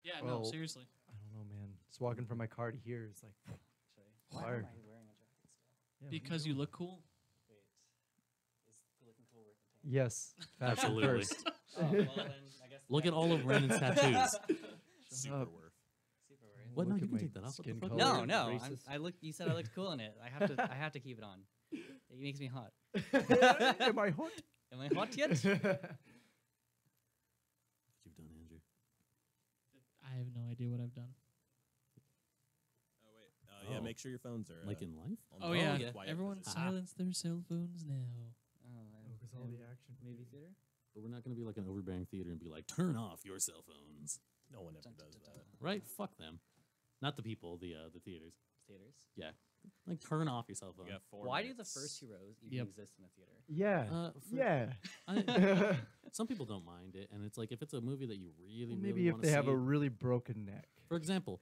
Yeah, Well, no, seriously. I don't know, man. Just walking from my car to here is like Why fire. am I wearing a jacket still? Yeah, what are Because you doing? look cool. Wait, is looking cool worth the pain? Yes, fashion Absolutely. first. Oh, well, then I guess Look at all of Brandon's tattoos. Super up. worth. Super worried. What? No, Look you at can my take that off. What the skin fuck? color. No, no. Racist. I look. You said I looked cool in it. I have to. I have to keep it on. It makes me hot. Am I hot? Am I hot yet? What you've done, Andrew. I have no idea what I've done. Oh wait. Yeah. Oh. Make sure your phones are Like in life? on Oh, the yeah. quiet Everyone position. silence their cell phones now. Focus on the action. Movie theater. But we're not going to be like an overbearing theater and be like, turn off your cell phones. No one ever does that. Right? Fuck them. Not the people, the theaters. Theaters. Yeah. Like, turn off your cell phone. You got 4 Why do the minutes. first 2 rows even Yep. exist in a theater? Yeah. For- Yeah. Some people don't mind it, and it's like if it's a movie that you really, Maybe really if want they to have see. a really broken neck. For example,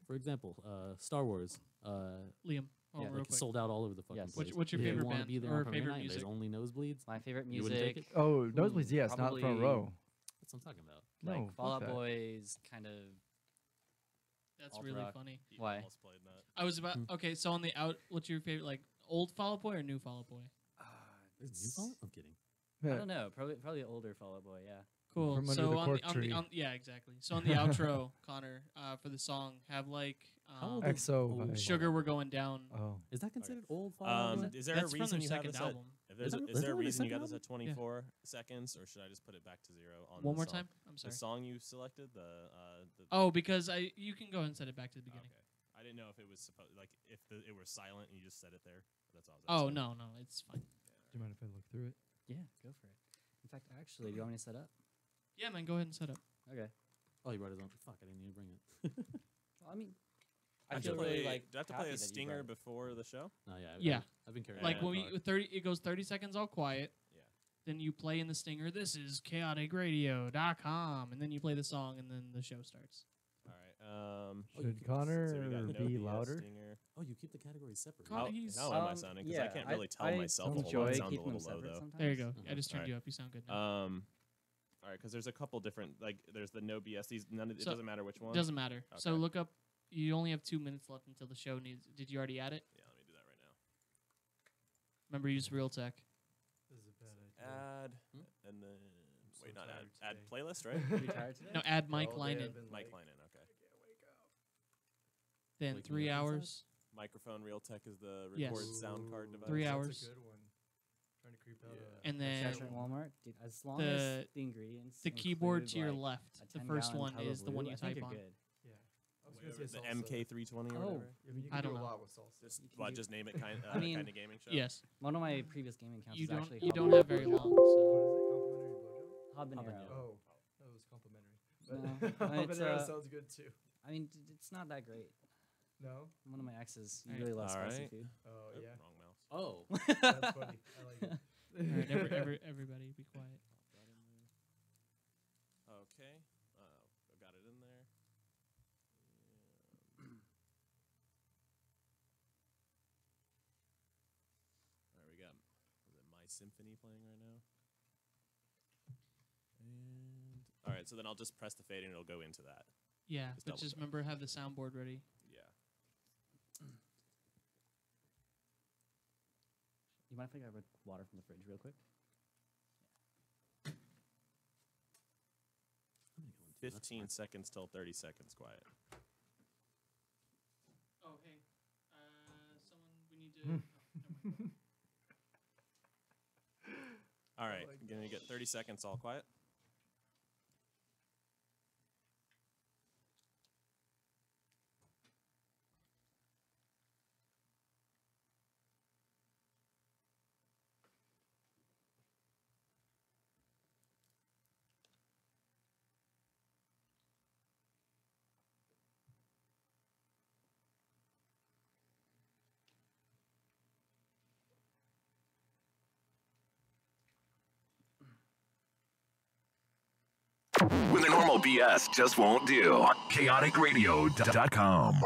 Star Wars. Liam, Yeah, real Like quick. sold out all over the fucking Yes. place. What's your Yeah. If you favorite wanna band be there or on premiere favorite night, music? There's only nosebleeds. My favorite You wouldn't take music. it? Oh, nosebleeds, yes, not front probably- row. That's what I'm talking about. Like No, fuck Fall Out that. Boys, kind of. That's alt really rock. funny. You Why? almost played that. I was about okay. So on the out, what's your favorite? Like old Fall Out Boy or new Fall Out Boy? Is you call it? I'm kidding. I don't know. Probably older Fall Out Boy. Yeah. Cool. From under so the on cork the, on tree. the on, yeah, exactly. So on the outro, Connor, for the song, have like How old is XO. old by- Sugar We're Going Down. Oh. Is that considered old Fall Out Boy? Is there a That's from reason their you have second this album. If there's Is a, that- is is there a that the reason you second got this album? at 24 seconds, or should I just put it back to 0 on One the more song? time. I'm The sorry. song you selected, the Oh, because you can go ahead and set it back to the beginning. Okay. I didn't know if it was supposed like if it were silent and you just said it there. That's all. I was Oh asking. no, it's fine. Do you mind if I look through it? Yeah. Go for it. In fact, actually, do you want me to set up? Yeah, man, go ahead and set up. Okay. Oh, you brought his own. Fuck, I didn't even bring it. Well, I mean, Do I I have to feel play, really like. do I have to happy play a that you stinger brought it. before the show? No, yeah. Yeah. I've been carrying. Like that when car. we 30, it goes 30 seconds all quiet. Yeah. Then you play in the stinger. This is chaoticradio.com, and then you play the song, and then the show starts. All right. Should Connor so we got no be BS louder? Stinger. Oh, you keep the categories separate. Con- How, he's- how am I sounding? Because I can't really tell myself a whole lot. enjoy It sounds a keeping them little low separate though. sometimes. There you go. I Mhm. just turned Alright. you up. You sound good now. All right, because there's a couple different like there's the no BS. These none. It So, doesn't matter which one. Doesn't matter. So Okay. look up. You only have 2 minutes left until the show needs. Did you already add it? Yeah, let me do that right now. Remember, use Realtek. This is a bad Add Hmm? and then so wait, not tired add today. playlist, right? Are you tired today? No, add Mike Linen. Mike Linen. Okay. Then Wake me 3 up inside? hours. Microphone Realtek is the Yes. record sound card device. 3 That's hours. a good one. Trying to creep out. Yeah. And That's then at Walmart, dude. As long the- as the ingredients. the keyboard include, to your like, left. a The 10 first gallon one tub is of the one glue, you I think type you're on. good. Yeah. I was Whatever, gonna say the salsa. MK320 or Oh. whatever. Yeah, but you I can do don't a know. lot with salsa. Just You can do- just name it kind I mean, kind of gaming show. Yes. One of my previous gaming accounts You is don't. actually You don't habanero have very blowjob. long. What So. is it? Complimentary blowjob? Habanero. Oh, that was complimentary. No, it's, Habanero uh, sounds good too. I mean, it's not that great. No? One of my exes Alright. really loves spicy Alright. food. Oh, Oh, yeah. Wrong mouse. Oh. That's funny. I like it. All right, everybody, be quiet. Pop that in there. Okay. I got it in there. All right, we got. Is it My Symphony playing right now? And all right, so then I'll just press the fade and it'll go into that. Yeah, Just but double just check. remember have the soundboard ready. Yeah. You mind if I grab water from the fridge real quick? I'm gonna go into that 15 seconds till 30 seconds quiet. Oh hey, someone we need to. All right, gonna get 30 seconds all quiet. When the normal BS just won't do. Chaoticradio.com.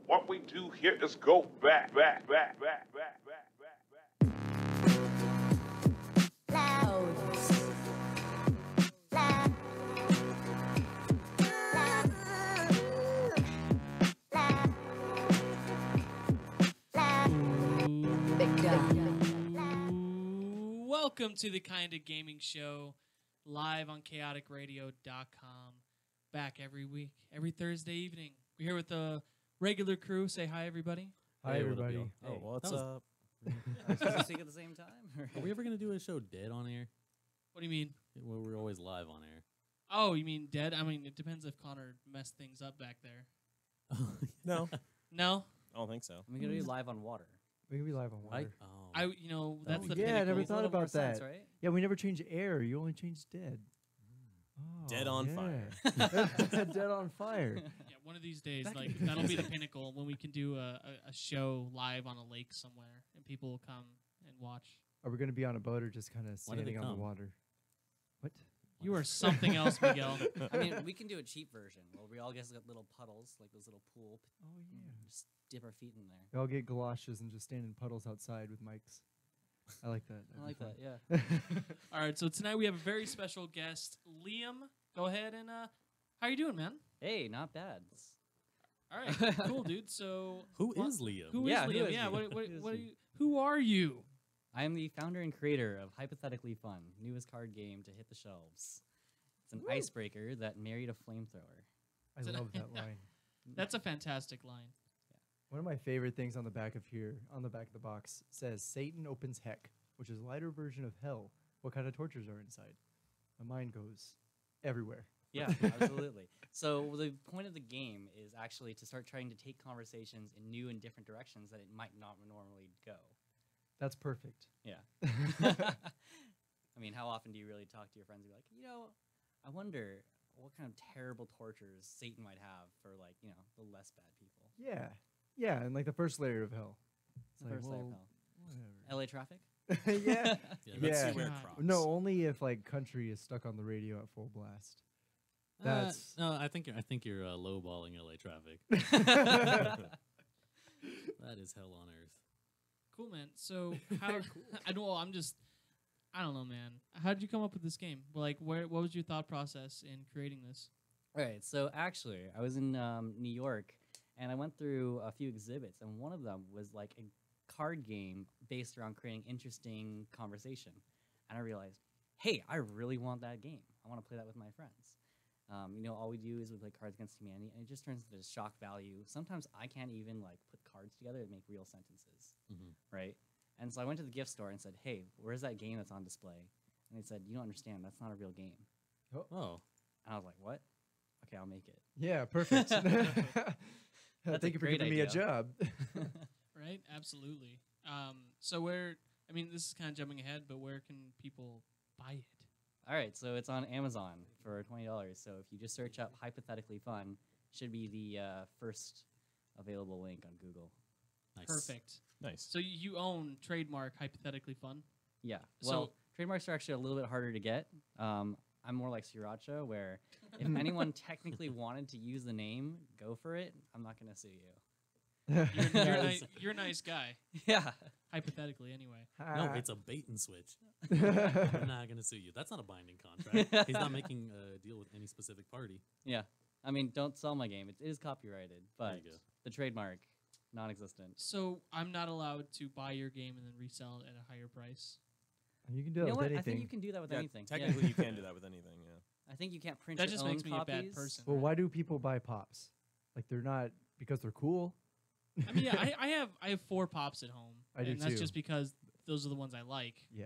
What we do here is go back. Welcome to the Kind of Gaming Show, live on chaoticradio.com. Back every week, every Thursday evening. We're here with the regular crew. Say hi, everybody. Hi, Hey, everybody. what up, Oh, what's That was- up? Are we supposed to speak at the same time? Are we ever gonna do a show dead on air? What do you mean? Where we're always live on air. Oh, you mean dead? I mean, it depends if Connor messed things up back there. No, No? I don't think so. I'm gonna do live on water. We can be live on Like, water. oh, That's the yeah, I pinnacle. never Makes a thought little more about that. sense, right? Yeah, we never change air. You only change dead. Oh, Dead on fire. Dead on fire. Yeah, one of these days, That like could be that'll be the amazing. pinnacle when we can do a show live on a lake somewhere and people will come and watch. Are we going to be on a boat or just kind of Why do they standing on the come? water? What? You are something else, Miguel. I mean, we can do a cheap version where we all get little puddles, like those little pool. Oh, yeah. Just dip our feet in there. We all get galoshes and just stand in puddles outside with mics. I like that. I like that. Yeah. that. All right, so tonight we have a very special guest, Liam. Go ahead and how you doing, man? Hey, not bad. All right, cool, dude. So who what- is Liam? Who is Yeah, who Liam? is Yeah, he? what Who is are he? you? Who are you? I am the founder and creator of Hypothetically Fun, newest card game to hit the shelves. It's an icebreaker that married a flamethrower. I love that line. That's a fantastic line. One of my favorite things on the back of here, on the back of the box, says Satan opens heck, which is a lighter version of hell. What kind of tortures are inside? My mind goes everywhere. Yeah, absolutely. So the point of the game is actually to start trying to take conversations in new and different directions that it might not normally go. That's perfect. Yeah. I mean, how often do you really talk to your friends and be like, I wonder what kind of terrible tortures Satan might have for, like, the less bad people. Yeah. Yeah, and like the first layer of hell. It's The like, first layer of well, hell. LA traffic? whatever. Yeah. Yeah, Let's Yeah. see where God. Crocs. No, only if like country is stuck on the radio at full blast. That's no. I think you're lowballing LA traffic. That is hell on earth. Cool, man. So how? I don't know, man. How did you come up with this game? Like, what was your thought process in creating this? All right, so actually, I was in New York, and I went through a few exhibits, and one of them was like a card game based around creating interesting conversation. And I realized, hey, I really want that game. I want to play that with my friends. All we do is we play Cards Against Humanity, and it just turns into shock value. Sometimes I can't even like put cards together and make real sentences, right? And so I went to the gift store and said, hey, where's that game that's on display? And they said, you don't understand, that's not a real game. Oh, And I was like, what? Okay, I'll make it. yeah, perfect. That's Thank a you for great giving me a idea. job. Right? Absolutely. So where? I mean, this is kind of jumping ahead, but where can people buy it? All right, so it's on Amazon for $20. So if you just search up Hypothetically Fun, should be the first available link on Google. nice. Perfect. Nice. So you own trademark Hypothetically Fun. Yeah. So- Well, trademarks are actually a little bit harder to get. I'm more like Sriracha, where if anyone technically wanted to use the name, go for it. I'm not going to sue you. You're a nice guy. Yeah. Hypothetically, anyway. No, it's a bait and switch. I'm not gonna sue you. That's not a binding contract. He's not making a deal with any specific party. Yeah. I mean, don't sell my game. It is copyrighted, There but you go. the trademark, non-existent. So I'm not allowed to buy your game and then resell it at a higher price. You can do You that know with what? anything. I think you can do that with Yeah, anything. technically, you can do that with anything. Yeah. I think you can't print That your just own makes me a bad copies. person. Well, why do people buy pops? Like they're not because they're cool. I mean, yeah, I have 4 pops at home. I do and that's too. just because those are the ones I like. Yeah,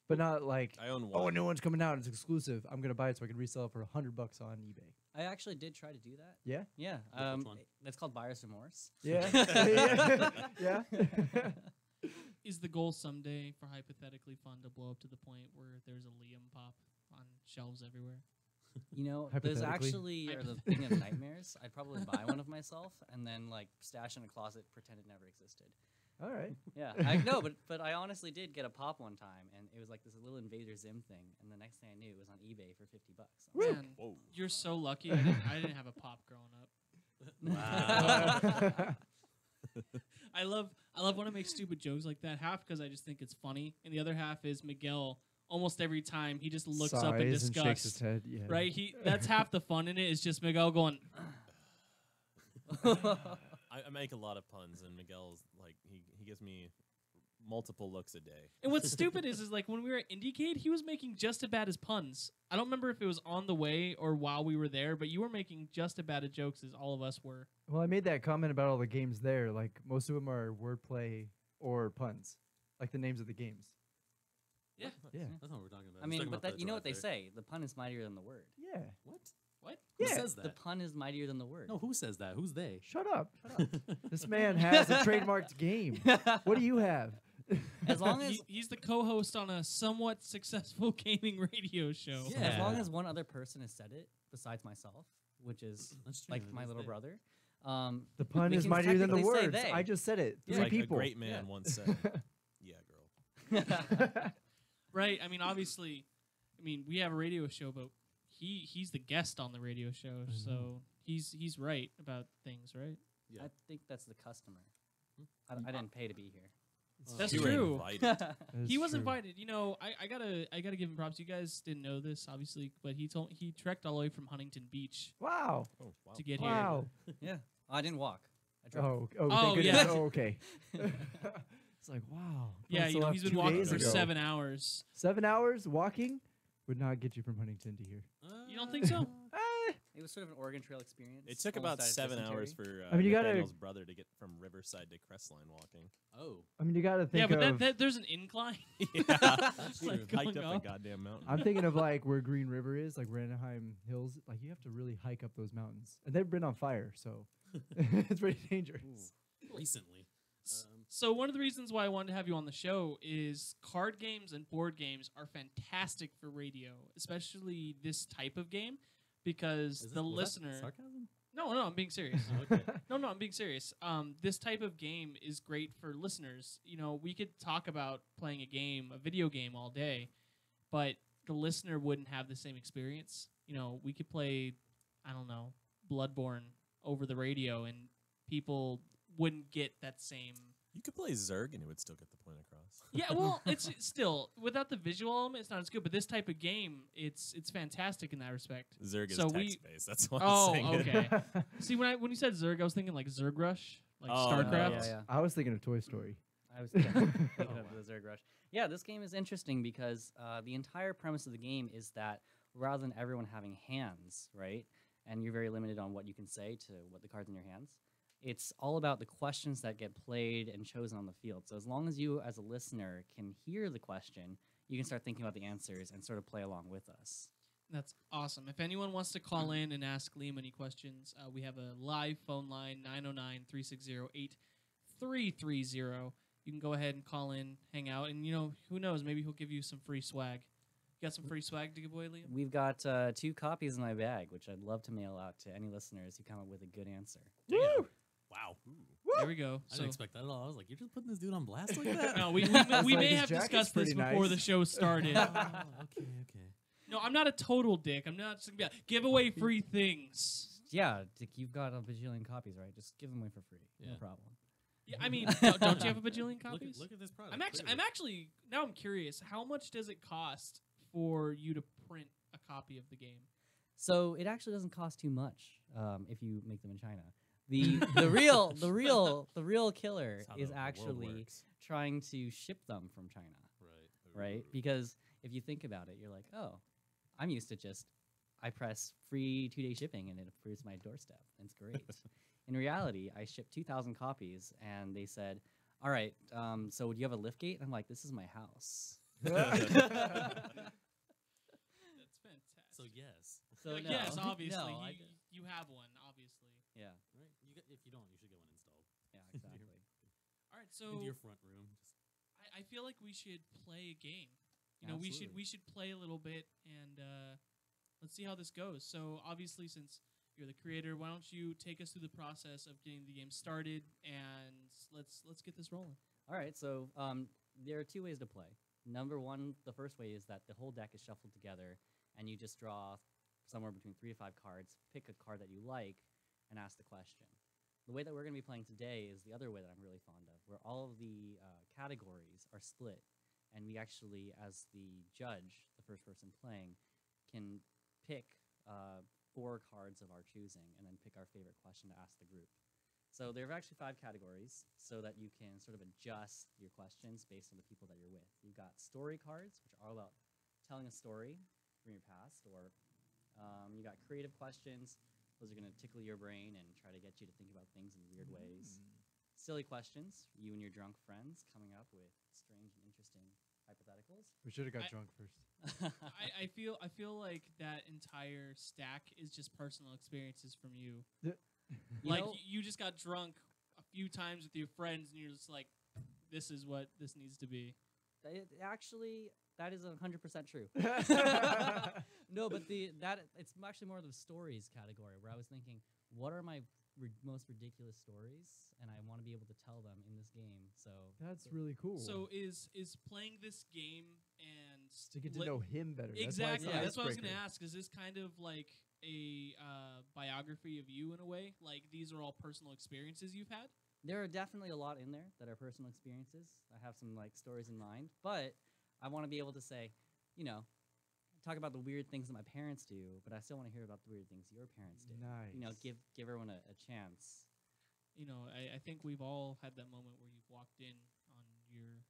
but not like I own one. oh, a new one's coming out. It's exclusive. I'm gonna buy it so I can resell it for $100 on eBay. I actually did try to do that. Yeah, Yeah. Which one? It's called buyer's remorse. yeah, yeah. Is the goal someday for Hypothetically Fun to blow up to the point where there's a Liam pop on shelves everywhere? Those Hypothetically? actually are the thing of nightmares. I'd probably buy one of myself and then like stash in a closet, pretend it never existed. All right. Yeah, I know, but I honestly did get a pop one time, and it was like this little Invader Zim thing, and the next thing I knew, it was on eBay for $50. I was like, Man, Whoa. you're so lucky. I didn't have a pop growing up. Wow. I love when I make stupid jokes like that. Half because I just think it's funny, and the other half is Miguel. Almost every time he just looks up in Sighs and shakes his disgust. head. Yeah. Right? That's half the fun in it. Is just Miguel going. I make a lot of puns, and Miguel's like he gives me multiple looks a day. And what's stupid is like when we were at IndieCade, he was making just as bad as puns. I don't remember if it was on the way or while we were there, but you were making just as bad of jokes as all of us were. Well, I made that comment about all the games there. Like, most of them are wordplay or puns, like the names of the games. Yeah. Yeah. That's what we're talking about. I He's mean, talking but about that the you know what they drive-thru. say: the pun is mightier than the word. Yeah. What? What? Who Yeah. says that? The pun is mightier than the word. No, who says that? Who's they? Shut up. This man has a trademarked game. What do you have? As long as He's the co-host on a somewhat successful gaming radio show. Yeah. as long as one other person has said it besides myself, which is That's true. like it my is little they. brother. The pun we is can mightier than the technically say words. they. I just said it. Yeah. Three Like people. a great man Yeah. once said, "Yeah, girl." Right. I mean, obviously, we have a radio show, but he's the guest on the radio show, so he's right about things, right? Yeah. I think that's the customer. I didn't pay to be here. That's You were true. invited. That is He was true. invited. You know, I gotta give him props. You guys didn't know this, obviously, but he trekked all the way from Huntington Beach Wow. Oh, wow. to get Wow. Yeah, I didn't walk. I drove. Oh, Oh, thank goodness. yeah. Oh, okay. It's like, wow. here. Yeah, Must you know, have he's left been 2 walking days for ago. 7 hours. 7 hours walking would not get you from Huntington to here. You don't think so? Eh, It was sort of an Oregon Trail experience. It took Almost about died of 7 dysentery. hours for I mean, you gotta- Nathaniel's brother to get from Riverside to Crestline walking. Oh, I mean, you got to Yeah, think but of. that there's an incline. Yeah, that's true. Like, hiked going up up. a goddamn mountain. I'm thinking of like where Green River is, like Ranaheim Hills. Like you have to really hike up those mountains, and they've been on fire, so it's pretty dangerous. Recently. So one of the reasons why I wanted to have you on the show is card games and board games are fantastic for radio, especially this type of game, because Is the was that listener. sarcasm? No, I'm being serious. Oh, okay. No, I'm being serious. This type of game is great for listeners. You know, we could talk about playing a video game all day, but the listener wouldn't have the same experience. You know, we could play, I don't know, Bloodborne over the radio, and people wouldn't get that same. You could play Zerg and it would still get the point across. Yeah, well, it's still without the visual element, it's not as good. But this type of game, it's fantastic in that respect. Zerg is So we- text-based. That's why Oh, I'm saying it. okay. See, when you said Zerg, I was thinking like Zerg Rush, like Oh, StarCraft. Yeah. I was thinking of Toy Story. I was thinking of the Zerg Rush. Yeah, this game is interesting because the entire premise of the game is that rather than everyone having hands, right, and you're very limited on what you can say to what the cards in your hands, it's all about the questions that get played and chosen on the field. So as long as you, as a listener, can hear the question, you can start thinking about the answers and sort of play along with us. That's awesome. If anyone wants to call in and ask Liam any questions, we have a live phone line, 909-360-8330. You can go ahead and call in, hang out, and, you know, who knows, maybe he'll give you some free swag. You got some free swag to give away, Liam? We've got 2 copies in my bag, which I'd love to mail out to any listeners who come up with a good answer. Damn. Wow. There we go. I So, didn't expect that at all. I was like, you're just putting this dude on blast like that? no, we like, may his have jacket's discussed this pretty before nice. the show started. Oh, okay. No, I'm not a total dick. I'm not just going to be like, give away free things. Yeah, Dick, you've got a bajillion copies, right? Just give them away for free. No Yeah. problem. Yeah, I mean, don't you have a bajillion Look copies? at, look at this product. I'm actually now I'm curious. How much does it cost for you to print a copy of the game? So it actually doesn't cost too much if you make them in China. The real killer That's how is the world actually works. trying to ship them from China, right? Ooh. Because if you think about it, you're like, oh, I'm used to just I press free 2-day shipping and it appears my doorstep. It's great. In reality, I shipped 2,000 copies and they said, all right, so do you have a lift gate? And I'm like, this is my house. That's fantastic. So yes. So Like, no. yes, obviously No, I you have one, obviously. yeah, Right? If you don't, you should get one installed. yeah, exactly. All right, so Into your front room. Just I feel like we should play a game. You know, we Absolutely. should play a little bit and let's see how this goes. So obviously, since you're the creator, why don't you take us through the process of getting the game started and let's get this rolling. All right, so there are 2 ways to play. Number one, the first way is that the whole deck is shuffled together, and you just draw somewhere between 3 to 5 cards, pick a card that you like, and ask the question. The way that we're going to be playing today is the other way that I'm really fond of, where all of the categories are split, and we actually, as the judge, the first person playing, can pick 4 cards of our choosing, and then pick our favorite question to ask the group. So there are actually 5 categories so that you can sort of adjust your questions based on the people that you're with. You've got story cards, which are all about telling a story from your past, or you got creative questions. Those are going to tickle your brain and try to get you to think about things in weird ways. Silly questions, you and your drunk friends coming up with strange and interesting hypotheticals. We should have got drunk first. I feel like that entire stack is just personal experiences from you. You know- You just got drunk a few times with your friends, and you're just like, this is what this needs to be. Actually, that is 100% true. No, but it's actually more of the stories category where I was thinking, what are my most ridiculous stories, and I want to be able to tell them in this game. So That's really cool. So is playing this game and to get to know him better. Exactly. That's That's what I was going to ask. Is this kind of like a biography of you in a way? Like these are all personal experiences you've had? there are definitely a lot in there that are personal experiences. I have some like stories in mind, but I want to be able to say, you know, talk about the weird things that my parents do, but I still want to hear about the weird things your parents do. Nice. You know, give everyone a chance. You know, I think we've all had that moment where you've walked in on your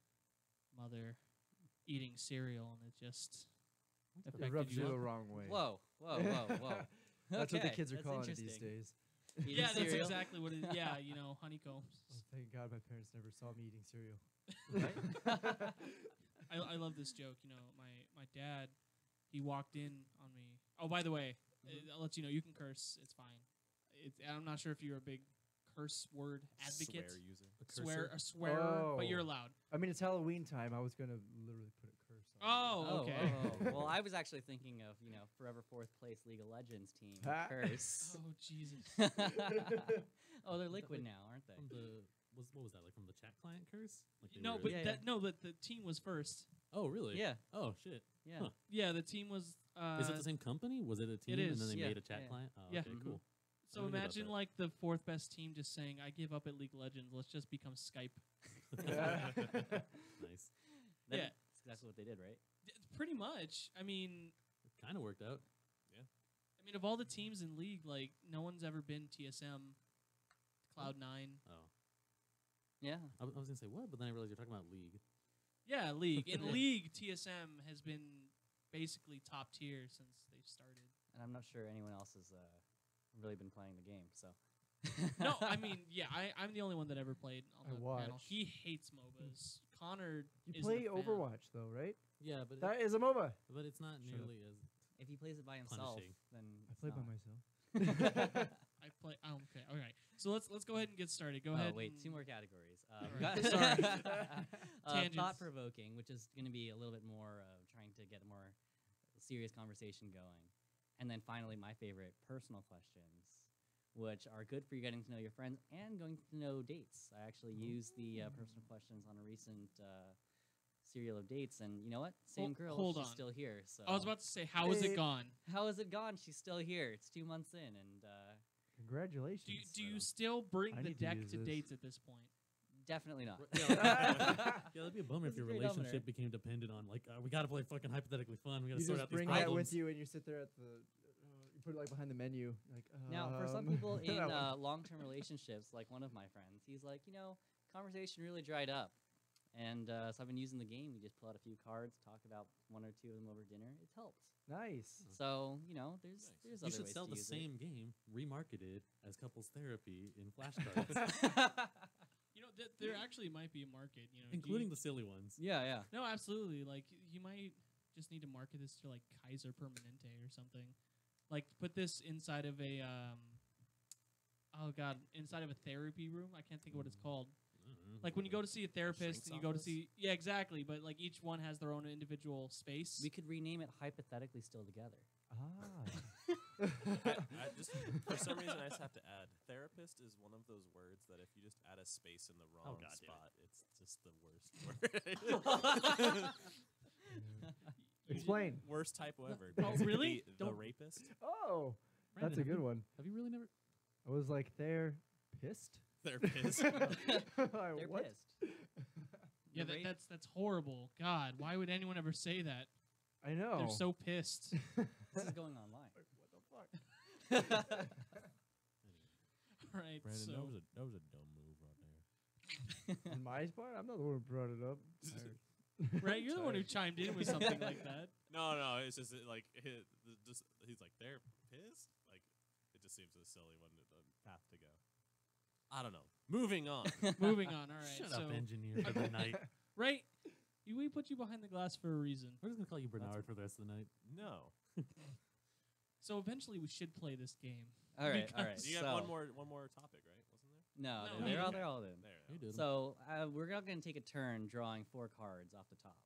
mother eating cereal and it just It affected rubs you up. the wrong way. Whoa. That's what the Okay, kids are that's calling it these interesting. days. Eating Yeah, that's cereal? exactly what it is. Yeah, you know, honeycombs. Oh, thank God my parents never saw me eating cereal. I love this joke. You know, my dad, he walked in on me. Oh, by the way, I'll let you know you can curse. It's fine. I'm not sure if you're a big curse word advocate. Swear user. A swearer, but you're Oh. allowed. I mean, it's Halloween time. I was going to literally put a curse on Oh, okay. Well, I was actually thinking of, you know, forever 4th place League of Legends team, Ha. Curse. Oh, Jesus. Oh, they're liquid now, aren't they? From the what was that, like from the chat client curse? Like they No, were- but Yeah, but the team was first. oh really? Yeah. Oh shit. Yeah. Huh. Yeah, the team was. Is it the same company? Was it a team is, and then they yeah, made a chat yeah. client? Oh, Yeah. okay, Mhm. cool. So I didn't know about imagine that. like the 4th best team just saying, "I give up at League of Legends. Let's just become Skype." Nice. Yeah. That's exactly what they did, right? Pretty much. I mean, It kind of worked out. of all the teams in League, like no one's ever been TSM, Cloud9. Oh, Yeah. I was gonna say what, but then I realized you're talking about League. Yeah, League. In League, TSM has been basically top tier since they started. And I'm not sure anyone else has really been playing the game, so. No, I mean, yeah, I'm the only one that ever played on I the panel. watched. He hates MOBAs. Connor You is play Overwatch, though, right? Yeah, but That is a MOBA. but it's not Shut up. nearly as If he plays it by himself, Punishing. then I it's play by not. myself. I play. Oh, okay, all right. So let's go ahead and get started. Go Oh, ahead. wait, and- 2 more categories. Alright, sorry. Tangents. Thought-provoking, which is going to be a little bit more trying to get a more serious conversation going. And then finally, my favorite, personal questions, which are good for you getting to know your friends and going to know dates. I actually used the personal questions on a recent serial of dates, and you know what? Same girl, hold she's on. still here. So I was about to say, how is Hey. it gone? how has it gone? She's still here. It's 2 months in, and Congratulations. Do you still bring I the need to deck use to this. dates at this point? definitely not. yeah, that'd be a bummer if That's a your great relationship opener. became dependent on like we gotta play fucking hypothetically fun. We gotta You sort just out these bring problems. that with you and you sit there at the. You put it like behind the menu. Like, Now, for some um, people in that one. long-term relationships, like one of my friends, he's like, you know, conversation really dried up. And so I've been using the game. We just pull out a few cards, talk about 1 or 2 of them over dinner. It's helped. Nice. So, you know, there's You other should ways sell to the use same game, remarketed as couples therapy in flashcards, it. You know, there actually might be a market. You know, including the silly ones. Yeah, yeah. No, absolutely. Like you might just need to market this to like Kaiser Permanente or something. Like put this inside of a inside of a therapy room. I can't think of what it's called. I don't know. Like when you go to see a therapist shrink's and you go to office? see exactly, but like each one has their own individual space. We could rename it Hypothetically Still Together. I just for some reason I just have to add therapist is one of those words that if you just add a space in the wrong God damn spot, it's just the worst word. Explain. Worst typo ever. Oh, It's really? The Don't- rapist. Oh, Brandon, that's a have good you- one. Have you really never? I was like, they're pissed. Therapist. They're what? pissed. Yeah, The rate- that's horrible. God, why would anyone ever say that? I know. They're so pissed. This is going online. What the fuck? All right. Brandon, So- that was a dumb move right there. In my spot, I'm not the one who brought it up. Right, you're the one who chimed in with something like that. No, it's just like he's like they're pissed. Like it just seems a silly one the path to go. I don't know. Moving on. Moving on. All right. Shut so, up, engineer for the night. right, we put you behind the glass for a reason. We're just gonna call you Bernard for the rest of the night. No. So eventually, we should play this game. All right. You have one more topic, right? Wasn't there? No, No, they're all no. in. There. You did. So we're all going to take a turn drawing 4 cards off the top.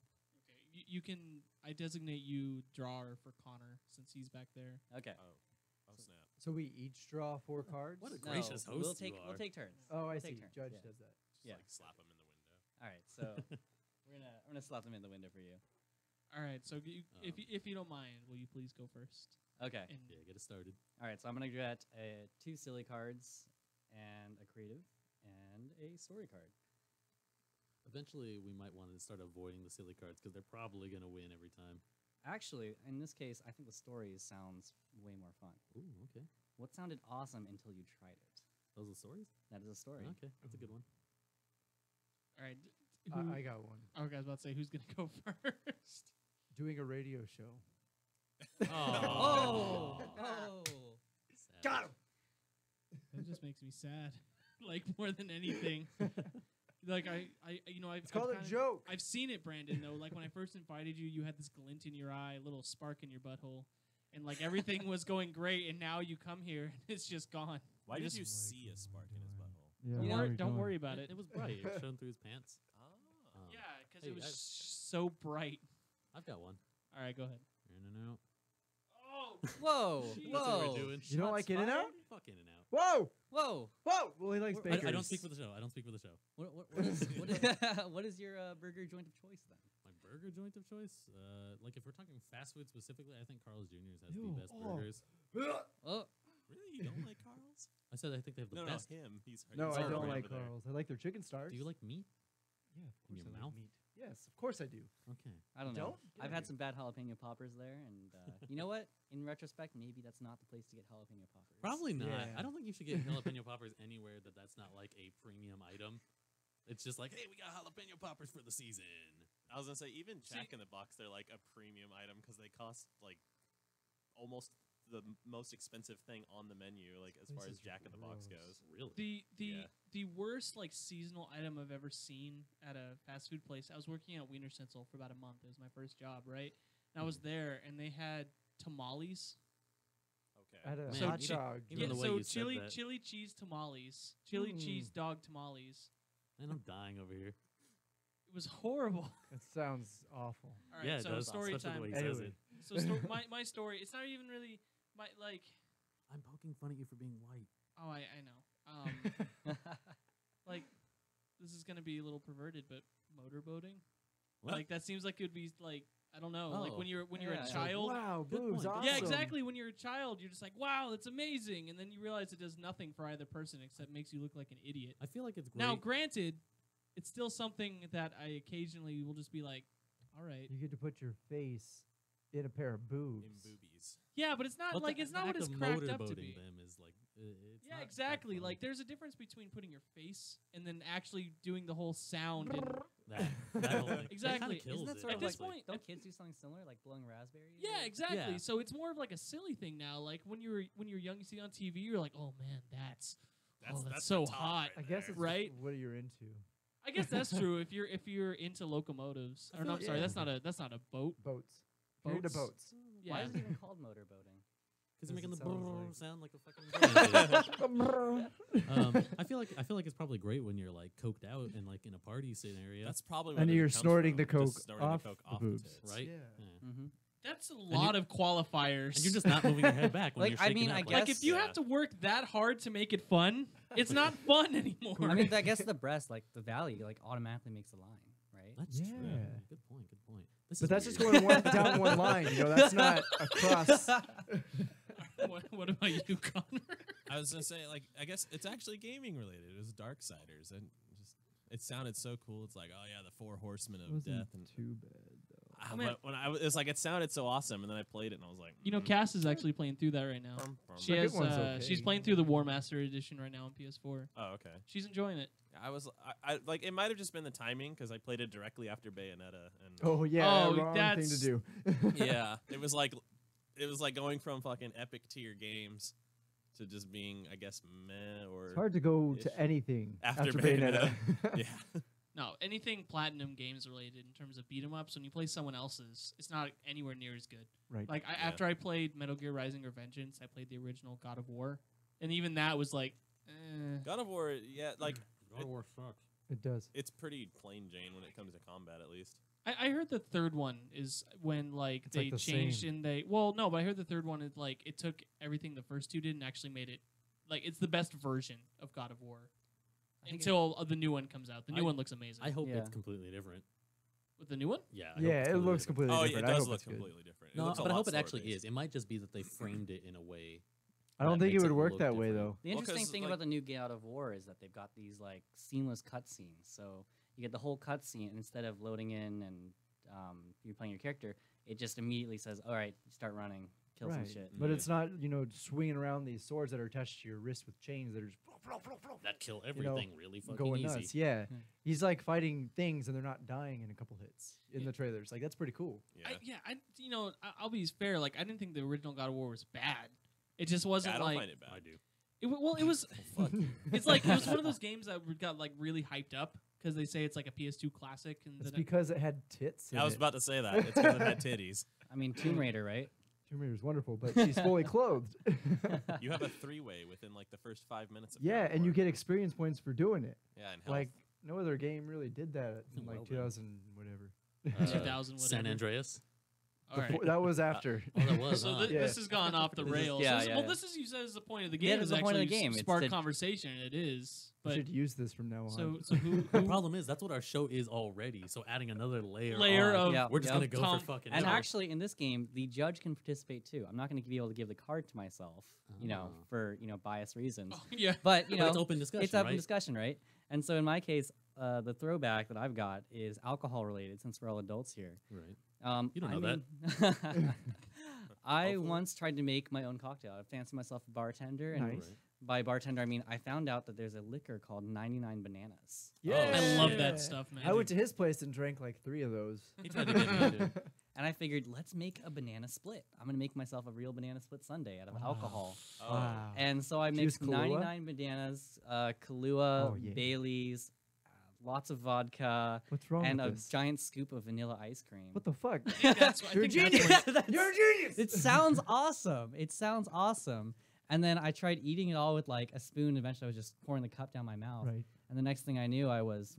Okay, you can. I designate you drawer for Connor since he's back there. Okay. Oh snap. So we each draw 4 cards. What a No, gracious host we'll take you are. we'll take turns. Oh, I We'll see. take turns, Judge yeah. does that. Just Yeah. like slap him in the window. All right. So I'm gonna slap them in the window for you. All right. So if you don't mind, will you please go first? Okay. And Yeah, get it started. All right. So I'm gonna get 2 silly cards and a creative and a story card. Eventually, we might want to start avoiding the silly cards because they're probably gonna win every time. Actually, in this case, I think the stories sounds way more fun. Ooh, okay. What sounded awesome until you tried it? Those are stories. That is a story. Okay, that's a good one. all right. I got one. Okay, I was about to say who's gonna go first. Doing a radio show. Oh. Got him. That just makes me sad, like more than anything. Like It's called a joke. I've seen it, Brandon. Though, like when I first invited you, you had this glint in your eye, a little spark in your butthole, and like everything was going great. And now you come here, and it's just gone. Why You did just- you see a spark in his butthole? Yeah, Don't You know, worry, don't worry about it. It was bright. It shone through his pants. Oh. Yeah, because Hey, it was I- so bright. I've got one. All right, go ahead. In and out. Oh, Whoa. Jeez. That's what Whoa. we're doing. You don't like In and Out? Fuck In and Out. Whoa! Whoa. Whoa! Well, he likes I- bakers. I don't speak for the show. I don't speak for the show. What is your burger joint of choice then? My burger joint of choice? Like if we're talking fast food specifically, I think Carl's Jr.'s has Ew. the best Oh. burgers. Oh. Really? You don't like Carl's? I said I think they have the No, best. him. He's No, he's I all don't the way like over there. Carl's. I like their chicken stars. Do you like meat? Yeah, of in course your I mouth? like meat. Yes, of course I do. Okay. I don't know. Don't? Get I've out had of some bad jalapeno poppers there, and you know what? In retrospect, maybe that's not the place to get jalapeno poppers. Probably not. Yeah. I don't think you should get jalapeno poppers anywhere that's not like a premium item. It's just like, hey, we got jalapeno poppers for the season. I was gonna say even Jack in the Box, they're like a premium item because they cost like almost the most expensive thing on the menu, like as far This as is Jack in the Box gross. goes. Really? The worst like seasonal item I've ever seen at a fast food place. I was working at Wiener Schnitzel for about a month. It was my first job, right? And I was there, and they had tamales. I had Okay. a Man, hot even- dog. even the way so you said that. chili cheese tamales, chili cheese dog tamales. And I'm dying over here. It was horrible. It sounds awful. All right, Yeah, it so does. story Especially time. the way he says Anyway. it. So my story. It's not even really my like. I'm poking fun at you for being white. Oh, I know. Like, this is gonna be a little perverted, but motorboating. What? Like that seems like it would be like I don't know. Like Oh. when you're Yeah. a child. Wow, Good boobs, point. awesome. Yeah, exactly. When you're a child, you're just like, wow, that's amazing, and then you realize it does nothing for either person except makes you look like an idiot. I feel like it's great. Now, granted, it's still something that I occasionally will just be like, all right. You get to put your face in a pair of boobs. In boobies. Yeah, but it's not But like the it's not what act it's of cracked up to motorboating be. them is like, it's Yeah, not that exactly. fun. Like there's a difference between putting your face and then actually doing the whole sound. And that whole thing. Exactly. It kinda kills Isn't that it. sort At of this like, point- don't kids do something similar, like blowing raspberries? yeah, or- exactly. Yeah. So it's more of like a silly thing now. Like when you're young, you see on TV, you're like, oh man, that's That's so the top hot. I guess it's Right? just what you're into. I guess that's true if you're into locomotives. I Or feel no, I'm like- sorry, yeah. that's not a boat. Boats. You're into boats. Yeah. Why is it even called motorboating? Because you're making the Because it sounds brrrr like- sound like a fucking boat. I feel like it's probably great when you're like coked out and like in a party scenario. That's probably And where you're it comes snorting from, the coke just snorting off the coke the off boobs. tits. right. Yeah. Mm-hmm. That's a lot of qualifiers. And you're just not moving your head back when Like, you're I shaking mean, up. I like, guess- like if you Yeah. have to work that hard to make it fun, it's not fun anymore. I mean, I guess the breast, like the valley, like automatically makes a line, right? That's true. Yeah. Good point. Good point. This But is that's just weird. going down one line. You know, that's not across. what about you, Connor? I was gonna say, like, I guess it's actually gaming related. It was Darksiders, and just it sounded so cool. It's like, oh yeah, the 4 horsemen of Wasn't death, and too bad though. man. But when it's like it sounded so awesome, and then I played it, and I was like, You know, Cass is actually playing through that right now. She Second has. one's okay. She's playing through the War Master edition right now on PS4. Oh, okay. She's enjoying it. I like it might have just been the timing because I played it directly after Bayonetta, and Oh yeah, Oh, wrong thing to do. yeah, it was like going from fucking epic tier games to just being, I guess, meh or It's hard to go ish. to anything After after Bayonetta. Bayonetta. yeah. No, anything Platinum Games related in terms of beat 'em ups, when you play someone else's, it's not anywhere near as good. Right. Like after I played Metal Gear Rising Revengeance, I played the original God of War, and even that was like, God of War, yeah, like God of War sucks. It does. it's pretty plain Jane when it comes to combat, at least. I heard the third one is when like It's they like the changed same. and they no, but I heard the third one is like it took everything the first two did and actually made it like it's the best version of God of War think until the new one comes out. The new I- one looks amazing. I hope Yeah. it's completely different. With the new one, Yeah. I hope Yeah, it's it looks different. completely Oh, yeah, different. it I does hope look it's good. completely different. No, looks a but I lot hope it slower actually paced. is. It might just be that they framed it in a way. I don't that think it makes would work look that way different. though. The Well, interesting 'cause, thing like- about the new God of War is that they've got these like seamless cutscenes. So you get the whole cutscene, and instead of loading in and you're playing your character, it just immediately says, "All right, start running, kill some Right. shit." But Yeah. it's not, swinging around these swords that are attached to your wrist with chains that are just That kill know, everything really fucking going easy. nuts. Yeah. Hmm. He's like fighting things and they're not dying in a couple hits in the trailers. Like that's pretty cool. Yeah. I'll be fair. Like I didn't think the original God of War was bad. It just wasn't I don't like find it bad. I do. it was. Fuck you. It's like it was one of those games that got like really hyped up because they say it's like a PS2 classic and It's then because it had tits. In I was it. about to say that. It's because it had titties. I mean, Tomb Raider, right? Tomb Raider's wonderful, but she's fully clothed. You have a three-way within like the first 5 minutes of yeah, God of and you War. get experience points for doing it. yeah, and health. Like no other game really did that in Well like then. 2000 whatever. 2000 San whatever. Andreas. All right. That was after. Oh, that was. So huh? Yeah. this has gone off the This is- rails. yeah, This- yeah, well, yeah. this is you said is the point of the game. Yeah, is that's the point of the actually game. It's Spark to- conversation. It is, We but should use this from now on. so who The problem is that's what our show is already. So adding another layer Layer on, of- Yeah, we're just yeah. gonna go Tom- for fucking. And hours. actually, in this game, the judge can participate too. I'm not going to be able to give the card to myself, Oh. for bias reasons. yeah. But But it's open discussion. it's open right? discussion, right? And so in my case, the throwback that I've got is alcohol related, since we're all adults here. Right. You don't I know that. I Hopefully. once tried to make my own cocktail. I fancied myself a bartender, and Nice. Right. by bartender I mean I found out that there's a liquor called 99 Bananas. yeah, I love that stuff, man. I went to his place and drank like 3 of those. He tried to get me to. And I figured, let's make a banana split. I'm gonna make myself a real banana split sundae out of alcohol. Oh. Wow. And so I Did you mixed use Kahlua? 99 bananas, Kahlua, Oh, yeah. Bailey's, lots of vodka, What's wrong and a with this? giant scoop of vanilla ice cream. What the fuck? I think that's You're a what- genius. That's- You're a genius. It sounds awesome. It sounds awesome. And then I tried eating it all with like a spoon. Eventually, I was just pouring the cup down my mouth. Right. And the next thing I knew, I was,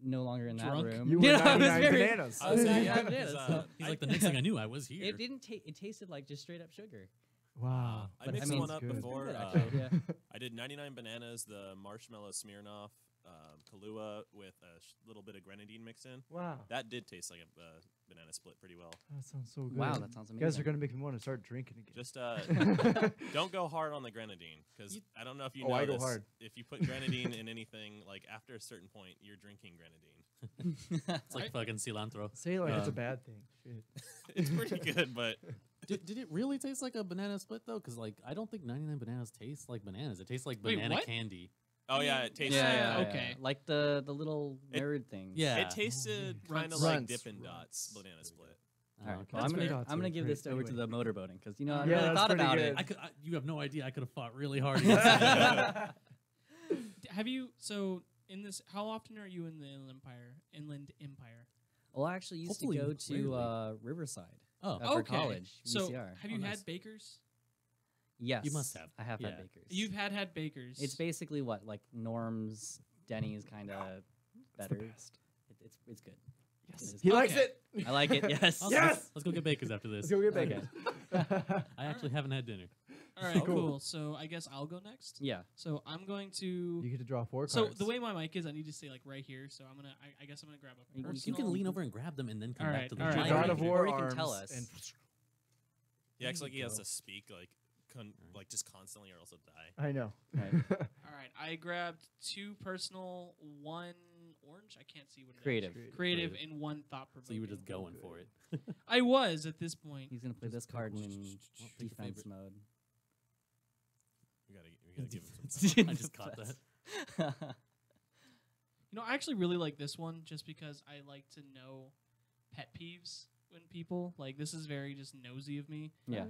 no longer in Drunk? that room. You were know, I was 99 very- bananas. I was Yeah, 99 yeah, bananas. it's, He's like, the next thing I knew, I was here. It didn't taste. It tasted like just straight up sugar. Wow. I But mixed I mean, one it's up good. before. Good, actually, yeah. I did 99 bananas, the marshmallow Smirnoff, Kahlua with a little bit of grenadine mixed in. Wow. That did taste like a banana split pretty well. That sounds so good. Wow, that sounds You guys are amazing. gonna make me want to start drinking again. Just don't go hard on the grenadine because I don't know if you Oh, know I go this. hard. If you put grenadine in anything, like after a certain point, you're drinking grenadine. It's like fucking cilantro. Say it like it's a Um, bad thing. Shit. It's pretty good, but Did it really taste like a banana split though? Because like I don't think 99 bananas taste like bananas. It tastes like Wait, banana what? candy. oh yeah, it tastes. okay. Like the little It- nerd things. Yeah. It tasted kind of Runts. like Runts. Dippin' Dots banana split. All right. okay. Well, That's I'm fair. gonna Dots I'm are gonna give great. this over to Anyway. the motorboating because I Yeah, really that's thought pretty about good. it. You have no idea. I could have fought really hard. against that. Have you so in this? How often are you in the Inland Empire? Well, I actually used Hopefully to go to rarely. Riverside Oh, for Okay. college. So VCR. have you Oh, nice. had Bakers? Yes, You must have. I have had Yeah. Bakers. You've had Bakers. It's basically what like Norm's, Denny's kind of It's the better. best. It's good. Yes. It is He good. likes Okay. it. I like it. Yes. Awesome. Yes! Let's go get Bakers after this. Let's go get Okay. bacon. I actually haven't had dinner. All right, Cool. cool. So I guess I'll go next. Yeah. So I'm going to. You get to draw 4 So cards. the way my mic is, I need to stay like right here. So I'm gonna. I guess I'm gonna grab a. You Personal. You can lean over and grab them and then come All back right, to the all Your right. mic. God of Or War you can arms tell us. and He acts There like you he has go. to speak like just constantly or else he'll die. I know. Right. All right, I grabbed 2 personal, 1 orange? I can't see what it is. Creative. Creative Creative. and one thought So you were provoking. just going for it. I was at this point. He's gonna play this card in pick a defense favorite. mode. We gotta give him some. I just caught that. You know, I actually really like this one just because I like to know pet peeves when people like this is very just nosy of me. Yeah.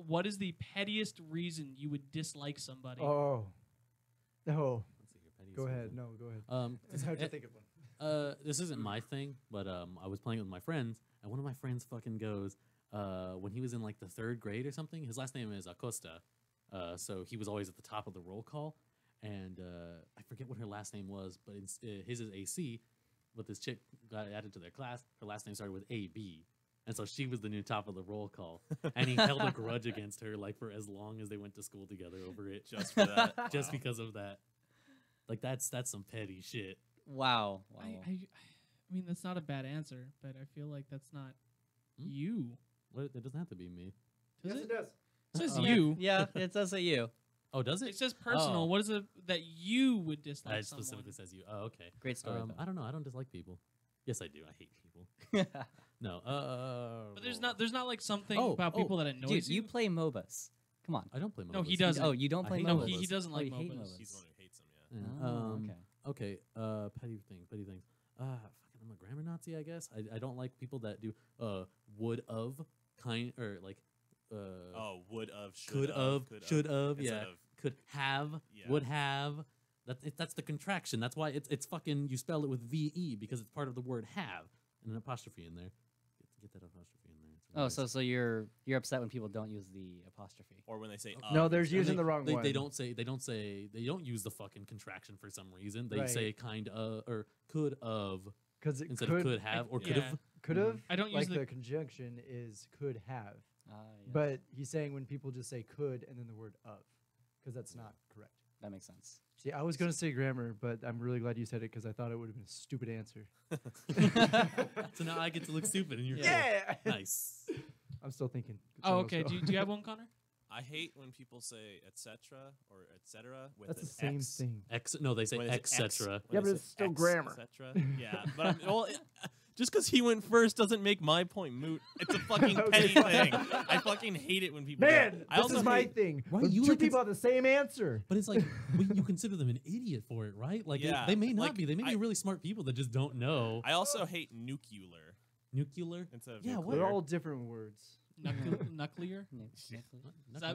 What is the pettiest reason you would dislike somebody? Oh. No. Let's see here, Petty's Go ahead. reason. No, go ahead. I I have to think of one. This isn't my thing, but I was playing with my friends, and one of my friends fucking goes, when he was in like the 3rd grade or something. His last name is Acosta, so he was always at the top of the roll call, and I forget what her last name was, but his is AC. But this chick got added to their class. Her last name started with AB, and so she was the new top of the roll call. And he held a grudge against her like for as long as they went to school together over it, Just for that. just because of that. Like that's some petty shit. Wow. Wow. I mean, that's not a bad answer, but I feel like that's not Hmm? you. What? It doesn't have to be me. Does Yes, it? it does. It says Oh. you. Yeah, it says a you. Oh, does It it? says personal. Oh. What is it that you would dislike It someone? specifically says you. Oh, okay. Great story. I don't know. I don't dislike people. Yes, I do. I hate people. though. No. But there's not like something Oh, about people that annoys Dude, you. you play MOBAs. Come on. I don't play MOBAs. No, he doesn't. Oh, you don't I play hate no, MOBAs. he MOBAs. doesn't Oh, like you hate MOBAs. MOBAs. He's the one who hates them. Yeah. Yeah. Oh, okay. Okay. Petty things. Petty things. Fucking, I'm a grammar Nazi, I guess. I don't like people that do would of kind or like Oh, would of, could of, should of, instead yeah, of- could have, Yeah. would have. That's the contraction. That's why it's fucking. You spell it with VE because it's part of the word have and an apostrophe in there. Get that apostrophe in there. It's really Oh, nice. so you're upset when people don't use the apostrophe. Or when they say No, they're instead. using And the wrong one. They don't use the fucking contraction for some reason. They Right. say kind of or could of Because it instead of could have or could yeah. have. could have. I don't use like the- the conjunction is could have, Yes. but he's saying when people just say could and then the word of, because that's not correct. that makes sense. See, I was gonna say grammar, but I'm really glad you said it because I thought it would have been a stupid answer. So now I get to look stupid and you're Yeah. nice. I'm still thinking. Oh, okay. Do you have one, Connor? I hate when people say etc. or etc. with That's an the same X. thing. No, they say When they say X, etc. when Yeah, they but say it's still X, grammar. et cetera. Yeah, but just because he went first doesn't make my point moot. It's a fucking petty thing. I fucking hate it when people. do Man, that. I this also is my hate, thing. Right, When you two like people have the same answer. But it's like you consider them an idiot for it, right? Like Yeah, they may not like, be. They may be I- really smart people that just don't know. I also hate nuclear Nuclear. instead of Yeah, what? nuclear. They're all different words. Nuclear? Nuclear.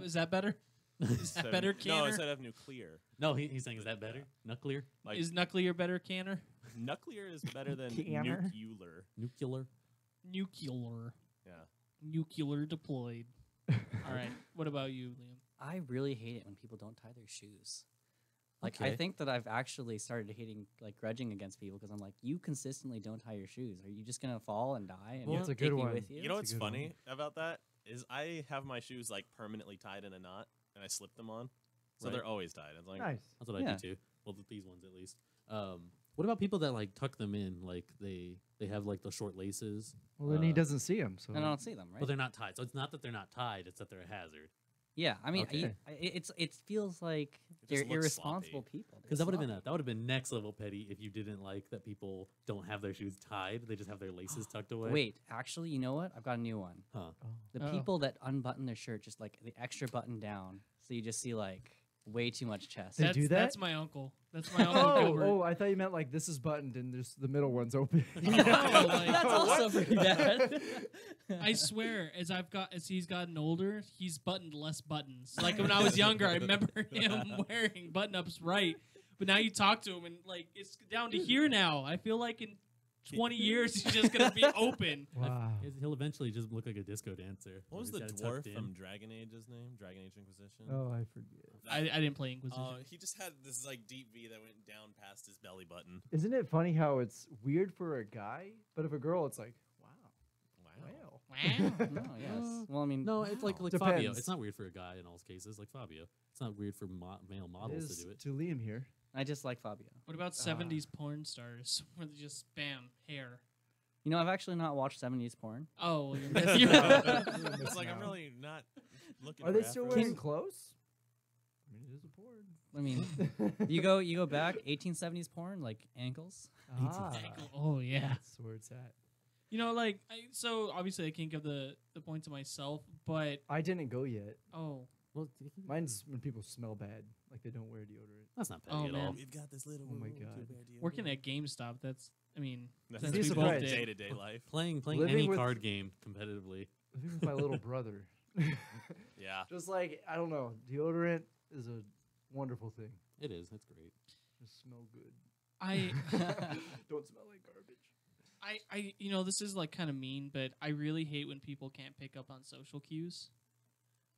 Is that better? Is Instead that of- better, No, Canner? instead of nuclear. No, he's saying is that better? Nuclear. Like Is nuclear better, Canner? nuclear is better than Canner. nuclear. Nuclear. Nuclear. Yeah. Nuclear deployed. All right. What about you, Liam? I really hate it when people don't tie their shoes. Like I Okay. think that I've actually started hating, like grudging against people because I'm like, you consistently don't tie your shoes. Are you just gonna fall and die and Well, that's a take good me one. with you? You know That's what's a good one. funny about that is I have my shoes like permanently tied in a knot and I slip them on, so Right. they're always tied. It's like Nice. That's what Yeah. I do too. Well, these ones at least. What about people that like tuck them in? Like they have like the short laces, Well, then he Uh, doesn't see them. So And I don't see them, right? but they're not tied. So it's not that they're not tied; it's that they're a hazard. Yeah, I mean, Okay. it feels like It they're just looks irresponsible sloppy. people. Because that would have been next level petty if you didn't like that people don't have their shoes tied; they just have their laces tucked away. Wait, actually, you know what? I've got a new one. Huh? The Oh. people that unbutton their shirt just like the extra button down, so you just see like way too much chest. They do that? That's my uncle. That's my uncle Oh, Gilbert. oh, I thought you meant like this is buttoned and there's the middle one's open. No, like- That's also pretty bad. I swear, as he's gotten older, he's buttoned less buttons. Like when I was younger, I remember him wearing button-ups right, but now you talk to him and like it's down to here now. I feel like in 20 years he's just gonna be open. Wow. He'll eventually just look like a disco dancer. what was He's the got it dwarf tucked in. from Dragon Age's name? Dragon Age Inquisition. Oh, I forget. I didn't play Inquisition. He just had this like deep V that went down past his belly button. Isn't it funny how it's weird for a guy, but if a girl, it's like, wow, Wow. wow. No, yes. Well, I mean, No, it's like Depends. Fabio. It's not weird for a guy in all cases. Like Fabio, it's not weird for male It models is to do it. to Liam here. I just like Fabio. What about 70s porn stars where they just bam hair? You know, I've actually not watched 70s porn. Oh, well, missing you're out. It's like I'm really not looking. Are for they still afros. wearing clothes? mean, it is a porn. I mean, you go back 1870s porn like ankles. Oh yeah. That's where it's at. You know, like so obviously I can't give the point to myself, but I didn't go yet. oh Well, Mine's when people smell bad, like they don't wear deodorant. that's not petty Oh, at man. all. We've got this little. Oh my room, God. too bad you working don't. at GameStop, that's I mean That's since You'd be we both surprised. did. day-to-day life. Playing Living any with- card game competitively. Living with my little brother. Yeah. Just like, I don't know, deodorant is a wonderful thing. It is. It's great. Just smell good. I Don't smell like garbage. I you know, this is like kind of mean, but I really hate when people can't pick up on social cues.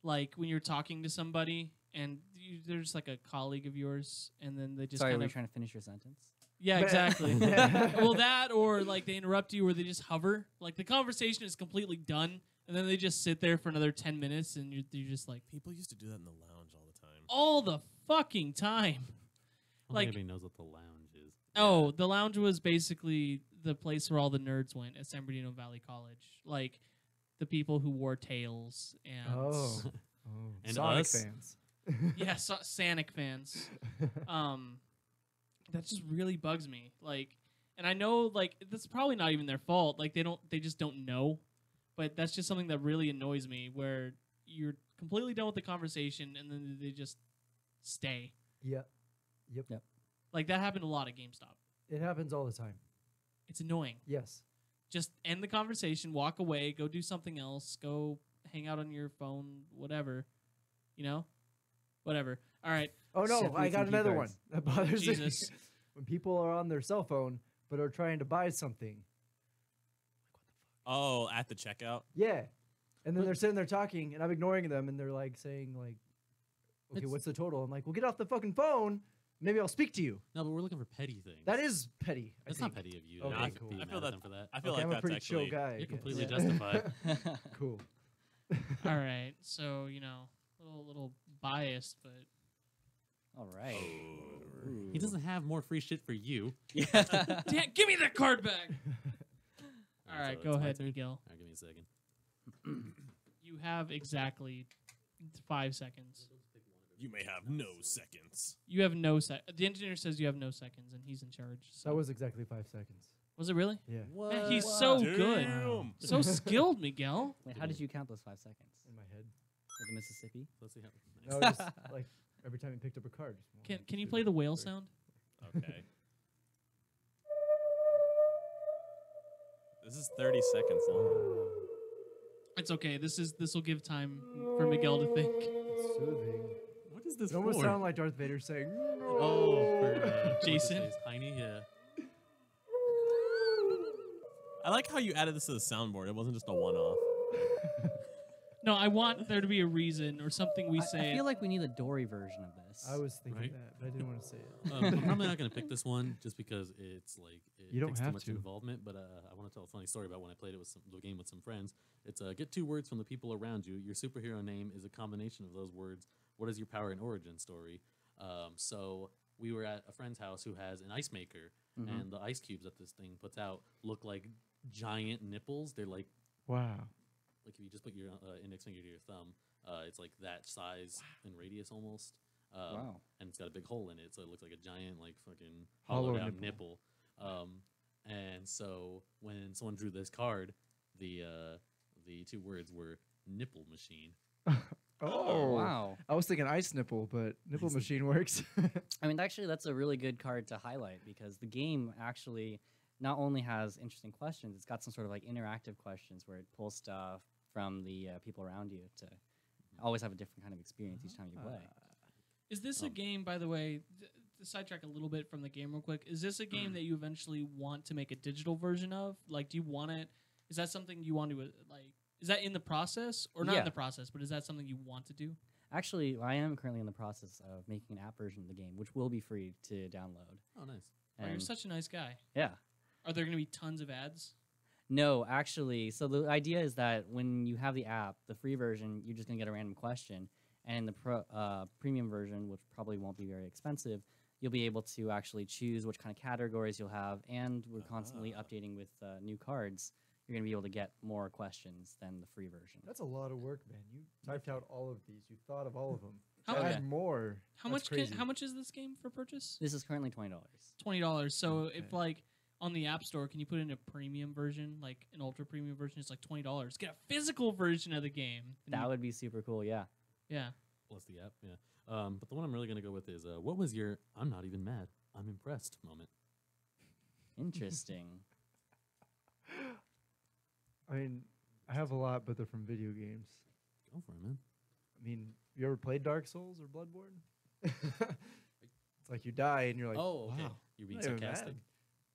Like when you're talking to somebody and there's like a colleague of yours, and then they just Sorry, kind were you of trying to finish your sentence? yeah, exactly. Well, that or like they interrupt you, or they just hover. Like the conversation is completely done, and then they just sit there for another 10 minutes, and you're just like People used to do that in the lounge all the time. all the fucking time. I don't Like- think anybody knows what the lounge is. Oh, the lounge was basically the place where all the nerds went at San Bernardino Valley College. Like the people who wore tails and Oh. And Sonic us? fans. yeah, Sanic fans. That just really bugs me. Like, and I know like that's probably not even their fault. Like they just don't know. But that's just something that really annoys me. Where you're completely done with the conversation and then they just stay. Yep. Like that happened a lot at GameStop. It happens all the time. It's annoying. Yes. Just end the conversation, walk away, go do something else, go hang out on your phone, whatever. You know? Whatever. All right. Oh no, Except I with got some key another one cards. that bothers Jesus. me. When people are on their cell phone but are trying to buy something. Oh, at the checkout. Yeah. And then they're sitting there talking and I'm ignoring them and they're like saying like, okay, It's- what's the total? I'm like, well, get off the fucking phone. Maybe I'll speak to you. No, but we're looking for petty things. That is petty. I That's not think. petty of you. Okay, to cool. be I mad feel at that- them for that. I feel Okay, like I'm a that's pretty actually. chill guy. I You're guess. completely Yeah. justified. Cool. All right. So, you know, little biased, but All right. Oh. He doesn't have more free shit for you. Yeah. damn, give me that card back. All So right, it's go my ahead, turn? Miguel. All right, give me a second. You have exactly 5 seconds. You may have no seconds. You have no The engineer says you have no seconds, and he's in charge. So. That was exactly 5 seconds. Was it really? Yeah. Man, he's so good. Damn. So skilled, Miguel. Wait, how did you count those 5 seconds? In my head. With the Mississippi? Let's see how. No, just like every time you picked up a card. just one, Can you two, play the whale three. sound? Okay. This is 30 seconds long. It's okay. This will give time for Miguel to think. It's soothing. What is this It almost for? sounded like Darth Vader saying, "No." Oh, for Jason? what's his face? Heine, yeah. I like how you added this to the soundboard. It wasn't just a one-off. No, I want there to be a reason or something we say. I feel like we need a Dory version of this. I was thinking Right? that, but I didn't want to say it. I'm probably not gonna pick this one just because it's like it You don't takes too have much to. involvement. But I want to tell a funny story about when I played it with the game with some friends. It's get 2 words from the people around you. Your superhero name is a combination of those words. What is your power and origin story? So we were at a friend's house who has an ice maker, and the ice cubes that this thing puts out look like giant nipples. They're like Wow. if you just put your index finger to your thumb, it's like that size in radius almost. Wow. And it's got a big hole in it, so it looks like a giant, like fucking Hollow hollowed out nipple. And so when someone drew this card, the 2 words were nipple machine. Oh. Wow. I was thinking ice nipple, but nipple machine works. I mean, actually, that's a really good card to highlight because the game actually not only has interesting questions, it's got some sort of like interactive questions where it pulls stuff from the people around you to always have a different kind of experience each time you play. Is this a game, by the way, to sidetrack a little bit from the game real quick, is this a game that you eventually want to make a digital version of? Like, do you want it? Is that something you want to, like, is that in the process? Or not in Yeah. the process, but is that something you want to do? Actually, I am currently in the process of making an app version of the game, which will be free to download. Oh, nice. Oh, you're And- such a nice guy. yeah. Are there going to be tons of ads? No, actually, so the idea is that when you have the app, the free version, you're just going to get a random question. And in the premium version, which probably won't be very expensive, you'll be able to actually choose which kind of categories you'll have. And we're constantly updating with new cards. You're going to be able to get more questions than the free version. That's a lot of work, man. You typed out all of these. You thought of all of them. How To much- add more. How that's much? crazy. How much is this game for purchase? This is currently $20. $20. So if Okay. like on the App Store, can you put in a premium version, like an ultra premium version? It's like $20. Get a physical version of the game. And That you- would be super cool. Yeah. yeah. Plus the app, yeah. But the one I'm really gonna go with is what was your I'm not even mad, I'm impressed moment? Interesting. I mean, I have a lot, but they're from video games. Go for it, man. I mean, you ever played Dark Souls or Bloodborne? It's like you die and you're like, Oh, okay. wow, You're being not even sarcastic. mad.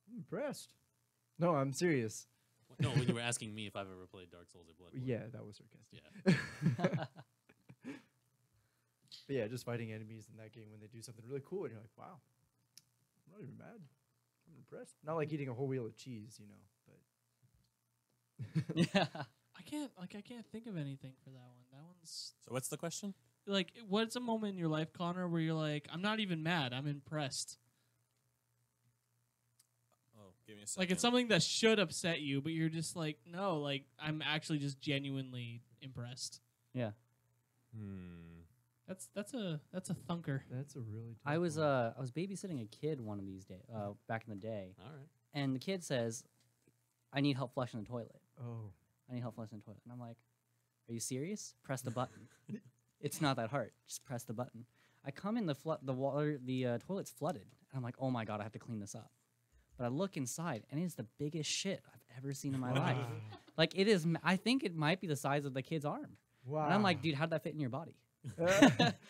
I'm impressed. No, I'm serious. No, when you were asking me if I've ever played Dark Souls or Bloodborne. Yeah, that was sarcastic. Yeah. But yeah, just fighting enemies in that game when they do something really cool, and you're like, wow, I'm not even mad. I'm impressed. Not like eating a whole wheel of cheese, you know, but Yeah. I can't think of anything for that one. That one's So what's the question? like, what's a moment in your life, Connor, where you're like, I'm not even mad, I'm impressed. Oh, give me a second. Like it's something that should upset you, but you're just like, no, like I'm actually just genuinely impressed. Yeah. That's a thunker. that's a really tough I was one. I was babysitting a kid one of these days back in the day, All right. and the kid says, "I need help flushing the toilet. Oh. I need help flushing the toilet." And I'm like, "Are you serious? Press the button. It's not that hard. Just press the button." I come in, the toilet's flooded, and I'm like, "Oh my god, I have to clean this up." But I look inside, and it is the biggest shit I've ever seen in my life. Like it is. I think it might be the size of the kid's arm. Wow. And I'm like, "Dude, how did that fit in your body?" Did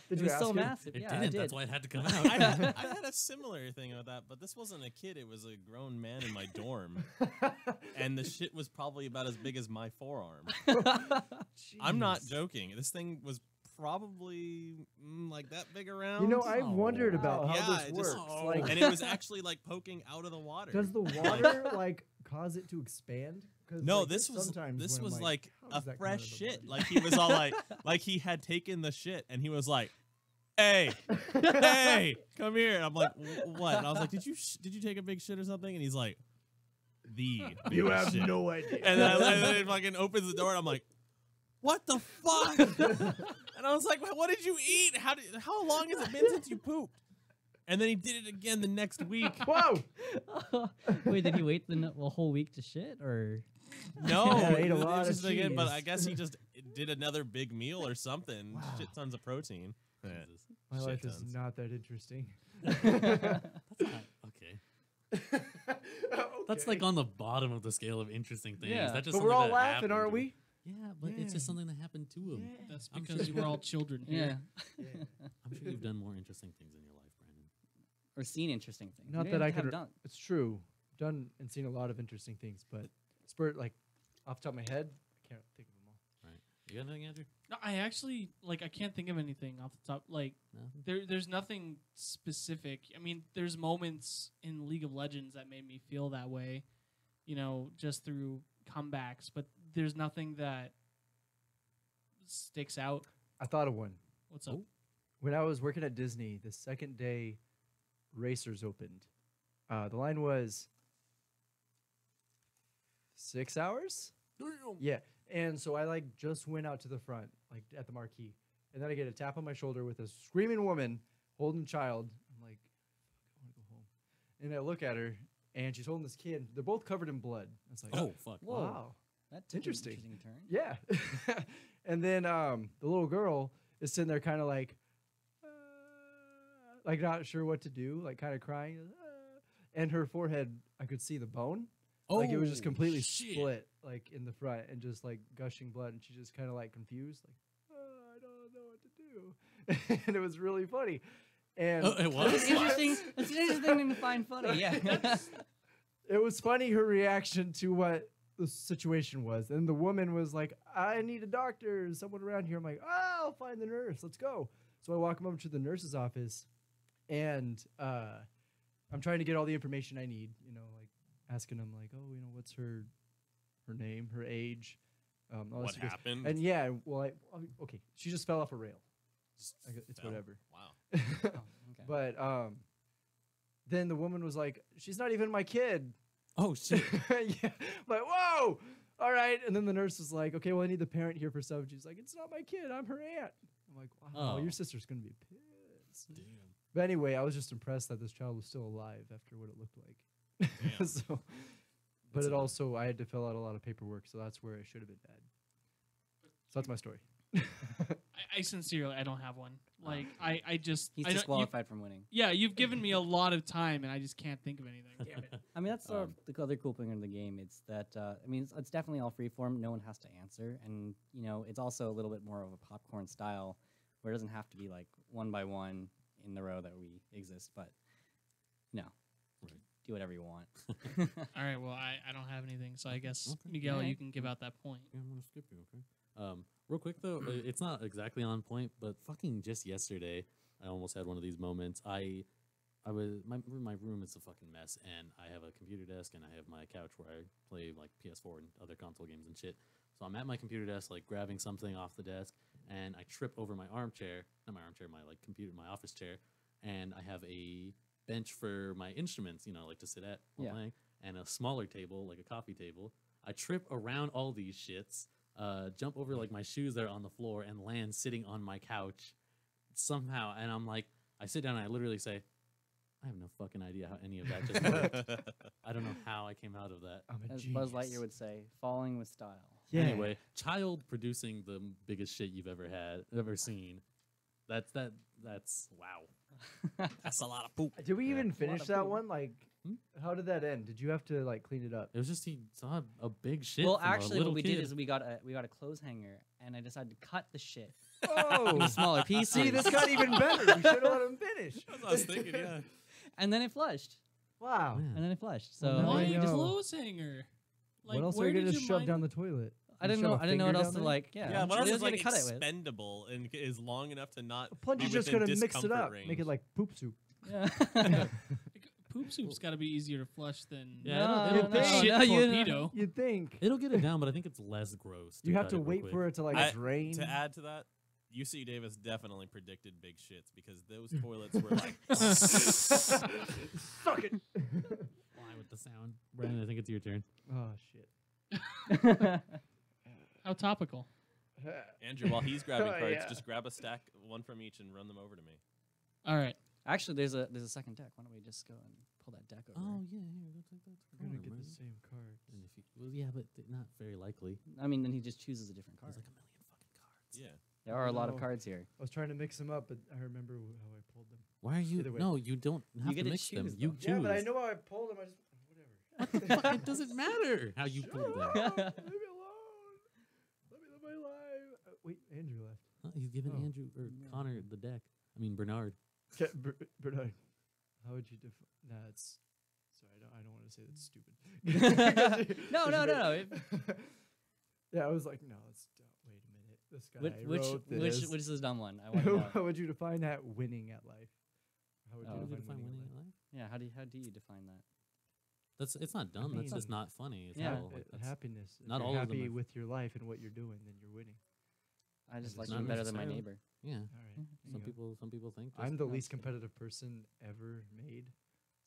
It you was ask so him? massive. It Yeah, didn't. I did. That's why it had to come I out. had a similar thing with that, but this wasn't a kid. It was a grown man in my dorm. And the shit was probably about as big as my forearm. I'm not Jeez. joking. This thing was probably like that big around. You know, I've Oh, wondered about wow. how Yeah, this it works. just- Like, and it was actually like poking out of the water. does the water like cause it to expand? 'Cause, No, like, this there's was sometimes this when I'm was like how a does that come out fresh of the shit. body? Like he was all like he had taken the shit and he was like, "Hey, hey, come here." And I'm like, "What?" And I was like, "Did you take a big shit or something?" And he's like, "The you biggest have shit." no idea. And then it fucking opens the door and I'm like, "What the fuck?" And I was like, "What did you eat? How long has it been since you pooped?" And then he did it again the next week. Whoa! Wait, did he wait the whole week to shit, or? No, Yeah, ate a it was lot of just again, but cheese. I guess he just did another big meal or something. Wow. Shit tons of protein. Yeah. Jesus. My Shit life is tons. not that interesting. Okay. That's like on the bottom of the scale of interesting things. Yeah. That's just But we're something all that laughing, happened aren't to we? him. Yeah, but it's just something that happened to him. That's I'm because sure we're all children Yeah. here. I'm sure you've done more interesting things in your life, Brandon. Or seen interesting things. Not You that don't I have to could. have done. It's true. Done and seen a lot of interesting things, but like off the top of my head, I can't think of them all. Right. You got anything, Andrew? No, I actually I can't think of anything off the top. Like No. there's nothing specific. I mean, there's moments in League of Legends that made me feel that way, you know, just through comebacks. But there's nothing that sticks out. I thought of one. What's up? When I was working at Disney, the second day Racers opened, the line was 6 hours. Yeah, and so I like just went out to the front, like at the marquee, and then I get a tap on my shoulder with a screaming woman holding a child. I'm like, I want to go home, and I look at her, and she's holding this kid. They're both covered in blood. I was like, Oh, fuck. Whoa. wow, That took an Interesting. turn. yeah. And then the little girl is sitting there, kind of like not sure what to do, like kind of crying, and her forehead, I could see the bone. Like it was just Oh, completely shit. split, like in the front, and just like gushing blood, and she just kind of like confused, like, I don't know what to do, and it was really funny. And Oh, it was? That's interesting. That's an interesting thing to find funny. Yeah. it was funny her reaction to what the situation was, and the woman was like, "I need a doctor, is someone around here?" I'm like, "Oh, I'll find the nurse. Let's go." So I walk him over to the nurse's office, and I'm trying to get all the information I need, you know, like asking him like, "Oh, you know, what's her name, her age, all this." What He goes, happened? And yeah, well, okay, she just fell off a rail. Just It's fell. whatever. Wow. Oh, okay. But then the woman was like, "She's not even my kid." Oh, shit. Yeah, like, whoa, all right. And then the nurse was like, "Okay, well, I need the parent here for stuff." She's like, "It's not my kid, I'm her aunt." I'm like, wow, Oh. your sister's gonna be pissed. Damn. But anyway, I was just impressed that this child was still alive after what it looked like. Damn. So, but it also, I had to fill out a lot of paperwork, so that's where I should have been bad. So that's my story. I sincerely, I don't have one. Like, I just... He's I don't- disqualified from winning. Yeah, you've given me a lot of time, and I just can't think of anything. Damn it. I mean, that's sort of the other cool thing in the game. It's that I mean, it's definitely all freeform. No one has to answer, and you know, it's also a little bit more of a popcorn style, where it doesn't have to be like one by one in the row that we exist. But no, Right. do whatever you want. All right, well, I don't have anything, so I guess, Okay. Miguel, Alright. you can give out that point. Yeah, I'm gonna skip you, okay? Real quick though, it's not exactly on point, but fucking just yesterday, I almost had one of these moments. I was my room is a fucking mess, and I have a computer desk, and I have my couch where I play like PS4 and other console games and shit. So I'm at my computer desk, like grabbing something off the desk, and I trip over my armchair, not my armchair, my like computer, my office chair, and I have a bench for my instruments, you know, like to sit at while Yeah. playing, and a smaller table, like a coffee table. I trip around all these shits, jump over like my shoes that are on the floor, and land sitting on my couch somehow. And I'm like, I sit down and I literally say, I have no fucking idea how any of that just worked. I don't know how I came out of that. I'm a As genius. Buzz Lightyear would say, "Falling with style." Yeah. Anyway, child producing the biggest shit you've ever seen. That's wow. That's a lot of poop. Did we Yeah. even A lot finish of that food. one? Like, Hmm? how did that end? Did you have to like clean it up? It was just he saw a big shit. Well, from a actually, little what we kid. did is we got a clothes hanger, and I decided to cut the shit Oh, into smaller pieces. see, this got even better. We should have let him finish. That's what I was thinking, yeah. and then it flushed. Wow. Man. And then it flushed. Well, So now Why I we a just, know. clothes hanger? Like, What else are where you gonna did just you shove mine- down the toilet? I You didn't shove know. a I didn't know what finger else down to there? like. Yeah. Yeah, what They else was is like gonna cut it with. expendable and is long enough to not Plunge be is just within gonna mix it discomfort up, range. make it like poop soup. Yeah. Like, poop soup's got to be easier to flush than Yeah, it'll- a it'll- shit no, you- torpedo. You'd think It'll get it down, but I think it's less gross. you have cut to it real wait quick. for it to like I- drain. To add to that, UC Davis definitely predicted big shits because those toilets were like Suck it. Why with the sound? Brandon, I think it's your turn. Oh shit. How topical. Andrew. While he's grabbing Oh, cards, yeah. just grab a stack, one from each, and run them over to me. All right. Actually, there's a second deck. Why don't we just go and pull that deck over? Oh yeah, here, go take that. We're gonna card, get the Brandon. same cards. And if you, well, yeah, but not very likely. I mean, then he just chooses a different card. There's like a million fucking cards. Yeah. There are a lot of No. cards here. I was trying to mix them up, but I remember how I pulled them. Why are you? Either way. No, you don't have get to to mix them. choose You them. choose. Yeah, but I know how I pulled them. I just whatever. Fuck, it doesn't matter how you Shut pull them. up. Leave me alone. Let me live my life. Wait, Andrew left. Huh, he's giving Oh. Andrew or Connor the deck. I mean Bernard. Okay, Bernard, how would you define? Nah, it's. Sorry, I don't want to say that's stupid. No. Yeah, I was like, no, let's. Wait a minute. This guy wrote this. Which is the dumb one? I want to know. How would you define that winning at life? How would Oh. you How would you define define winning winning at life? at life? Yeah. How do you define that? It's not dumb. That's mean- just not funny. It's Yeah. all, like, that's- Happiness. If not you're all of them happy are- with your life and what you're doing, then you're winning. I just It's like not being better than my necessarily. neighbor. yeah. All right. there you go. Some people think. I'm just- the that's least good. competitive person ever made.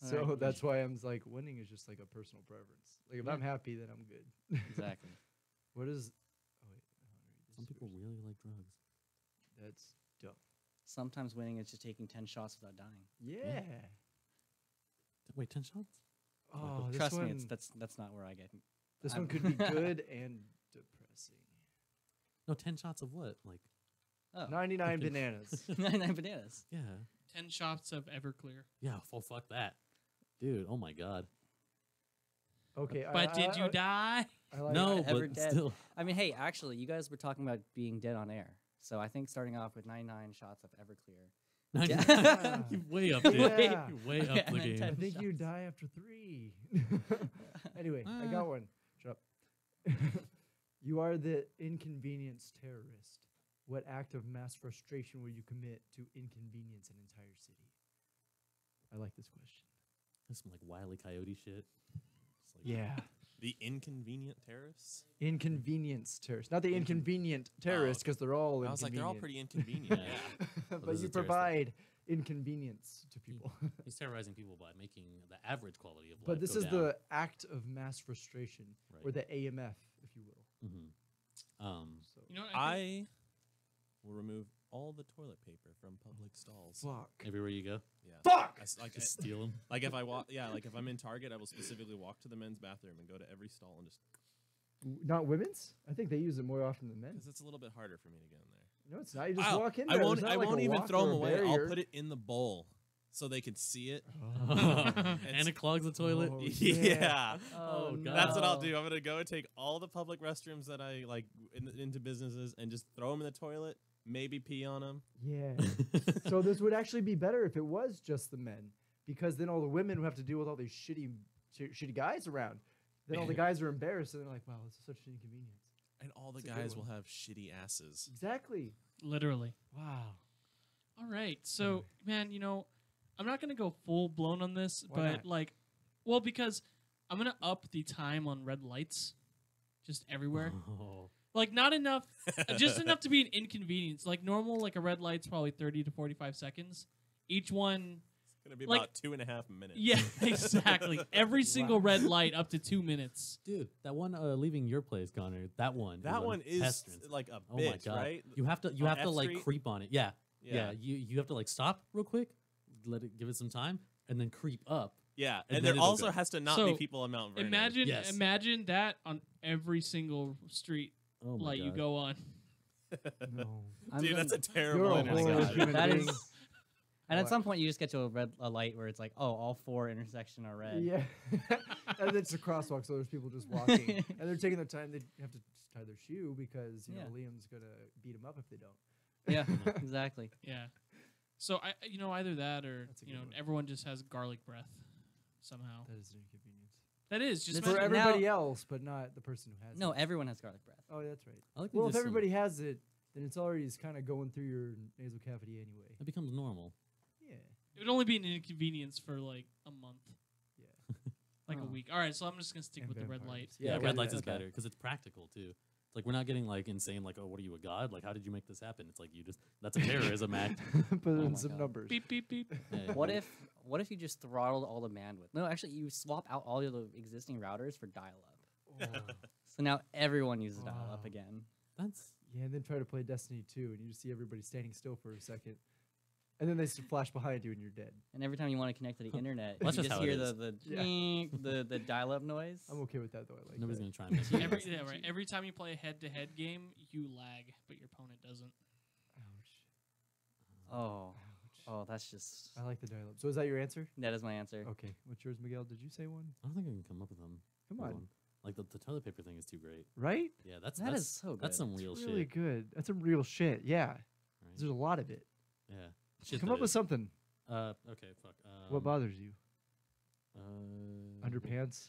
All So right. that's why I'm like, winning is just like a personal preference. Like if Yeah. I'm happy, then I'm good. Exactly. What is? Oh wait, I wanna read this Some people first. really like drugs. That's dumb. Sometimes winning is just taking 10 shots without dying. Yeah. Wait, 10 shots? Oh, this Trust one. me, that's not where I get. This I'm- one could be good and depressing. No, 10 shots of what? Like, Oh, 99 bananas. 99 bananas. yeah, 10 shots of Everclear. yeah. Fuck that, dude. Oh my god. Okay. But did you die? I like No, it. Ever but dead. still. I mean, hey, actually, you guys were talking about being dead on air. So I think starting off with 99 shots of Everclear. Yeah. You're way up there. Yeah. You're way Okay, up I the meant game. 10. I think you shots. die after 3. Anyway, I got one. Shut up. You are the inconvenience terrorist. What act of mass frustration will you commit to inconvenience an entire city? I like this question. That's some like Wile E. Coyote shit. It's like, Yeah. The inconvenient terrorists. Inconvenience terrorists. Not the inconvenient terrorists, because they're all I was like, they're all inconvenient. pretty inconvenient. Yeah. yeah. But is you a terrorist provide inconvenience to people. He's terrorizing people by making the average quality of life. But this go is down. the act of mass frustration, or Right. the AMF, if you will. Mhm. So You know, what, I will remove all the toilet paper from public stalls. Fuck. Everywhere you go, Yeah. Fuck! just steal them. Like if I walk, like if I'm in Target, I will specifically walk to the men's bathroom and go to every stall and just Not women's? I think they use it more often than men. because it's a little bit harder for me to get in there. No, it's not. You just walk in there. I won't. There's not I like a won't even lock throw or them a away. barrier. I'll put it in the bowl so they can see it. And it clogs the toilet. Oh, Yeah. Oh, no. That's what I'll do. I'm gonna go and take all the public restrooms that I like into businesses and just throw them in the toilet. Maybe pee on them. Yeah. So this would actually be better if it was just the men, because then all the women would have to deal with all these shitty guys around. Then all the guys are embarrassed and they're like, "Wow, this is such an inconvenience." And all the That's a good guys will one. have shitty asses. Exactly. Literally. Wow. All right. So, man, I'm not gonna go full blown on this, Why but not? because I'm gonna up the time on red lights, just everywhere. Oh. Like not enough, just enough to be an inconvenience. Like normal, like a red light's probably 30 to 45 seconds. Each one, It's gonna be Like- about 2.5 minutes. yeah, exactly. Every single red light up to 2 minutes. Dude, that one leaving your place, Connor. That one. That a one is pestilence. like a Oh bitch, my god! right? You have to On F like Street? creep on it. Yeah. Yeah. You have to like stop real quick, give it some time, and then creep up. Yeah, And and then there it'll also go. has to not So, be people on Mount Vernon. Imagine, Yes. imagine that on every single street Oh my light god. you go on. No. I'm Dude, gonna- that's a terrible You're a intersection. horrible human That being. is. And at What? some point, you just get to a light where it's like, oh, all 4 intersections are red. Yeah. And it's a crosswalk, so there's people just walking. And they're taking their time. They have to just tie their shoe because, you know, Yeah. Liam's going to beat them up if they don't. Yeah, exactly. Yeah. So either that or That's a good one. everyone just has garlic breath somehow. That is an inconvenience. That is just It's For imagine- everybody else, but not the person who has No, it. everyone has garlic breath. Oh, that's right. I like that Well, if there's some- everybody has it, then it's already kind of going through your nasal cavity anyway. it becomes normal. Yeah. It would only be an inconvenience for like a month, Yeah. like a Oh. week. All right, so I'm just gonna stick And with the red vampires. light. Yeah, okay, red lights is okay. better because it's practical too. It's like we're not getting like insane. Like, oh, what are you, a god? Like, how did you make this happen? It's like that's a terrorism act. Put Oh in my some God. numbers. Beep beep beep. Yeah. What if you just throttled all the bandwidth? No, actually, you swap out all the existing routers for dial-up. Oh. So now everyone uses dial-up Wow. again. That's Yeah, and then try to play Destiny 2, and you just see everybody standing still for a second. And then they flash behind you, and you're dead. And every time you want to connect to the internet, That's you just just how it hear is. the Yeah. ding, the dial-up noise. I'm okay with that, though. I like nobody's that. gonna try and mess with Every, it. yeah, right. Every time you play a head-to-head game, you lag, but your opponent doesn't. Ouch. Oh, Ouch. oh, that's just I like the dial-up. So is that your answer? that is my answer. Okay. What's yours, Miguel? Did you say one? I don't think I can come up with them. Come Hold on. Like the toilet paper thing is too great. Right? Yeah, that's That is so good. That's some It's real really shit. good. That's some real shit. Yeah. Right? There's a lot of it. Yeah. Shit Come that up with is. something. Okay. Fuck. What bothers you? Uh, Underpants?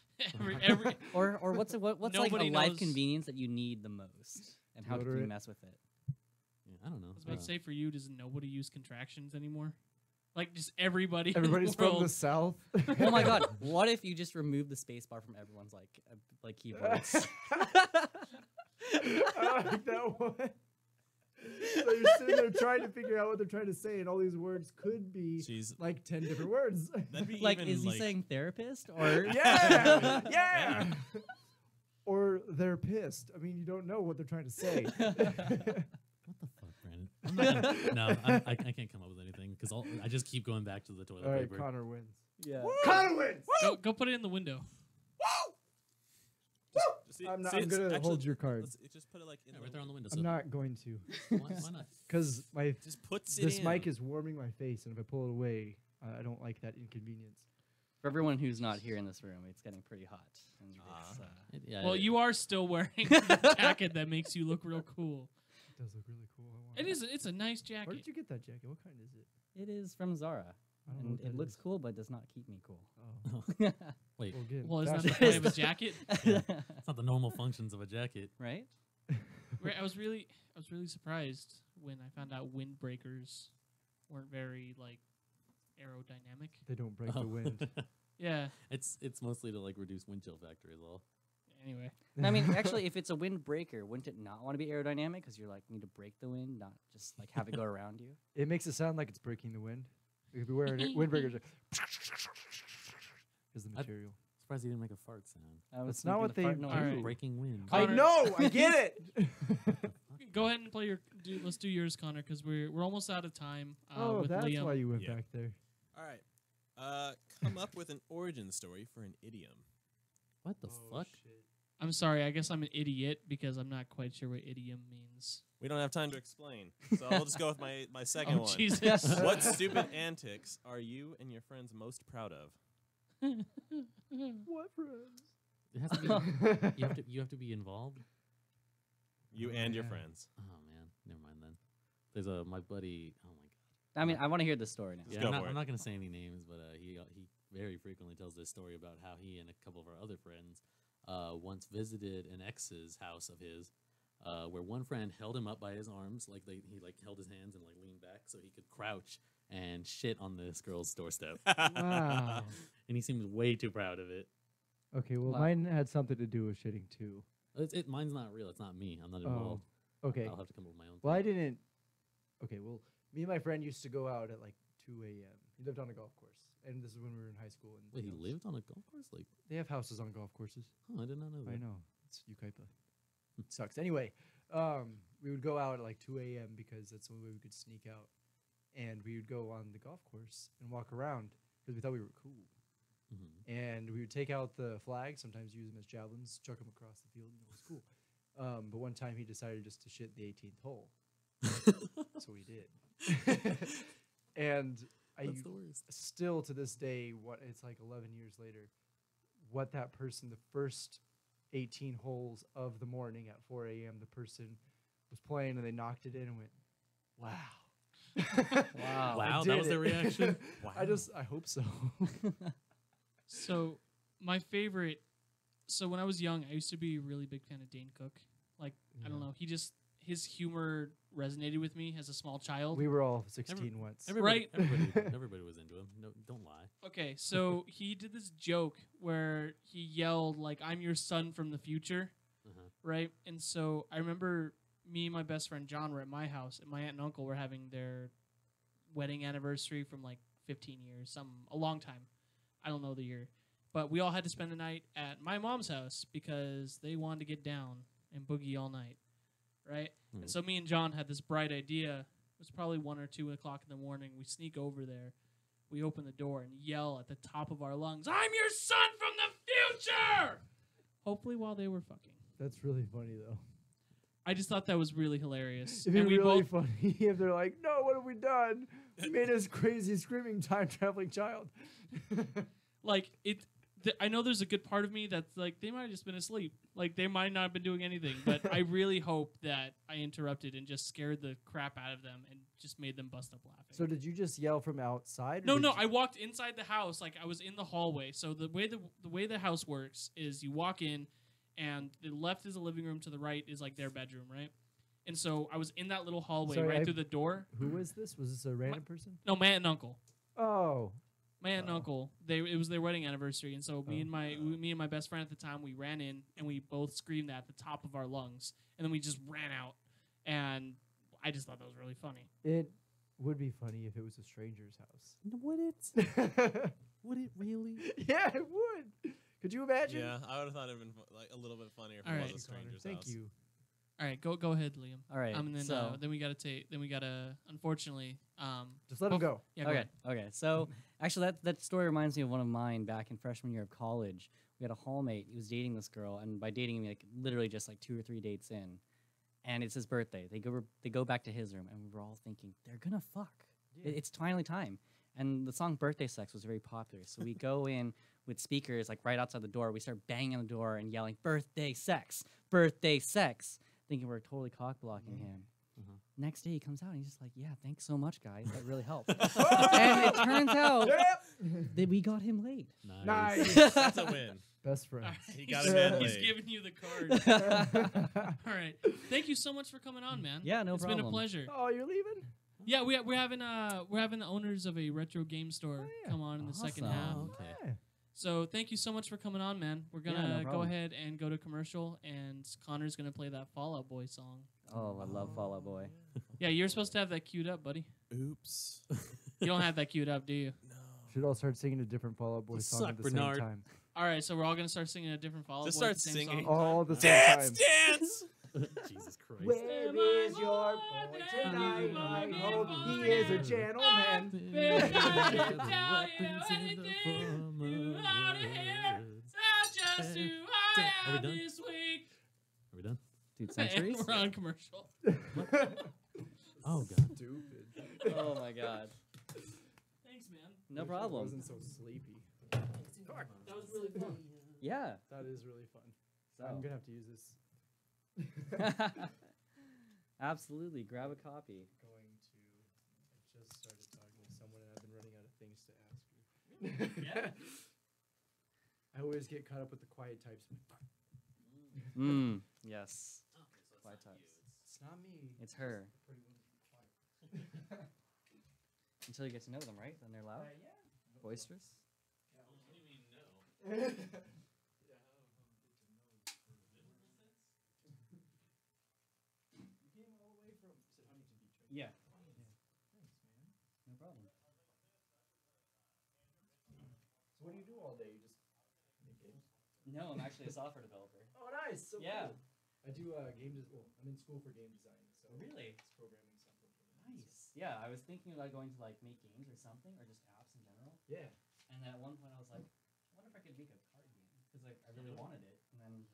every Or what's like a Nobody life knows- convenience that you need the most, and how can you Deodorant. mess with it? Yeah, I don't know. I was about to say, for you, does nobody use contractions anymore? Like just everybody. in Everybody's the from world. the South. Oh my god! What if you just remove the space bar from everyone's like keyboards? I like that one. So you're sitting there trying to figure out what they're trying to say, and all these words could be Jeez, like 10 different words. that'd be Like, even, is he like, saying therapist or Yeah, yeah. Or they're pissed. I mean, you don't know what they're trying to say. What the fuck, Brandon? I'm not gonna, no, I can't come up with anything because I just keep going back to the toilet All right, paper. Connor wins. yeah? Connor wins. Go put it in the window. See- I'm see, gonna it's actually- hold your card. let's just put it like in Yeah, the right there on the window. I'm not going to, Why not? because my Just puts it this in. mic is warming my face, and if I pull it away, I don't like that inconvenience. For everyone who's not here in this room, it's getting pretty hot. And it's, Yeah, Well, you are still wearing the jacket that makes you look real cool. It does look really cool. I want It is. It's a nice jacket. Where did you get that jacket? What kind is it? it is from Zara, I don't know and what it that looks is. cool, but does not keep me cool. Oh, Wait, well, again, Well, it's not fashion. the point of a jacket. it's not the normal functions of a jacket. Right? I was really surprised when I found out windbreakers weren't very like aerodynamic. They don't break Oh. the wind. Yeah. it's mostly to like reduce wind chill factor is all. Anyway, I mean, actually, if it's a windbreaker, wouldn't it not want to be aerodynamic? Because you're like need to break the wind, not just like have it go around you. It makes it sound like it's breaking the wind. You could be wearing it. Windbreakers are is the I- material. surprised he didn't make a fart sound. I was That's not making what the fart they noise. All right. Breaking wind. I Connor- know. I get it. Go ahead and play your. Let's do yours, Connor, because we're almost out of time. Oh, with that's Liam. why you went Yeah. back there. All right. Come up with an origin story for an idiom. What the fuck? I'm sorry. I guess I'm an idiot because I'm not quite sure what idiom means. We don't have time to explain, so I'll just go with my second Oh one. Jesus! What stupid antics are you and your friends most proud of? What friends? It has to be. You have to be involved. You Oh, and your yeah. friends. Oh man, never mind then. There's my buddy. Oh my god. I mean, I want to hear the story now. Just Yeah, go I'm not, for it. I'm not gonna say any names, but he very frequently tells this story about how he and a couple of our other friends once visited an ex's house of his, where one friend held him up by his arms, like he held his hands and like leaned back so he could crouch and shit on this girl's doorstep, Wow. and he seems way too proud of it. Okay, well, Wow. mine had something to do with shitting too. Mine's not real. It's not me. I'm not Oh, involved. okay. I'll have to come up with my own. Well, I thing. didn't. Okay, well, me and my friend used to go out at like 2 a.m. He lived on a golf course, and this is when we were in high school. And Wait, he you know, lived on a golf course? Like, They have houses on golf courses. oh, I did not know that. I know. It's Ukaipa. Sucks. Anyway, we would go out at like 2 a.m. because that's the only way we could sneak out. And we would go on the golf course and walk around because we thought we were cool. Mhm. And we would take out the flags, sometimes use them as javelins, chuck them across the field, and it was cool. But one time he decided just to shit the 18th hole. So we did. And I That's the worst. still to this day, what it's like 11 years later, what that person, the first 18 holes of the morning at 4 a.m., the person was playing and they knocked it in and went, wow. Wow. I Wow, that did was their it. reaction? I hope so. So my favorite. So when I was young, I used to be a really big fan of Dane Cook. Like I don't Yeah. know, his humor resonated with me as a small child. We were all 16 once. Right. Everybody was into him. No, don't lie. Okay, so he did this joke where he yelled like, "I'm your son from the future," Uh-huh. right? And so I remember me and my best friend John were at my house, and my aunt and uncle were having their wedding anniversary from like 15 years, a long time. I don't know the year, but we all had to spend the night at my mom's house because they wanted to get down and boogie all night, right? Mhm. And so me and John had this bright idea. It was probably 1 or 2 o'clock in the morning. We sneak over there. We open the door and yell at the top of our lungs, "I'm your son from the future!" Hopefully while they were fucking. That's really funny, though. I just thought that was really hilarious. It'd be And we really both, funny if they're like, no, what have we done? We made this crazy screaming time traveling child. like, I know there's a good part of me that's like, they might have just been asleep. Like, they might not have been doing anything. But I really hope that I interrupted and just scared the crap out of them and just made them bust up laughing. So did you just yell from outside? or No, did no. you- I walked inside the house, like I was in the hallway. So the way the house works is you walk in, and the left is the living room, to the right is like their bedroom, right? And so I was in that little hallway Sorry, right I- through the door. Who was this? Was this a random person? No, my aunt and uncle. Oh. My aunt and Oh. uncle. It was their wedding anniversary, and so me Oh. and my best friend at the time, we ran in and we both screamed at the top of our lungs, and then we just ran out. And I just thought that was really funny. It would be funny if it was a stranger's house. Would it? Yeah, Would it really? it would. Could you imagine? Yeah, I would have thought it would have been like a little bit funnier if All it right. was a stranger's Thank house. you. All right, go ahead, Liam. All right. And then so then we gotta unfortunately Just let him go. yeah go okay. ahead. Okay. So actually, that story reminds me of one of mine back in freshman year of college. We had a hallmate. He was dating this girl, and by dating, I mean like literally just like 2 or 3 dates in, and it's his birthday. They go back to his room, and we were all thinking they're gonna fuck. It's finally time. And the song "Birthday Sex" was very popular, so we go in with speakers like right outside the door. We start banging on the door and yelling "Birthday Sex, Birthday Sex," thinking we're totally cock blocking him. Mhm. Next day he comes out and he's just like, "Yeah, thanks so much, guys. That really helped." And it turns out that we got him laid. Nice. That's a win. Best friend. He got him in He's late. giving you the card. All right. Thank you so much for coming on, man. Yeah, no It's been a problem. pleasure. Oh, you're leaving? Yeah, we're having the owners of a retro game store yeah. come on in the second Awesome. half. Okay. Yeah. So thank you so much for coming on, man. We're Yeah, no gonna go problem. ahead and go to commercial, and Connor's gonna play that Fall Out Boy song. Oh, I love Fall Out Boy. Yeah, you're supposed to have that queued up, buddy. Oops. You don't have that queued up, do you? No. Should all start singing a different Fall Out Boy You song suck, at the Bernard. same time. All right, so we're all gonna start singing a different follow. Just start singing. All the same Dance, time. dance. Jesus Christ. Where is your boy tonight? I hope he is a gentleman. Just who Are I we am done? this week. Are we done? Dude, And centuries? we're on commercial. Oh, God. Stupid. Oh my god. Thanks, man. No Wish I problem. wasn't so sleepy. That was really fun. Yeah. That is really fun. So. I'm gonna have to use this. Absolutely. Grab a copy. I just started talking to someone and I've been running out of things to ask you. Yeah. I always get caught up with the quiet types. Yes. Quiet types. It's not me. It's her. The pretty woman. Quiet. Until you get to know them, right? Then they're loud? Yeah. Boisterous? What do you mean, no? You came all the way from Huntington Beach, right? Yeah. Thanks, man. No problem. So what do you do all day? You just make games? No, I'm actually a software developer. Oh, nice. So Yeah. cool. I do well, I'm in school for game design, so Really? it's programming software. Nice. Yeah, I was thinking about going to like make games or something, or just apps in general. Yeah. And then at one point I was like, I wonder if I could make a card game because like I really wanted it, and then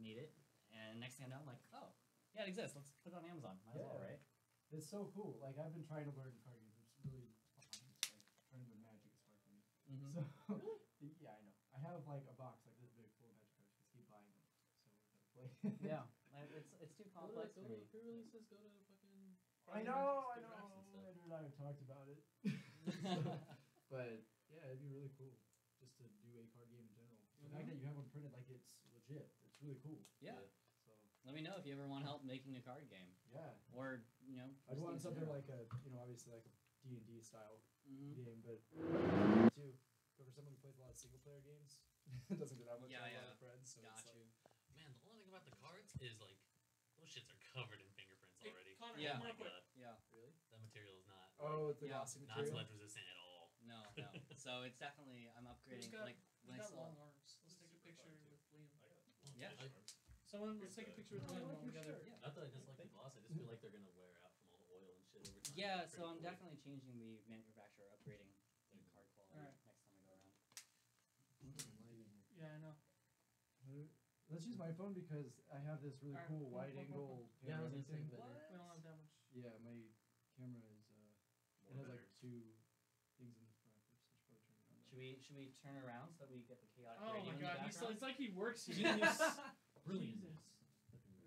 made it. And next thing I know, I'm like, oh, yeah, it exists. Let's put it on Amazon. Might as well, Yeah. right? It's so cool. Like I've been trying to learn card games. It's really fun. Like trying to learn Magic is hard for me. Mm-hmm. So yeah, I know. I have like a box like this big full of Magic cards. Just keep buying them. So I gotta play. Yeah, it's too complex for me. Pre-releases, go to fucking... I know. Ed and I have talked about it. But yeah, it'd be really cool just to do a card game in general. The fact that you have one printed, like it's legit. It's really cool. Yeah. So Let me know if you ever want help making a card game, yeah, or you know. I'd just want things in something general. like obviously like a D&D style Mhm. game, but too. But for someone who plays a lot of single player games, doesn't get that much Yeah, a lot yeah. of friends. So Got it's you. Man, the only thing about the cards is, like, those shits are covered in fingerprints Hey, already. Connor, Yeah. real quick. Yeah. really. That material is not, Oh, it's the Yeah. glossy not material. smudge resistant at all. No, no. So it's definitely I'm upgrading. got- Like when He's I got saw. long arms. Let's take a picture with Liam. Yeah. Someone, let's take a picture with Oh, I Liam like while your together. shirt. Yeah. Not that I dislike the gloss, I just feel like they're gonna wear out from all the oil and shit over time. Yeah. Pretty So I'm quick. definitely changing the manufacturer, upgrading the card quality Alright. next time I go around. Yeah, I know. Let's use my phone because I have this really Alright, cool look, wide look, look, angle Yeah, I camera was gonna say thing. better. We don't have that much. Yeah, my camera is it has like two things in the front. Oops, I should probably turn it on. Should we turn around so that we get the chaotic Oh radio my in the god, background? it's like he works here. Genius. Brilliant. Jesus.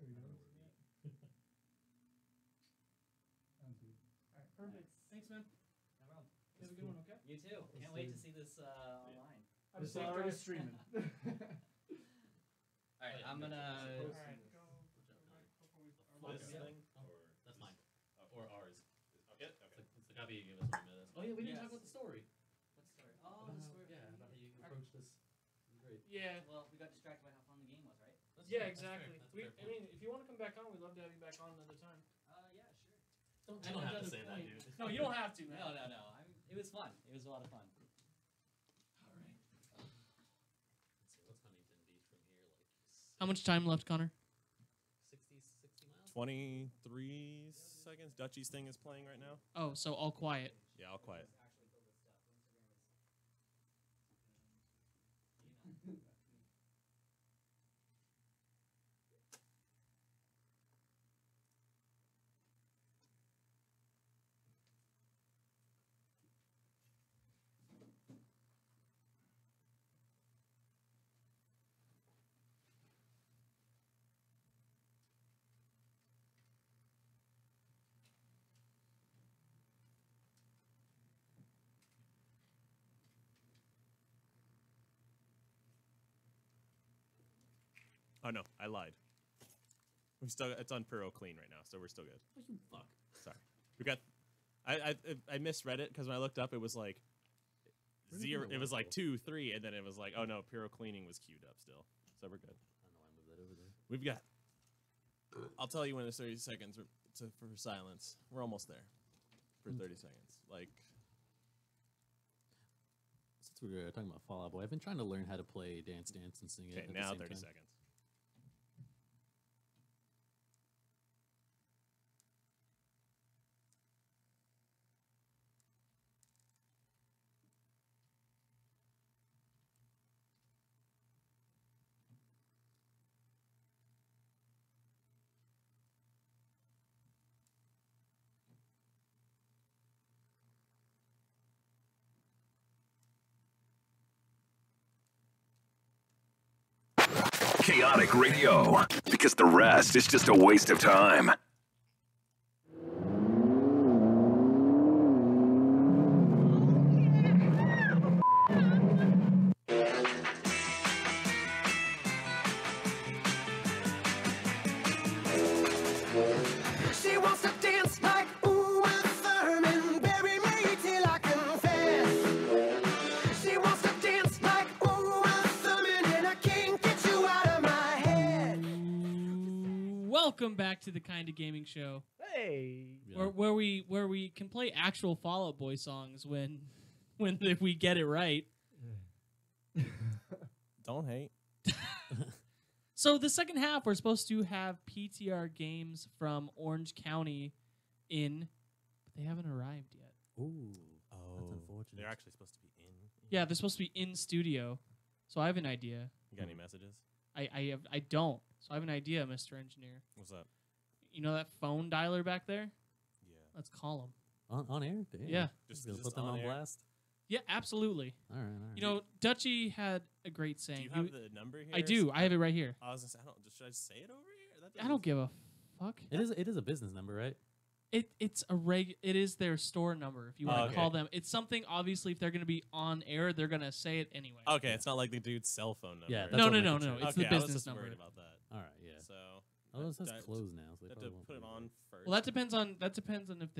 There we go. Sounds good. Alright, perfect. Thanks, man. No problem. You have a good one, okay? You too. Can't wait to see this online. I'm It's safe already drive. streaming. All right, I'm gonna. Alright, go. Before we are This live. thing? Or, that's mine. Or ours. Okay. It's the copy you gave us when we met us. Oh, yeah, we didn't Yes. talk about the story. What story? Oh, the story. Yeah, about how you approached this. Great. Yeah. Well, we got distracted by how fun the game was, right? That's Yeah, fair, that's fair, exactly. that's a We, fair I point. mean, if you want to come back on, we'd love to have you back on another time. Yeah, sure. Don't, And you don't have to another say that, point. dude. No, you don't have to, man. No. It was fun. It was a lot of fun. All right. Let's see, what's Huntington Beach from here? Like How much time left, Connor? 60 miles? 23 seconds. Dutchie's thing is playing right now. Oh, so all quiet. Yeah, I'll quiet. Actually build this stuff. Oh no, I lied. We still it's on Puro clean right now, so we're still good. Oh, you fuck. Sorry, we got. I misread it because when I looked up, it was like Where did 0. the It was like logo? 2, 3, and then it was like, oh no, Puro cleaning was queued up still, so we're good. I don't know why I moved that over there. We've got. I'll tell you when it's 30 seconds for silence. We're almost there. For 30 seconds, like. Since we're talking about Fall Out Boy, I've been trying to learn how to play Dance Dance and sing it. Okay, at the now same 30 time. seconds. Chaotic Radio, because the rest is just a waste of time. She wants to dance like Uma Thurman, bury me till I confess. She wants to dance like Uma Thurman, and I can't get you out of my head. Welcome back to the Kind of Gaming Show, Hey. Yeah. where we can play actual Fall Out Boy songs when we get it right. Don't hate. So the second half, we're supposed to have PTR games from Orange County in, but they haven't arrived yet. Ooh, that's unfortunate. They're actually supposed to be in. Yeah, they're supposed to be in studio. So I have an idea. You got any messages? I don't. So I have an idea, Mr. Engineer. What's up? You know that phone dialer back there? Yeah. Let's call him. On air? Damn. Yeah. Just Gonna put them on air? blast. Yeah, absolutely. All right. You know, Dutchy had a great Do saying. you have the number here? I do. I have it right here. I was gonna say, should I just say it over here? That I don't give a fuck. it is a business number, right? It is their store number if you want to Okay. call them. It's something obviously if they're going to be on air, they're going to say it anyway. Okay, it's not like the dude's cell phone number. Yeah, that's No, what no, I'm no, making no. sure. It's okay, the I was business just number. worried about that. All right, yeah. So Oh, it says that- closed now. So they have probably to won't put be it able on to- first. Well, that depends on if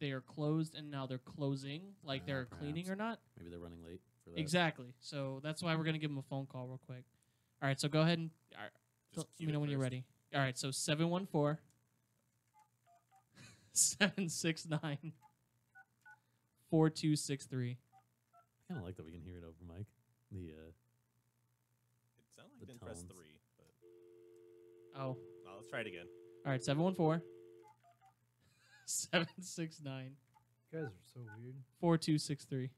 they are closed and now they're closing, like they're cleaning perhaps. or not. Maybe they're running late for that. Exactly. So that's why we're going to give them a phone call real quick. All right, so go ahead and Just let cue me know it when you're first. ready. All right, so 714 769 4263. I kind of like that we can hear it over mic. The It sounded like the didn't press tones. 3, but Oh. let's try it again. All right, 714 769 You guys are so weird. 4263.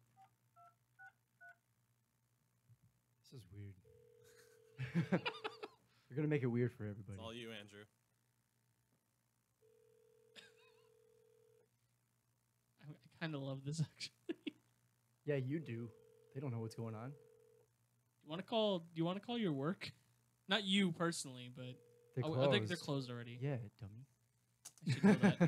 This is weird. You're gonna make it weird for everybody. It's all you, Andrew. I kind of love this actually. Yeah, you do. They don't know what's going on. Do you want to call your work? Not you personally, but They're I think they're closed already. Yeah, dummy. I should know that.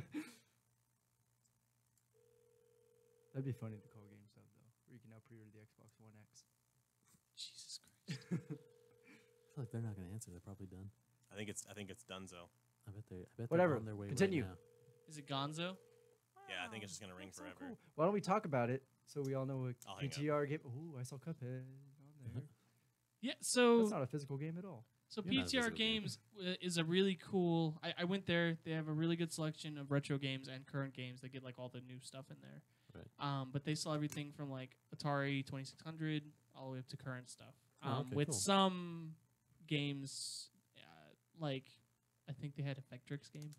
That'd be funny to call GameStop though, where you can now pre-order the Xbox One X. Jesus Christ. I feel like they're not going to answer. They're probably done. I think it's donezo. I bet they're Whatever. on their way Continue. right now. Is it Gonzo? Yeah, I think it's just gonna ring That's so forever. cool. Why don't we talk about it so we all know what I'll hang up. PTR game? Ooh, I saw Cuphead on there. Yeah, so That's not a physical game at all. So You're not a PTR physical game. Games is a really cool. I went there. They have a really good selection of retro games and current games. They get like all the new stuff in there. Right. But they sell everything from like Atari 2600 all the way up to current stuff. Oh, okay, with cool. some games, like I think they had a Vectrex game.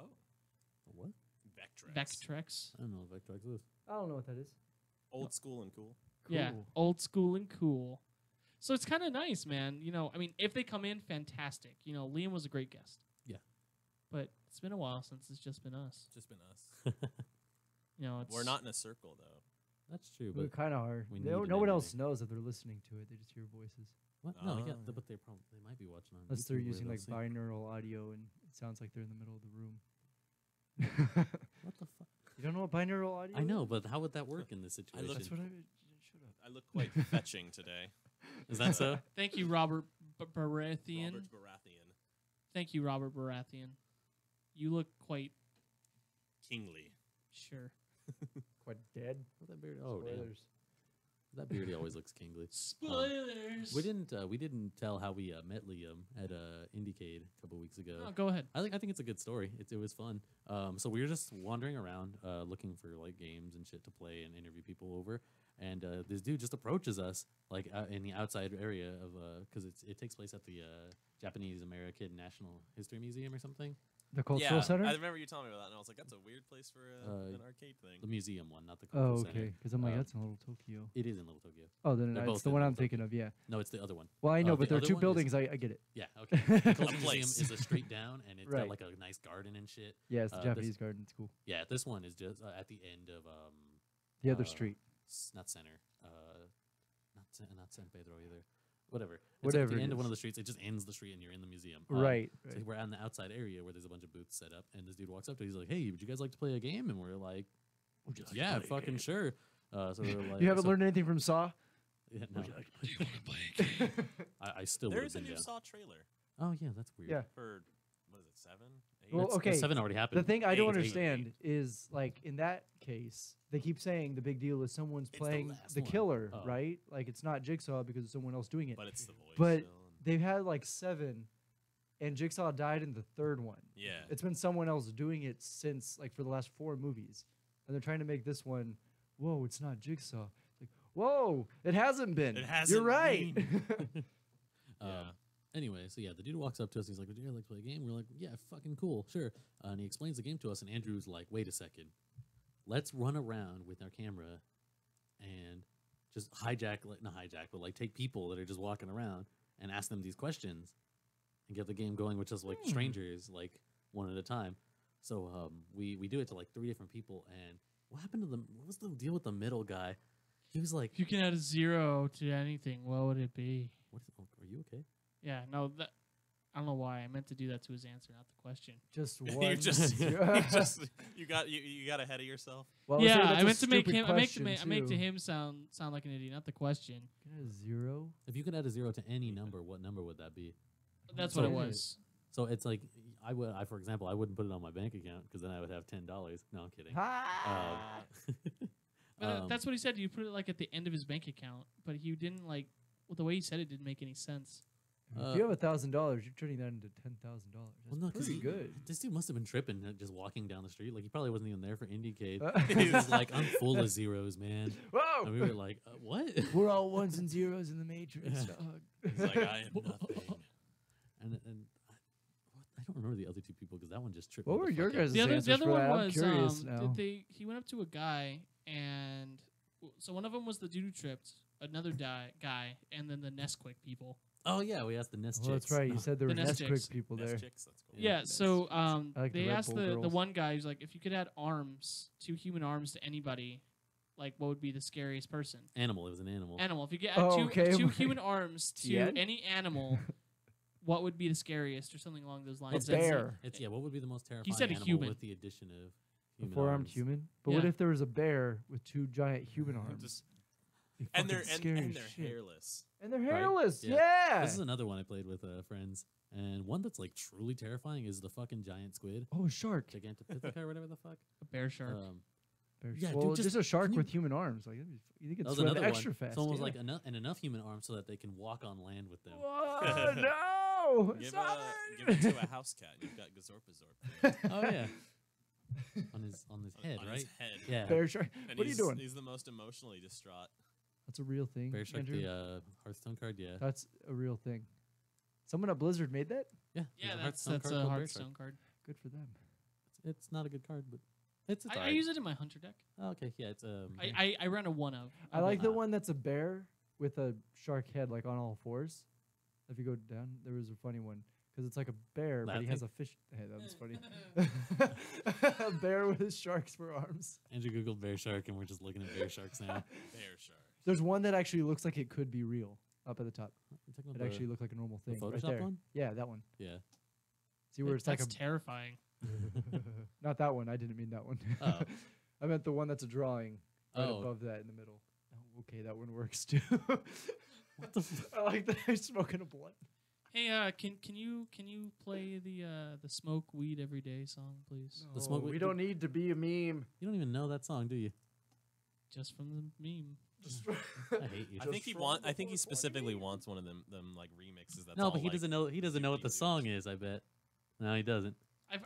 Oh, What? Vectrex. Vectrex. I don't know what Vectrex is. I don't know what that is. Old school and cool. Yeah, Cool. old school and cool. So it's kind of nice, man. You know, I mean, if they come in, fantastic. You know, Liam was a great guest. Yeah. But it's been a while since it's just been us. Just been us. You know, it's We're not in a circle though. That's true, We but kind of are. we No, need no an one else enemy. knows that they're listening to it. They just hear voices. what? No, yeah, Oh. but they might be watching on Unless they're YouTube where using they'll like see- binaural audio and it sounds like they're in the middle of the room. What the fuck? You don't know what binaural audio I know, is? but how would that work in this I look- situation? That's what I. Shut up. I look quite fetching today. Is that so? Thank you, Robert Baratheon. Robert Baratheon. Thank you, Robert Baratheon. You look quite Kingly. sure. Quite dead. That beard. Oh, damn. Spoilers. That beard always looks kingly. Spoilers. We didn't tell how we met Liam at Indiecade a couple weeks ago. Oh, go ahead. I think it's a good story. It was fun. So we were just wandering around looking for like games and shit to play and interview people over. and this dude just approaches us like in the outside area of because it takes place at the Japanese American National History Museum or something. The cultural center. I remember you telling me about that, and I was like, that's a weird place for an arcade thing. The museum one, not the Oh, cultural okay. center. Because I'm like, Uh, that's in Little Tokyo. It is in Little Tokyo. Oh, then they're it's both the in one I'm Little thinking of. Yeah. No, it's the other one. Well, I know, the but there are other two one buildings. I get it. Yeah, okay. The cultural museum place. is a street down, and it's Right. got like a nice garden and shit. Yeah, it's the this- Japanese garden. It's cool. Yeah, this one is just at the end of The other uh, street. not center, not San Pedro either. Whatever. It's Whatever at the it end of one of is. the streets. It just ends the street, and you're in the museum. Right. So Right. we're on the outside area where there's a bunch of booths set up, and this dude walks up to us. He's like, "Hey, would you guys like to play a game?" And we're like, Would you like to "Yeah, play a fucking game?" sure." So we're like, You haven't so- learned anything from Saw? Yeah, no. Would you like to play a game? I still would There have is a been new down. Saw trailer Oh yeah, that's weird. Yeah. for what is it, 7, 8? Well, That's- okay. 7 already happened. The thing I don't Eight. understand is, like, in that case, they keep saying the big deal is someone's It's the playing last the one. killer, Oh. right? Like, it's not Jigsaw because it's someone else doing it. But it's the voice. But still, and- they've had like 7, and Jigsaw died in the 3rd one. yeah, It's been someone else doing it since, like, for the last 4 movies. And they're trying to make this one, whoa, it's not Jigsaw. It's like, whoa, it hasn't been. It hasn't You're right. yeah. Anyway, so yeah, the dude walks up to us. He's like, "Would you guys like to play a game?" We're like, "Yeah, fucking cool, sure." And he explains the game to us, and Andrew's like, "Wait a second, let's run around with our camera and just hijack, like, not hijack, but like take people that are just walking around and ask them these questions and get the game going with just like strangers, like one at a time." So we do it to like 3 different people. And what happened to what was the deal with the middle guy? He was like, If you can add a 0 to anything, what would it be? "What is, oh, are you okay?" Yeah, no, that I don't know why I meant to do that to his answer, not the question. Just one. you just, you got ahead of yourself. Well, Yeah, that's I a meant to make stupid him. I make question, to too. him sound like an idiot, not the question. Can I have 0? If you could add a 0 to any number, what number would that be? That's So what it it was. So it's like for example, I wouldn't put it on my bank account because then I would have $10. No, I'm kidding. Ah! But that's what he said. You put it like at the end of his bank account, but he didn't like. Well, the way he said it didn't make any sense. If you have $1,000, you're turning that into $10,000. That's Well, no, 'cause pretty good. This dude must have been tripping just walking down the street. Like he probably wasn't even there for Indiecade. Uh, He was like, "I'm full of zeros, man." Whoa! And we were like, "What?" We're all ones and zeros in the Matrix, dog. He's like, I am nothing. and I don't remember the other 2 people because that one just tripped. What me were the your fuck out. guys' The other answers for one that? I'm was curious now. he went up to a guy and so one of them was the dude who tripped, another guy, and then the Nesquik people. Oh yeah, we asked the Nest Oh, that's chicks. right. You said there The were Nest Nesquik chicks. people Nest there. chicks, that's cool. Yeah, so I like the they Red asked Bull the girls. one guy who's like, if you could add arms, 2 human arms to anybody, like what would be the scariest person? Animal. It was an animal. Animal. If you could add Oh, 2 okay. two human arms to Tien? any animal, what would be the scariest or something along those lines? A bear. It's What would be the most terrifying said a animal human. with the addition of A human 4-armed arms? human? But what Yeah. if there was a bear with 2 giant human arms? Just- Be And they're fucking scary and as they're shit. hairless. And they're Right. hairless. Yeah. Yeah. This is another one I played with friends, and one that's like truly terrifying is the fucking giant squid, Oh, a shark. Gigantopithecus or whatever the fuck. A bear shark. Bear Yeah, well, dude, just a shark can you- with human arms. Like, you think That it's was swim another extra one. fast. Someone was yeah. like enough human arms so that they can walk on land with them. Whoa, no! Give, Stop give it to a house cat. You've got Gazorpazorp. Oh yeah, on his head, on right? his head. Yeah, Bear shark. And What are you doing? He's the most emotionally distraught. That's a real thing. Bear shark, Andrew? the Hearthstone card. Yeah, That's a real thing. Someone at Blizzard made that? yeah. Yeah, there's that's Hearthstone a card called Bear Hearthstone Shark. card. Good for them. It's not a good card, but it's I alright. use it in my hunter deck. Oh, okay, yeah, it's I ran a 1 of. I like the Ah. one that's a bear with a shark head, like on all 4s. If you go down, there was a funny one because it's like a bear, but he has a fish head. That was funny. A bear with sharks for arms. Andrew googled bear shark, and we're just looking at bear sharks now. Bear shark. There's one that actually looks like it could be real up at the top. You talking It about actually looked like a normal the thing. Right Photoshop there. one? Yeah, that one. Yeah. See where it's like That's a. terrifying. Not that one. I didn't mean that one. Oh. I meant the one that's a drawing right Oh. above that in the middle. Oh, okay, that one works too. What the? I like that he's smoking a blunt. Hey, can you play the smoke weed every day song, please? The smoke we weed- don't need to be a meme. You don't even know that song, do you? Just from the meme. I hate you. I think I think he specifically wants one of them like remixes. That's no, all, but he like, doesn't know. He doesn't know what the 50 song views. is. I bet. No, he doesn't.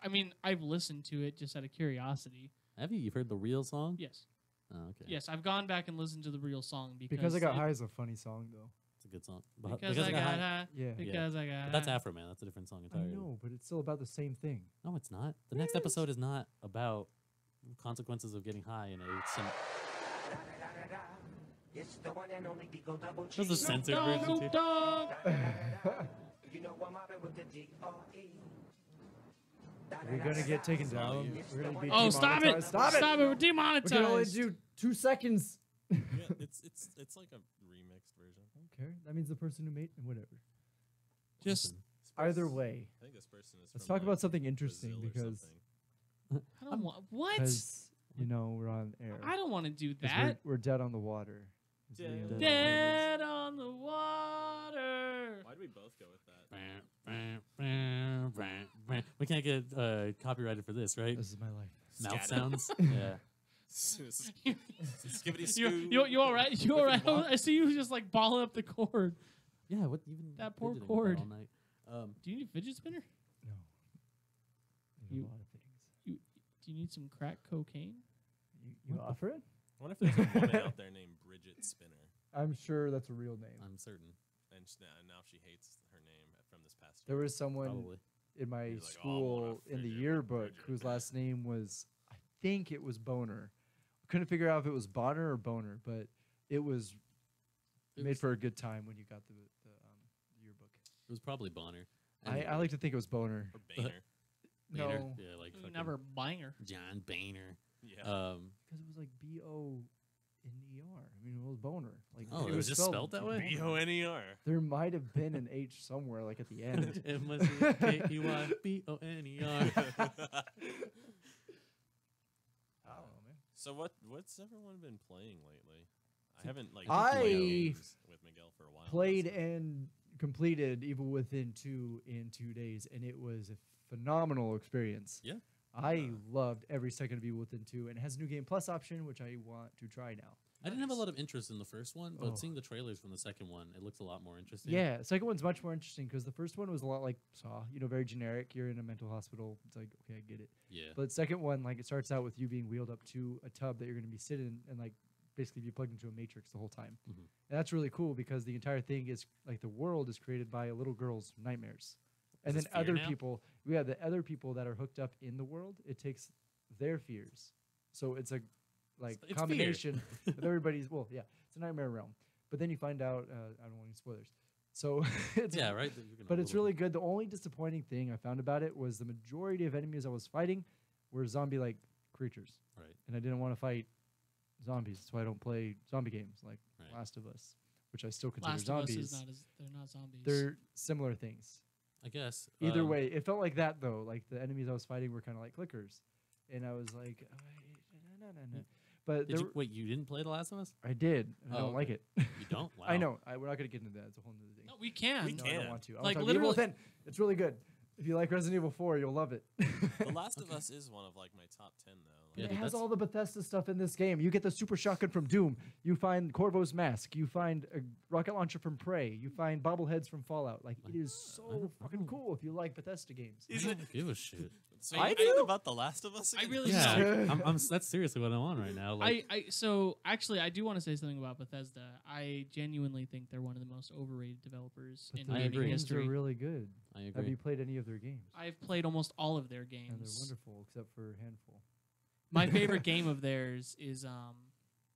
I mean, I've listened to it just out of curiosity. Have you? You've heard the real song? Yes. Oh, okay. Yes, I've gone back and listened to the real song Because I Got it- High is a funny song, though. It's a good song. Because I got high. Yeah. Because I got But that's high. Afro Man. That's a different song I entirely. know, but it's still about the same thing. No, it's not. The next episode is not about consequences of getting high in a It's the one and only Digo Double G. This is the censored Dog, version Snoop too. Dogg. You know I'm mobbing with the D.O.E. We're gonna get taken down. We're gonna be Oh, stop it! demonetized. Stop it! Stop it! We're We demonetized. can only do 2 seconds. Yeah, it's like a remixed version. I don't care. That means the person who made whatever. Just Either way, I think this person is. let's from, talk like, about something interesting Brazil or because something. I don't want what. because we're on air. I don't want to do 'Cause that. We're dead on the water. Is Dead. Liam Nguyen. Dead on the water. Why do we both go with that? We can't get copyrighted for this, right? This is my life. Mouth Scatter. sounds. Yeah. Skibbity You all right? You all right? I see you just like balling up the cord. Yeah. What even? That poor fidgeting cord. all night. Do you need a fidget spinner? No. There's You- a lot of things. Do you need some crack cocaine? You offer it? I wonder if there's a woman out there named Bridget Spinner, I'm sure that's a real name. I'm certain. and now she hates her name from this past There year. was someone Probably. in my He's like, "Oh, I school wanna in the fidget with yearbook Bridget." whose last name was, I think it was Boner. Couldn't figure out if it was Bonner or Boner, but it was It made was- for a good time when you got the yearbook. It was probably Bonner. I like to think it was Boner. Or Boehner. Boehner. No, Yeah, like You fucking never banger. John Boehner. Yeah. because it was like BONER. I mean, it was Boner. Like Oh, it was just spelled that way? B-O-N-E-R. There might have been an H somewhere, like at the end. It must be K-E-Y-B-O-N-E-R. I don't know, man. So what's everyone been playing lately? I haven't like I played games with Miguel for a while. Played and completed Evil Within 2 in 2 days, and it was a phenomenal experience. Yeah. I loved every second of Evil Within 2, and it has a new game plus option, which I want to try now. I didn't have a lot of interest in the first one, but Oh. seeing the trailers from the second one, it looks a lot more interesting. Yeah, the second one's much more interesting because the first one was a lot like Saw, very generic. You're in a mental hospital. It's like, okay, I get it. Yeah. But the second one, like, it starts out with you being wheeled up to a tub that you're going to be sitting in and, like, basically be plugged into a matrix the whole time. Mhm. And that's really cool because the entire thing is, like, the world is created by a little girl's nightmares. And Is then this fear other now? people, the other people that are hooked up in the world, it takes their fears. So it's a, like, It's fear. combination of everybody's, well, yeah, it's a nightmare realm. But then you find out, I don't want any spoilers. So it's Yeah, right? That you're gonna but it's little really good. The only disappointing thing I found about it was the majority of enemies I was fighting were zombie-like creatures, bit. Right. and I didn't want to fight zombies. That's why I don't play zombie games like Right. Last of Us, which I still consider Last zombies. of Us is not as they're not zombies. They're similar things. I guess. Either way, it felt like that though. Like the enemies I was fighting were kind of like clickers, and I was like, no. But Did there, you, wait, you didn't play The Last of Us? I did. And I Oh, don't like it. You don't? Wow. I know. We're not gonna get into that. It's a whole nother thing. no, we can. We No, I can. don't want to. I Like, like Evil literally- Within. It's really good. If you like Resident Evil 4, you'll love it. The Last of Us is one of like my top 10 though. Yeah, It dude, has that's- all the Bethesda stuff in this game. You get the super shotgun from Doom. You find Corvo's mask. You find a rocket launcher from Prey. You find bobbleheads from Fallout. Like, it is so fucking cool if you like Bethesda games. I don't give a shit. So I you do. think about The Last of Us I again? really Yeah, don't. that's seriously what I'm on right now. Like, So actually, I do want to say something about Bethesda. I genuinely think they're one of the most overrated developers in But I their gaming agree. games history. are really good. I Have agree. you played any of their games? I've played almost all of their And they're games. wonderful, except for a handful. My favorite game of theirs is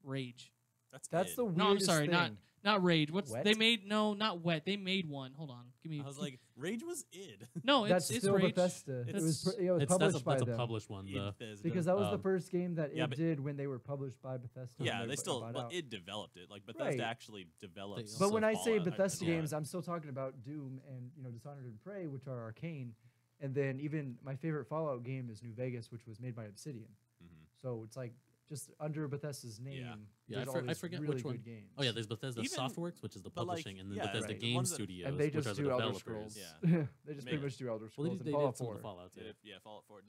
Rage. That's it. the weirdest No, I'm sorry, thing. not Rage. What's Wet? they made? No, not Wet. They made one. Hold on, give me. I was like, Rage was id. no, That's it's still Rage. Bethesda. It was, It's- it was It's, published by that's a them. published one, though. Because that was the Um, first game that yeah, it but- did when they were published by Bethesda. when Yeah, were they still bought well, out. id developed it. Like Bethesda Right. actually developed. They- But some when I say Fallout Bethesda and all games, that. I'm still talking about Doom and Dishonored and Prey, which are Arcane, and then even my favorite Fallout game is New Vegas, which was made by Obsidian. Mhm. So it's like just under Bethesda's name. Yeah. Yeah, there's I all I these forget really which one. good games. Oh yeah, there's Bethesda Even- Softworks, which is the but, like, publishing, and then yeah, Bethesda right, the Game ones that- Studios, and they which just are the do Elder developers. Scrolls. Yeah. They just Make pretty it. much do Elder Well, Scrolls they and did, they Fallout did some of 4. the Fallout They too. did, yeah, Fallout 4. And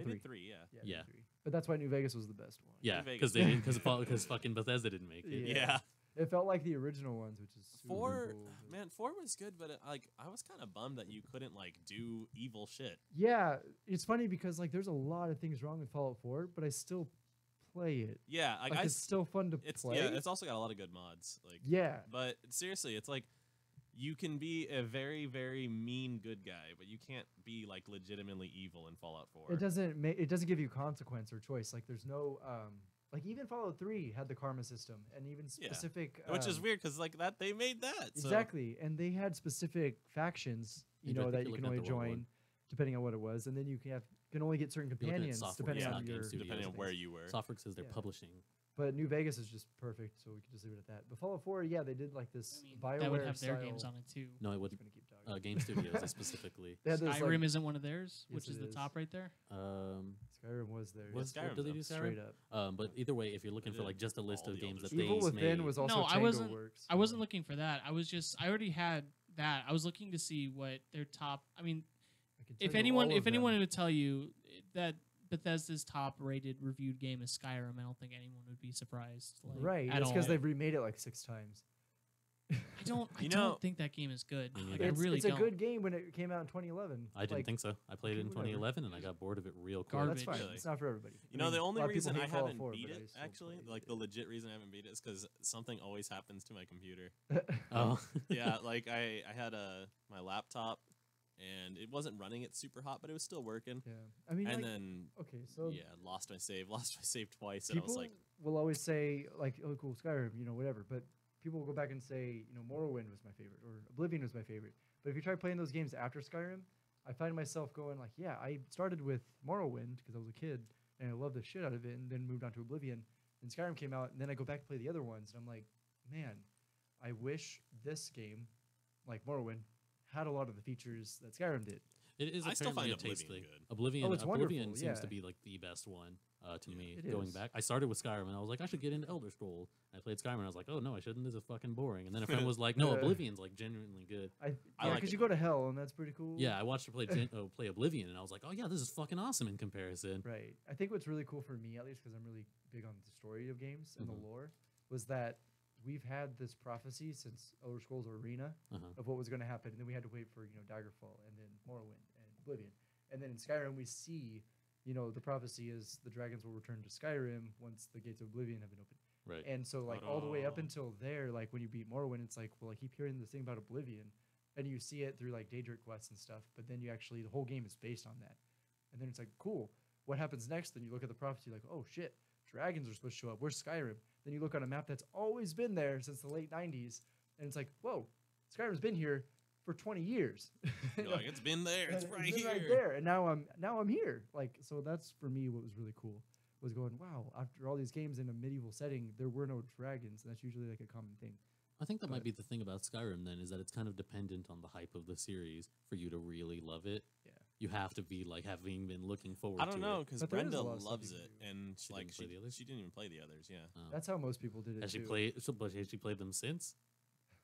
They three. did 3, yeah. Yeah. and 3. But that's why New Vegas was the best one. Yeah, Vegas. because fucking Bethesda didn't make it. Yeah. It felt like the original ones, which is super 4, cool, but- man, 4 was good, but I was kind of bummed that you couldn't like do evil shit. Yeah, it's funny because like there's a lot of things wrong with Fallout 4, but I still play it. Yeah, Like, it's still fun to play. Yeah, it's also got a lot of good mods. Like Yeah. But seriously, it's like you can be a very, very mean good guy, but you can't be like legitimately evil in Fallout 4. It doesn't give you consequence or choice. Like there's no like even Fallout 3 had the karma system and even specific which is weird because like that they made that so. Exactly, and they had specific factions that you can only join depending on what it was, and then you can only get certain companions depending on where you were. Software says they're publishing. But New Vegas is just perfect, so we can just leave it at that. But Fallout 4, yeah, they did like this BioWare that would have style. their games on it too. No, it wouldn't. Game Studios specifically. Skyrim isn't one of theirs, Yes, which is it the is. top right there. Skyrim was there. What did they do Skyrim? Straight up. But either way, if you're looking for like just a list of games that Evil they Within made, was also no, Works. I wasn't looking for that. I already had that. I was looking to see what their top. I mean, if anyone would tell you that Bethesda's top-rated reviewed game is Skyrim, I don't think anyone would be surprised. Like, right, at it's because all. they've remade it like 6 times. I don't think that game is good. Like, I really it's don't. a good game when it came out in 2011. I didn't think so. I played it in 2011 and I got bored of it real quick. That's fine. It's not for everybody. You know, the only reason I haven't Fallout 4, beat but it, I actually, like the legit reason I haven't beat it is because something always happens to my computer. Oh. Yeah, like I had my laptop, and it wasn't running it super hot, but it was still working. Yeah, I mean, and like, then so lost my save twice, and I was like, will always say like, oh, cool, Skyrim, whatever, but people will go back and say, Morrowind was my favorite or Oblivion was my favorite. But if you try playing those games after Skyrim, I find myself going like, yeah, I started with Morrowind because I was a kid and I loved the shit out of it, and then moved on to Oblivion. And Skyrim came out, and then I go back to play the other ones, and I'm like, man, I wish this game, like Morrowind, had a lot of the features that Skyrim did. It is. I still find a taste Oblivion thing. good. Oblivion seems to be like the best one to me. Going back, I started with Skyrim and I was like, I should get into Elder Scrolls. And I played Skyrim and I was like, oh no, I shouldn't. This is fucking boring. And then a friend was like, no, Oblivion's like genuinely good. Because you go to hell and that's pretty cool. Yeah, I watched her play Oblivion and I was like, oh yeah, this is fucking awesome in comparison. Right. I think what's really cool for me, at least because I'm really big on the story of games and the lore, was that we've had this prophecy since Elder Scrolls Arena of what was going to happen, and then we had to wait for Daggerfall, and then Morrowind and Oblivion, and then in Skyrim we see, the prophecy is the dragons will return to Skyrim once the gates of Oblivion have been opened. Right. And so like all the way up until there, like when you beat Morrowind, it's like, well, I keep hearing this thing about Oblivion, and you see it through like Daedric quests and stuff, but then you actually the whole game is based on that, and then it's like, cool, what happens next? Then you look at the prophecy, like, oh shit, dragons are supposed to show up. Where's Skyrim? Then you look on a map that's always been there since the late 90s, and it's like, whoa, Skyrim's been here for 20 years. You're like, it's been there. It's right here. Right there. And now I'm here. Like, so that's for me what was really cool, was going, wow, after all these games in a medieval setting, there were no dragons, and that's usually like a common thing. I think that might be the thing about Skyrim then, is that it's kind of dependent on the hype of the series for you to really love it. Yeah. You have to be like having been looking forward to it. I don't know, because Brenda loves it, do. and like She didn't play the others? she didn't even play the others. Yeah. Oh. That's how most people did it. Has she too. played? But has she played them since?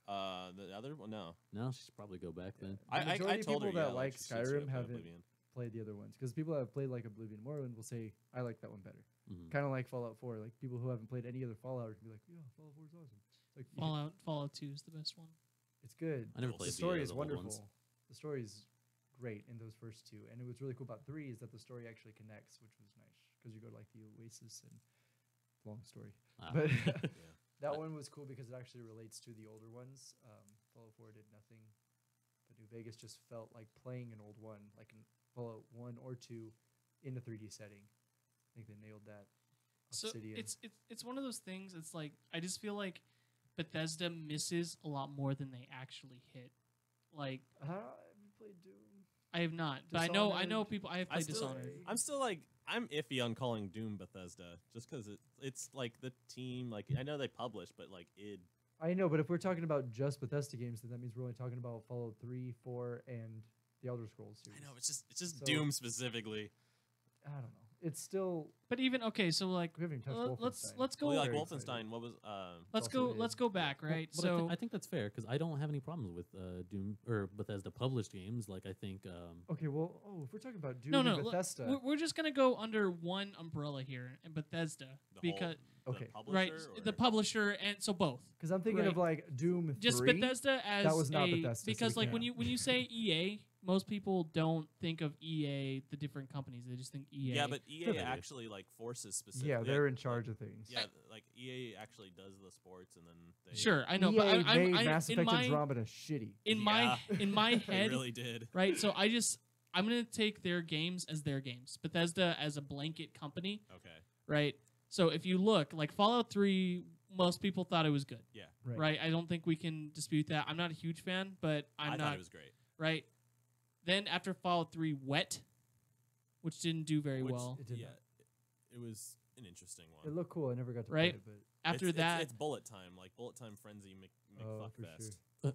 The other one, no. No, she should probably go back then. The majority I of told her, people that yeah, like she should Skyrim play haven't Oblivion. played the other ones, because people that have played like Oblivion, Morrowind will say, I like that one better. Mhm. Kind of like Fallout 4. Like people who haven't played any other Fallout can be like, yeah, Fallout 4 is awesome. It's like Fallout 2 is the best one. It's good. I never The played story is the old wonderful. ones. The story is great in those first two, and what's really cool about 3 is that the story actually connects, which was nice, because you go to like the Oasis and long story. Ah. But Yeah. that one was cool because it actually relates to the older ones. Fallout 4 did nothing, but New Vegas just felt like playing an old one, like in Fallout 1 or 2 in a 3D setting. I think they nailed that. So Obsidian. it's one of those things. It's like I just feel like Bethesda misses a lot more than they actually hit. Like Have you played Doom? I have not, but I know Dishonored? people. I have played Dishonored. I'm still like, I'm iffy on calling Doom Bethesda, just because it's like the team. Like I know they publish, but like id. I know, but if we're talking about just Bethesda games, then that means we're only talking about Fallout 3, 4, and the Elder Scrolls series. I know it's just So- Doom specifically. I don't know. It's still But even okay, so like we haven't even touched Wolfenstein. let's go. Well, like Very Wolfenstein, what was Let's also go. id. Let's go back, right? But So I think that's fair because I don't have any problems with Doom or Bethesda published games. Like I think Okay, well, if we're talking about Doom no, and look, Bethesda, we're just gonna go under one umbrella here, and Bethesda because Okay. publisher, right, or- the publisher, and so both. because I'm thinking of right. like Doom Just 3. Bethesda as That was not a Bethesda, so because we like when can't. you say EA, most people don't think of EA, the different companies. They just think EA. Yeah, but EA they do. actually like forces specific. Yeah, they're in charge of things. Yeah, like EA actually does the sports, and then they Sure, I know, EA but made I Mass in Effect my Andromeda shitty. in Yeah. my they head, really did. right? So I'm gonna take their games as their games. Bethesda as a blanket company, Okay. right? So if you look like Fallout 3, most people thought it was good, Yeah. right? I don't think we can dispute that. I'm not a huge fan, but I I'm thought not it was great. right. Then after Fallout 3, Wet, which didn't do very Which- well. It did yeah, not. it was an interesting one. It looked cool. I never got to Right? play it, After it's, that, it's bullet time, like bullet time frenzy Oh, for McFuckfest. sure.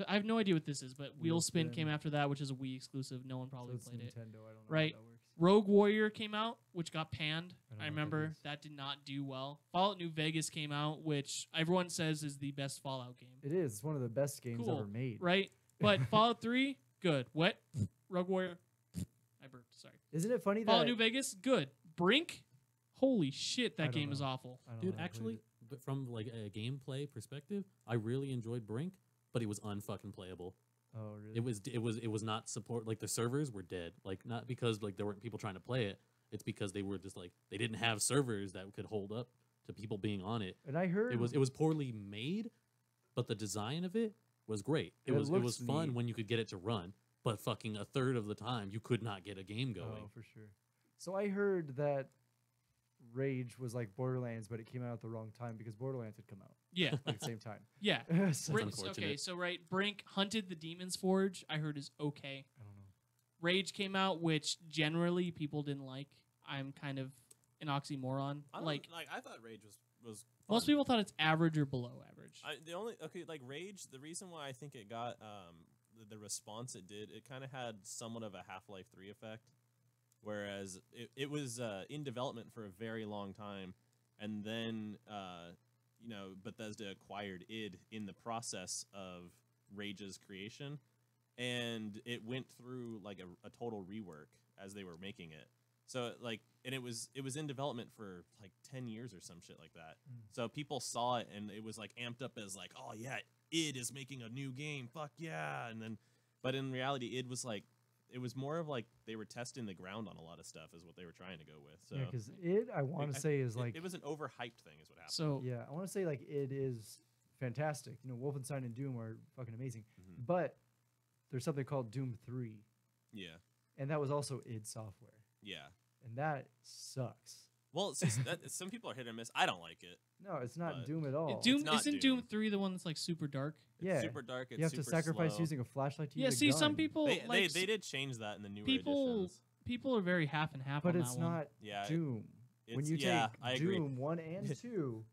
I have no idea what this is, but Wheel Spin Spin. came after that, which is a Wii exclusive. No one So probably it's played it. Nintendo. I don't know Right. how that works. Rogue Warrior came out, which got panned. I don't I know what that remember is. that did not do well. Fallout New Vegas came out, which everyone says is the best Fallout game. It is. It's one of the best games Cool. ever made. Right? But Fallout 3, good. Wet, Rogue Warrior, I burped, sorry. Isn't it funny Fallout that New Vegas, good. Brink, holy shit, I that don't game is know. awful. I don't Dude, know, I played actually, it. but from like a gameplay perspective, I really enjoyed Brink, but it was unfucking playable. Oh really? It was not support, like the servers were dead. Like not because like there weren't people trying to play it. It's because they were just like they didn't have servers that could hold up to people being on it. And I heard It was poorly made, but the design of it was great. It It was looks fun neat. when you could get it to run, but fucking a third of the time you could not get a game going. Oh, for sure. So I heard that Rage was like Borderlands, but it came out at the wrong time because Borderlands had come out Yeah, at the same time. yeah. So, Brink, unfortunate. okay, so right, Brink Hunted the Demon's Forge, I heard is okay. I don't know. Rage came out, which generally people didn't like. I'm kind of an oxymoron. I don't, Like I thought Rage was most fun. people thought it's average or below average. Like Rage. The reason why I think it got the response it did, it kind of had somewhat of a Half-Life 3 effect, whereas it was in development for a very long time, and then Bethesda acquired id in the process of Rage's creation, and it went through like a total rework as they were making it. So and it was in development for like 10 years or some shit like that. So people saw it and it was like amped up as like, oh yeah, id is making a new game, fuck yeah. And then, but in reality, id was like, it was more of like they were testing the ground on a lot of stuff is what they were trying to go with. So Yeah, because I want to say is like it was an overhyped thing is what happened. So yeah, I want to say like it is fantastic. Wolfenstein and Doom are fucking amazing, Mhm. but there's something called Doom 3, Yeah, and that was also id Software, yeah. and that sucks. Well, some people are hit or miss. I don't like it. No, it's not But Doom at all. Doom not isn't Doom 3 the one that's like super dark? It's Yeah. super dark. It's You have to super sacrifice slow. using a flashlight to Yeah, use a see, some gun. people They, like they did change that in the newer people editions. people are very half and half but on it's that one. not Yeah, Doom. When it's- you yeah, take I agree. Doom 1 and 2,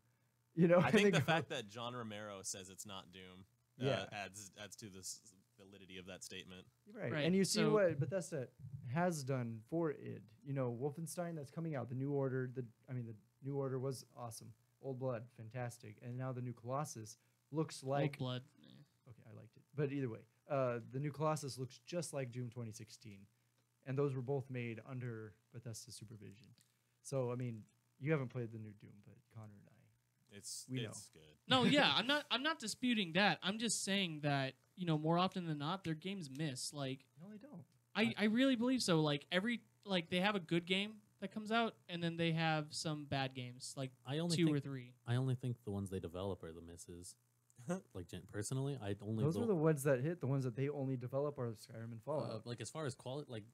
I think the go- fact that John Romero says it's not Doom Yeah. adds to this validity of that statement. Right. Right, And you see so- what Bethesda has done for id. Wolfenstein that's coming out, the New Order. The New Order was awesome. Old Blood, fantastic. And now the new Colossus looks Old like Blood. okay, I liked it. But either way, the new Colossus looks just like Doom 2016, and those were both made under Bethesda's supervision. So I mean, you haven't played the new Doom, but Connor and I. It's We it's good. No, yeah, I'm not disputing that. I'm just saying that, more often than not their games miss. Like No, they don't. I really believe so. Like they have a good game that comes out and then they have some bad games, like I only 2 think, or 3. I only think the ones they develop are the misses. Like personally, I only Those go- are the ones that hit. The ones that they only develop are Skyrim and Fallout. like as far as quality, like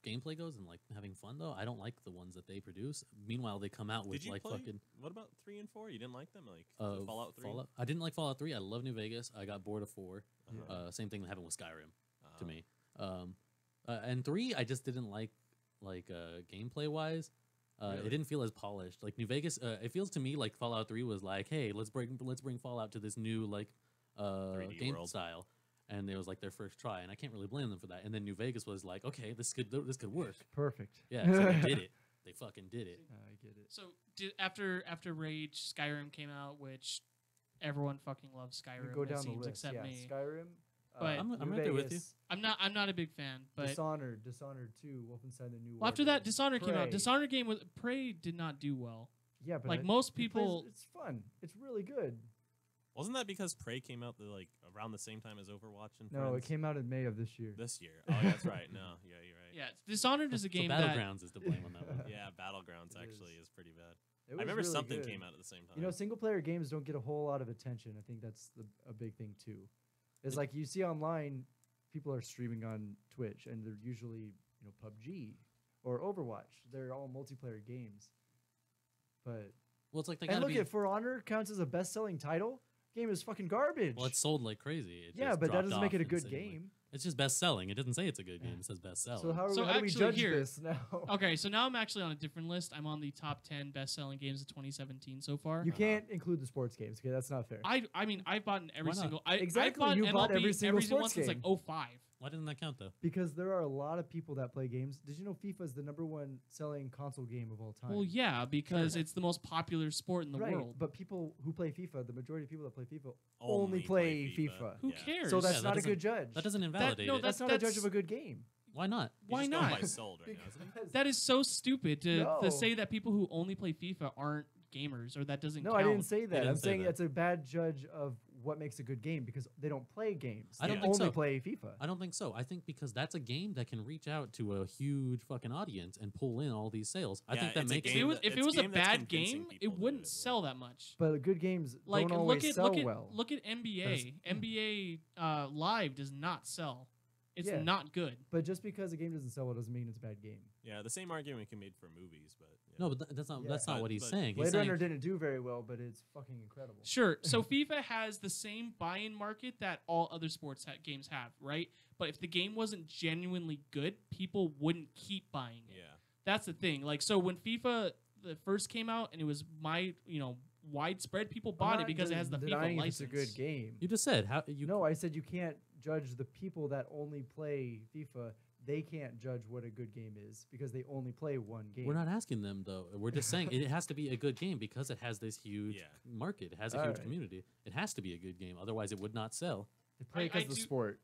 gameplay goes and like having fun though, I don't like the ones that they produce. Meanwhile, they come out with Did you like play? fucking What about 3 and 4? You didn't like them, like the Fallout 3? I didn't like Fallout 3. I love New Vegas. I got bored of 4. Uh-huh. Same thing that happened with Skyrim to Uh-huh. me. And 3, I just didn't like gameplay wise. Really? It didn't feel as polished. Like New Vegas, it feels to me like Fallout 3 was like, hey, let's bring Fallout to this new 3D game world. style. And it was like their first try, and I can't really blame them for that. And then New Vegas was like, okay, this could work. Perfect. Yeah, so they did it. They fucking did it. I get it. So after Rage, Skyrim came out, which everyone fucking loves We Skyrim. go it down the seems, list. except Yeah, me. Skyrim. But- I'm New right there with you. Vegas, I'm not a big fan, but Dishonored 2, Wolfenstein: The New well, after Order, that, Dishonored came out. Prey. Dishonored game with Prey did not do well. Yeah, but Like I- most it plays- people, it's fun. It's really good. Wasn't that because Prey came out around the same time as Overwatch and No, it Friends? came out in May of this year. This year. Oh, yeah, that's right. No, yeah, you're right. Yeah, Dishonored is a So game that Battlegrounds is to blame on that one. Yeah, Battlegrounds It actually is. is pretty bad. It I was remember really something good. came out at the same time. You know, single player games don't get a whole lot of attention. I think that's a big thing too. It's like you see online, people are streaming on Twitch, and they're usually PUBG or Overwatch. They're all multiplayer games. But Well, it's like they and gotta look be. at For Honor counts as a best-selling title. Game is fucking garbage. Well, it's sold like crazy. It yeah, just but that dropped doesn't make off it a good insanely. game. It's just best selling. It doesn't say it's a good game. It says best selling. So how, So how do we actually judge here- this now? Okay, so now I'm actually on a different list. I'm on the top 10 best-selling games of 2017 so far. You can't include the sports games. Okay, that's not fair. I mean, I've bought every Why not? single. Exactly, I've you MLB bought every single one sports since like game. 05. Why didn't that count though? Because there are a lot of people that play games. Did you know FIFA is the #1 selling console game of all time? Well, yeah, because it's the most popular sport in the right, world. but people who play FIFA, the majority of people that play FIFA only play FIFA. Who Yeah. cares? So that's that not a doesn't- good judge. That doesn't invalidate no, it. That's not a judge of a good game. Why not? He's Why just going not? by sold right now, isn't he? Because- That is so stupid to No. say that people who only play FIFA aren't gamers or that doesn't no, count. I didn't say that. didn't I'm say saying that. it's a bad judge of what makes a good game because they don't play games. I don't they think only so. play FIFA. I don't think so. I think because that's a game that can reach out to a huge fucking audience and pull in all these sales. I Yeah, think that it's a makes If game it was, that- if it it's was a game that's bad convincing game, people it to wouldn't do it. sell that much. But good games Like don't always look at sell look at well. look at NBA. NBA Live does not sell. It's Yeah. not good. But just because a game doesn't sell well doesn't mean it's a bad game. Yeah, the same argument can be made for movies, but yeah. no, but that's not Yeah. that's not what he's But saying. He's Blade saying Runner didn't do very well, but it's fucking incredible. Sure. So FIFA has the same buy-in market that all other sports games have, right? But if the game wasn't genuinely good, people wouldn't keep buying it. Yeah. That's the thing. Like, so when FIFA the first came out and it was widespread, people bought it because it has the FIFA denying if license. it's a good game. you just said how you No, I said you can't judge the people that only play FIFA. They can't judge what a good game is because they only play one game. We're not asking them though. We're just saying it has to be a good game because it has this huge Yeah. market. It has a huge Alright. community. It has to be a good game. Otherwise, it would not sell. They play I because of the do- sport.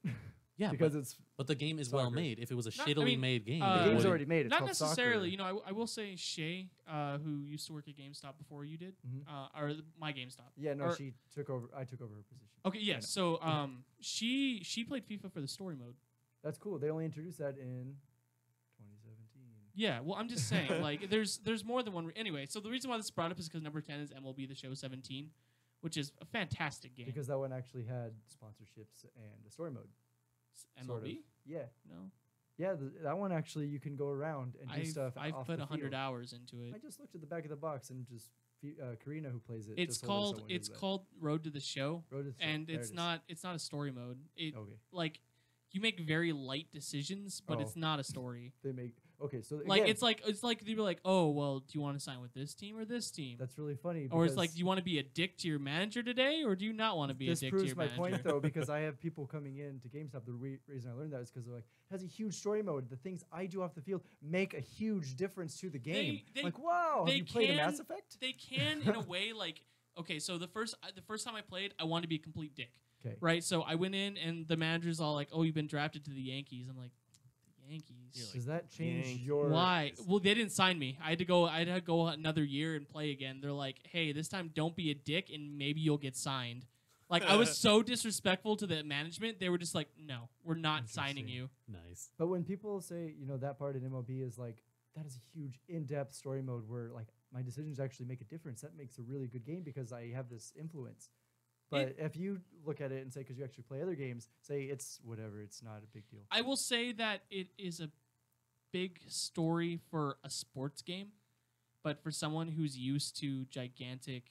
Yeah, because but, it's but the game is well soccer. made. If it was a Not- I shittily mean, made game, the the it game's wouldn't- already made. It's Not called necessarily. soccer. You know, I will say Shay, who used to work at GameStop before you did, Mhm. or my GameStop. Yeah, no, or- she took over. I took over her position. Okay, I know. yes. So she played FIFA for the story mode. That's cool. They only introduced that in 2017. Yeah, well, I'm just saying, like, there's more than one. Anyway, so the reason why this is brought up is because number 10 is MLB The Show 17, which is a fantastic game. Because that one actually had sponsorships and a story mode. MLB? sort of. Yeah, No, yeah. That one actually you can go around and do stuff. I've off put the 100 field. hours into it. I just looked at the back of the box and just Karina, who plays it. It's just told us called someone it's does that. called Road to the Show, Road to the Show. and There it's it is. not a story mode. It Okay, like you make very light decisions, but Oh. it's not a story. they make okay. So Like again, it's like they were like, oh well, do you want to sign with this team or this team? that's really funny. Or it's like, because do you want to be a dick to your manager today, or do you not want to be this a dick to proves your my manager? point though, because I have people coming in to GameStop. The reason I learned that is because they're like, it has a huge story mode. The things I do off the field make a huge difference to the game. They- like, wow, have they you played a can- Mass Effect? They can in a way like okay, so the first time I played, I wanted to be a complete dick, Okay, right? So I went in and the manager's all like, "Oh, you've been drafted to the Yankees." I'm like, "The Yankees." You're like, does that change Yankees. your Why? Well, they didn't sign me. I had to go another year and play again. They're like, "Hey, this time don't be a dick and maybe you'll get signed." Like I was so disrespectful to the management. They were just like, "No, we're not signing Interesting. you." nice. But when people say, that part in MLB is like, that is a huge in-depth story mode where like my decisions actually make a difference. That makes a really good game because I have this influence. But if you look at it and say, because you actually play other games, say it's whatever, it's not a big deal. I will say that it is a big story for a sports game, but for someone who's used to gigantic,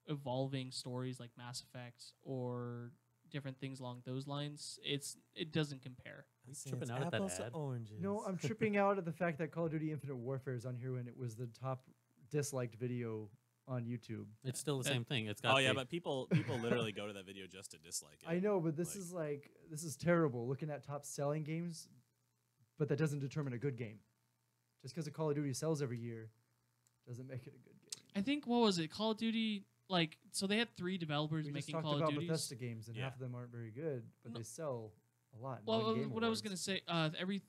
evolving stories like Mass Effect or different things along those lines, it doesn't compare. He's tripping out at that ad. oranges. No, I'm tripping out at the fact that Call of Duty Infinite Warfare is on here when it was the top disliked video on YouTube. It's still the same thing. It's got Oh yeah, the- but people literally go to that video just to dislike it. I know, but this Like- is terrible. Looking at top selling games, but that doesn't determine a good game. Just because a Call of Duty sells every year, doesn't make it a good game. I think what was it? Call of Duty. Like, so they had 3 developers We just making talked Call about of Duties. Bethesda games, and Yeah. half of them aren't very good, but No. they sell a lot. and Well, win Game what I was gonna Awards. say,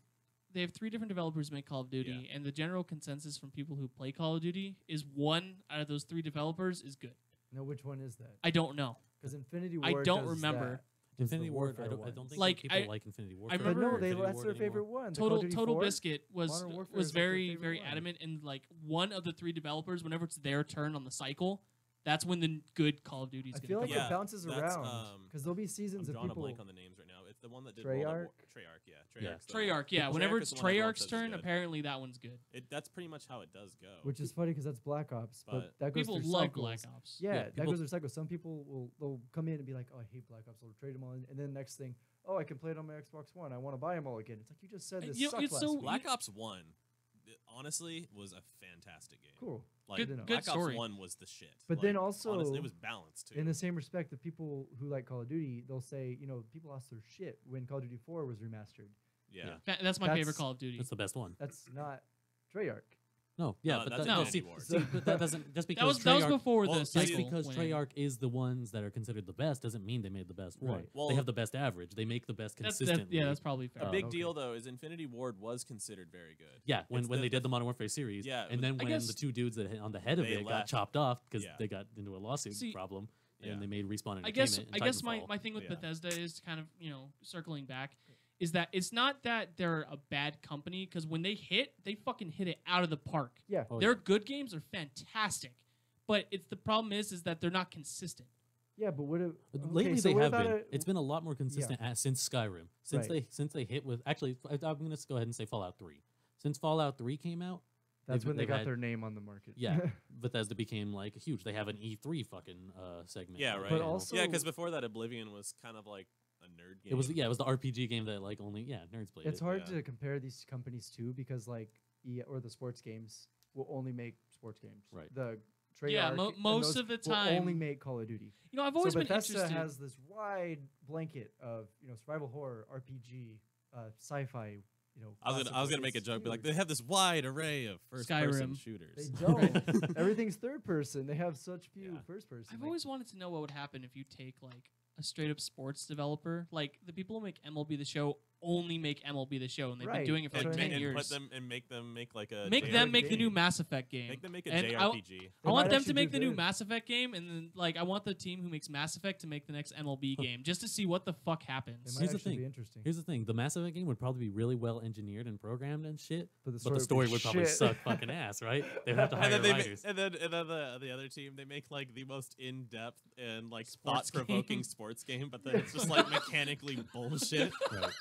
they have 3 different developers make Call of Duty, and the general consensus from people who play Call of Duty is one out of those 3 developers is good. No, which one is that? I don't know. Because Infinity War. I don't does remember. that. Does the Infinity War. I Warfare don't ones. think Like, people I- like Infinity War. I But remember no, Infinity that's War their anymore. favorite one. The Call of Duty Total 4? Biscuit was Modern Warfare was is like their very favorite very one. adamant, and like one of the 3 developers, whenever it's their turn on the cycle, that's when the good Call of Duty is I going feel to like come Yeah, it bounces that's, around because there'll be I'm seasons of drawing a people. blank on the names right now. It's the one that did World at War. Treyarch, yeah. Yeah. Treyarch's the- Treyarch, yeah. Whenever Treyarch it's is the one everyone Treyarch's says is turn, good. apparently that one's good. That's pretty much how it does go. Which is funny because that's Black Ops, but But that goes People through love cycles. Black Ops. Yeah, Yeah, that people- goes through cycles. Some people they'll come in and be like, "Oh, I hate Black Ops." They'll trade them all in, and then next thing, "Oh, I can play it on my Xbox One. I want to buy them all again." It's like you just said this You know, sucked it's last so- week. Black Ops 1, honestly, was a fantastic game. Cool. Like, Good- good Black story. Ops 1 was the shit. But Like, then also, honestly, it was balanced too. in the same respect, the people who like Call of Duty, they'll say, people lost their shit when Call of Duty 4 was remastered. yeah. That's my That's- favorite Call of Duty. That's the best one. That's not Treyarch. No, yeah, No, but that's that, no, Infinity see, War. see, but that doesn't just because that was Treyarch, before well, the just just cycle. because when- Treyarch is the ones that are considered the best doesn't mean they made the best one. Right. Well, they have the best average. They make the best That's consistently. yeah, that's probably fair. A big okay. deal though is Infinity Ward was considered very good. Yeah, when It's they did the Modern Warfare series, Yeah, and then I when guess- the 2 dudes that on the head of They it got left. chopped off because Yeah. they got into a lawsuit See, problem, yeah. and they made Respawn I guess Entertainment. and my Titanfall. thing with Yeah. Bethesda is kind of circling back, is that it's not that they're a bad company, because when they hit, they fucking hit it out of the park. Yeah. Oh, Their yeah. good games are fantastic, but it's the problem is that they're not consistent. Yeah, but what? But lately they what have about been. It's been a lot more consistent since Skyrim. Since they hit with actually, I'm going to go ahead and say Fallout 3. Since Fallout 3 came out, That's they've- when they they've got had- their name on the market. yeah, Bethesda became like huge. They have an E3 fucking segment. Yeah, on right. But the channel. also- Yeah, because before that, Oblivion was kind of like a nerd game. it was the RPG game that like only nerds played. It's it. hard yeah. to compare these companies too because like or the sports games will only make sports games. Right. The Treyarch Yeah, and most those of the will only time- make Call of Duty. I've always so been Bethesda interested. has this wide blanket of survival horror, RPG, sci-fi. I was gonna make a joke, be like, they have this wide array of first-person Skyrim. shooters. They don't. Everything's third person. They have such few Yeah. first person. I've like- always wanted to know what would happen if you take like a straight up sports developer, like the people who make MLB The Show only make MLB The Show, and they've been Right. doing it for That's like what I 10 mean. and years. put them and make them make like a Make JRPG. them make the new game. Mass Effect game. Make them make a And JRPG. I They want might them actually to make do the new good. Mass Effect game, and then like I want the team who makes Mass Effect to make the next MLB game, just to see what the fuck It happens. might Here's the actually thing. be interesting. Here's the thing: the Mass Effect game would probably be really well engineered and programmed and shit, But but the story would probably shit. suck fucking ass, right? They would have to hire And then, writers. and then the other team, they make like the most in-depth and like Sports thought-provoking game. sports game, but then it's just like mechanically bullshit. Right.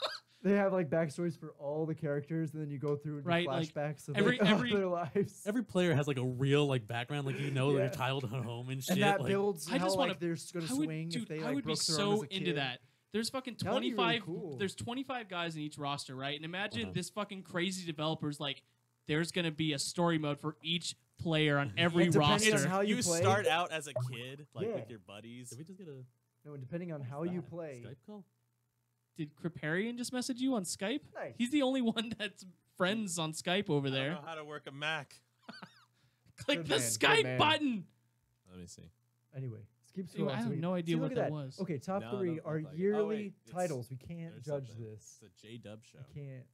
They have like backstories for all the characters, and then you go through and do Right, like, flashbacks of every- like, all every- their lives. Every player has like a real like background, like their Yeah. childhood home and shit. and that like, builds I how just like wanna- they're going to swing if they I like would be broke their arm as so a into kid. that. There's fucking That would be really 25. cool. There's 25 guys in each roster, right? And imagine Uh-huh. this fucking crazy developer's like, there's gonna be a story mode for each player on every And depending roster. on how you You play, start out as a kid, like Yeah. with your buddies. Did we just get a no, and depending on how what's you that? play. Skype call? Did Kriparian just message you on Skype? Nice. He's the only one that's friends on Skype over I there. don't know how to work a Mac. Click Good the man, good Skype man. button. Let me see. Anyway, skip Ew, I scrolling. have so we- no idea see, what look at that was. Okay, top No, three don't are look like it. Oh, yearly wait, it's- titles. We can't There's judge something. this. It's a J-Dub show. We can't.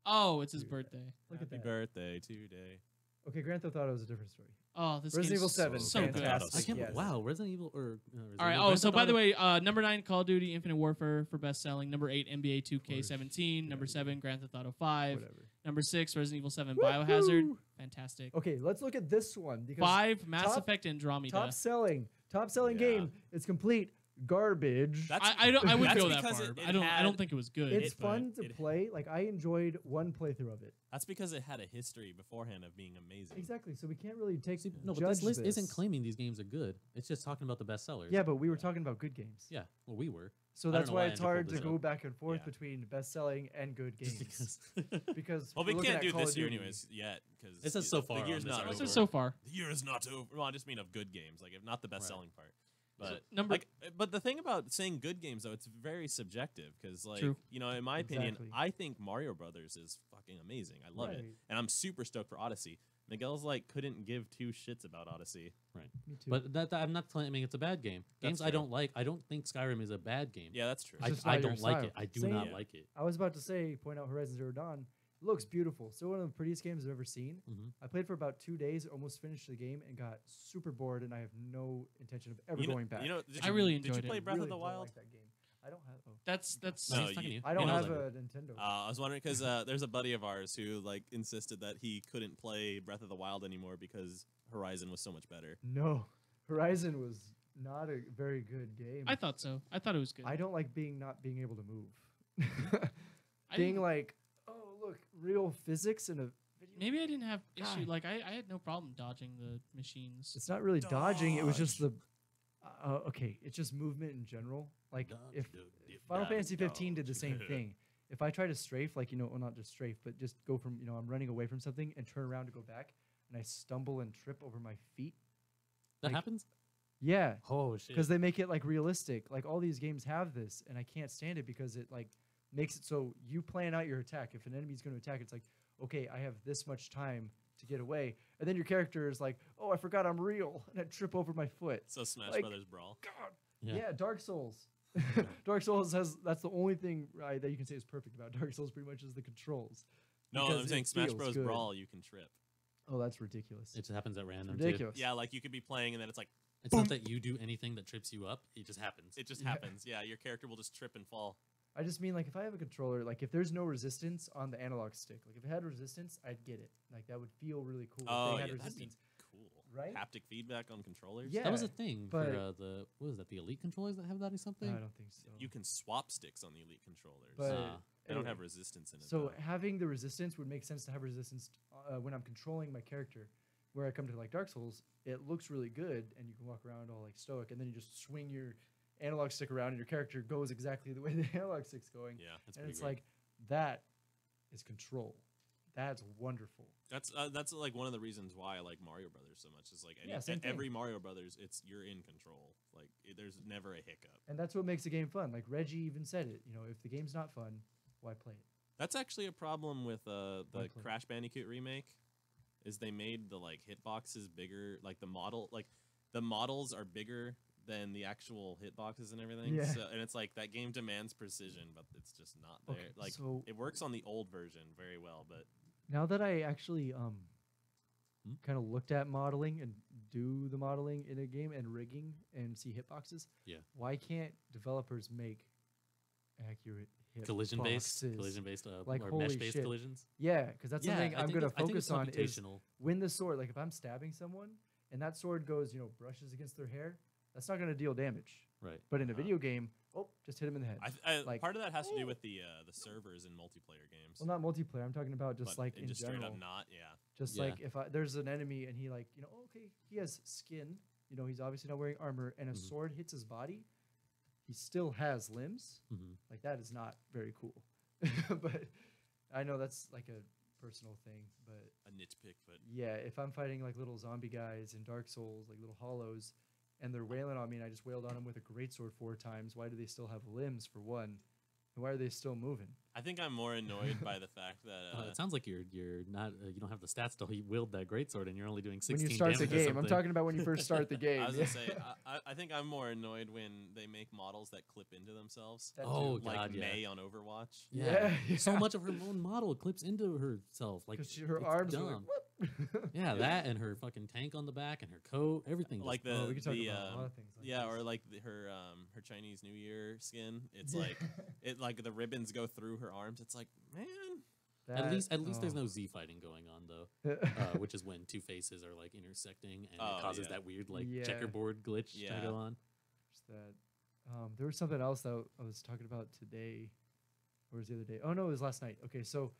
Oh, it's his Dude. birthday. Look Happy at that. birthday today. Okay, Grand Theft Auto is a different story. Oh, this Resident game's Evil 7, so good. fantastic. I can't. Yes. Wow, Resident Evil or All right. Oh, so by the way, number 9, Call of Duty: Infinite Warfare for best selling. Number 8, NBA 2K17. Number 7, Grand Theft Auto 5. Whatever. Number 6, Resident Evil 7 Biohazard. Woohoo! Fantastic. Okay, let's look at this one because 5, Mass top- Effect Andromeda. top selling Yeah. game. It's complete garbage. That's I wouldn't That's go that because far. it I don't had- think it was good. it's but- fun to it- play. Like I enjoyed one playthrough of it. That's because it had a history beforehand of being amazing. Exactly. So we can't really take No, but judge this list this. isn't claiming these games are good. It's just talking about the best sellers. Yeah, but we were talking about good games. Yeah. Well, we were. So I don't that's know why why it's Andrew pulled hard to this go up. back and forth Yeah. between best selling and good Just games. because. Because Well, we we're looking can't at do Call this of year Duty. anyways yet because It says so far The year's on this not article. over. So far. The year is not over. Well, I just mean of good games, like if not the best selling part. But number- but the thing about saying good games though, it's very subjective because like True. in my opinion, Exactly. I think Mario Brothers is fucking amazing. I love it, Right. and I'm super stoked for Odyssey. Miguel's like couldn't give two shits about Odyssey. Me too. But I'm not claiming it's a bad game. Games That's I true. don't like. I don't think Skyrim is a bad game. Yeah, that's true. It's I just not your don't like style. it. I do Same. not Yeah. like it. I was about to say, point out Horizon Zero Dawn. Looks beautiful. Still one of the prettiest games I've ever seen. Mhm. I played for about 2 days, almost finished the game, and got super bored. And I have no intention of ever going back. Did I you, really did you enjoyed play it. Breath Really of the don't Wild? like that game. I don't have. Oh. That's No, No, he's talking to you. I don't He knows have I do. a Nintendo. I was wondering because there's a buddy of ours who like insisted that he couldn't play Breath of the Wild anymore because Horizon was so much better. No, Horizon was not a very good game. I thought so. I thought it was good. I don't like not being able to move. I being didn't- like, oh look, real physics in a video. maybe I didn't have issue. God. Like I had no problem dodging the machines. It's not really dodging. It was just Dodge. the. Okay, it's just movement in general. Like Dodge, if dodge, Final dodge, Fantasy 15 did the dodge. same thing. If I try to strafe, like well, not just strafe, but just go from I'm running away from something and turn around to go back, and I stumble and trip over my feet. That like- happens? Yeah, Oh shit. because they make it like realistic. Like all these games have this, and I can't stand it because it like makes it so you plan out your attack. If an enemy's going to attack, it's like, okay, I have this much time to get away, and then your character is like, oh, I forgot I'm real, and I trip over my foot. So Smash Like- Brothers Brawl. God. Yeah. Yeah, Dark Souls. Dark Souls has that's the only thing that you can say is perfect about Dark Souls. Pretty much is the controls. No, because I'm it saying Smash feels Bros good. Brawl you can trip. Oh, that's ridiculous. It just happens at random. ridiculous. Yeah, like you could be playing and then it's like Too. It's not that you do anything that trips you up. It just happens. it just Yeah. happens. Yeah, your character will just trip and fall. I just mean like if I have a controller, like if there's no resistance on the analog stick, like if it had resistance, I'd get it. Like that would feel really cool. Oh, if they yeah, had that'd be resistance. cool. Right? Haptic feedback on controllers. Yeah. That was a thing but- for the what was that? The Elite controllers that have that or something. I don't think so. You can swap sticks on the Elite controllers. But they don't anyway, have resistance in it. So though. having the resistance would make sense to have resistance when I'm controlling my character. Where I come to like Dark Souls, it looks really good, and you can walk around all like stoic, and then you just swing your analog stick around, and your character goes exactly the way the analog stick's going. yeah, that's and pretty it's great. like that is control. That's wonderful. That's like one of the reasons why I like Mario Brothers so much. Is like Yeah, same thing. every Mario Brothers, you're in control. Like there's never a hiccup. And that's what makes the game fun. Like Reggie even said it. If the game's not fun, why play it? That's actually a problem with the Why play? Crash Bandicoot remake. Is they made the like hitboxes bigger, like the models are bigger than the actual hitboxes and everything. Yeah. So, and it's like that game demands precision, but it's just not there. Okay, like so- it works on the old version very well, but Now that I actually kind of looked at modeling and do the modeling in a game and rigging and see hitboxes, Yeah. why can't developers make accurate hitboxes? Collision based, Like, or holy mesh based shit. collisions. Yeah, because that's something I I'm think going to it's- I think focus it's on is computational. when the sword, like if I'm stabbing someone and that sword goes, brushes against their hair, that's not going to deal damage. Right. But in a video game, just hit him in the head. Like- part of that has to do with the servers in multiplayer games. Well, not multiplayer. I'm talking about just but like it in just general. straight up not. Yeah. Just Yeah. like if there's an enemy and he okay, he has skin, he's obviously not wearing armor, and a Mhm. sword hits his body, he still has limbs. hmm Like that is not very cool. But I know that's like a personal thing. But A nitpick, but yeah, if I'm fighting like little zombie guys in Dark Souls, like little hollows, and they're wailing on me, and I just wailed on them with a greatsword 4 times, why do they still have limbs for one? And why are they still moving? I think I'm more annoyed by the fact that it sounds like you're not you don't have the stats to wield that greatsword, and you're only doing 16 When you start the damage or game, I'm something. talking about when you first start the game. I was gonna say I think I'm more annoyed when they make models that clip into themselves, That Oh, too. like God, yeah. May on Overwatch. Yeah. Yeah, So yeah. much of her own model clips into herself. Like Because her it's arms are dumb. like, whoop. Yeah, that and her fucking tank on the back and her coat, everything. Like just- the we can talk the about a lot of things like yeah, this. or like her Chinese New Year skin. It's like it like the ribbons go through her arms. It's like man, at least oh. there's no Z fighting going on though, which is when two faces are like intersecting and Oh, it causes yeah. that weird like Yeah. checkerboard glitch to Yeah. go on. There's that. There was something else that I was talking about today. Or was it the other day? Oh no, it was last night. Okay, so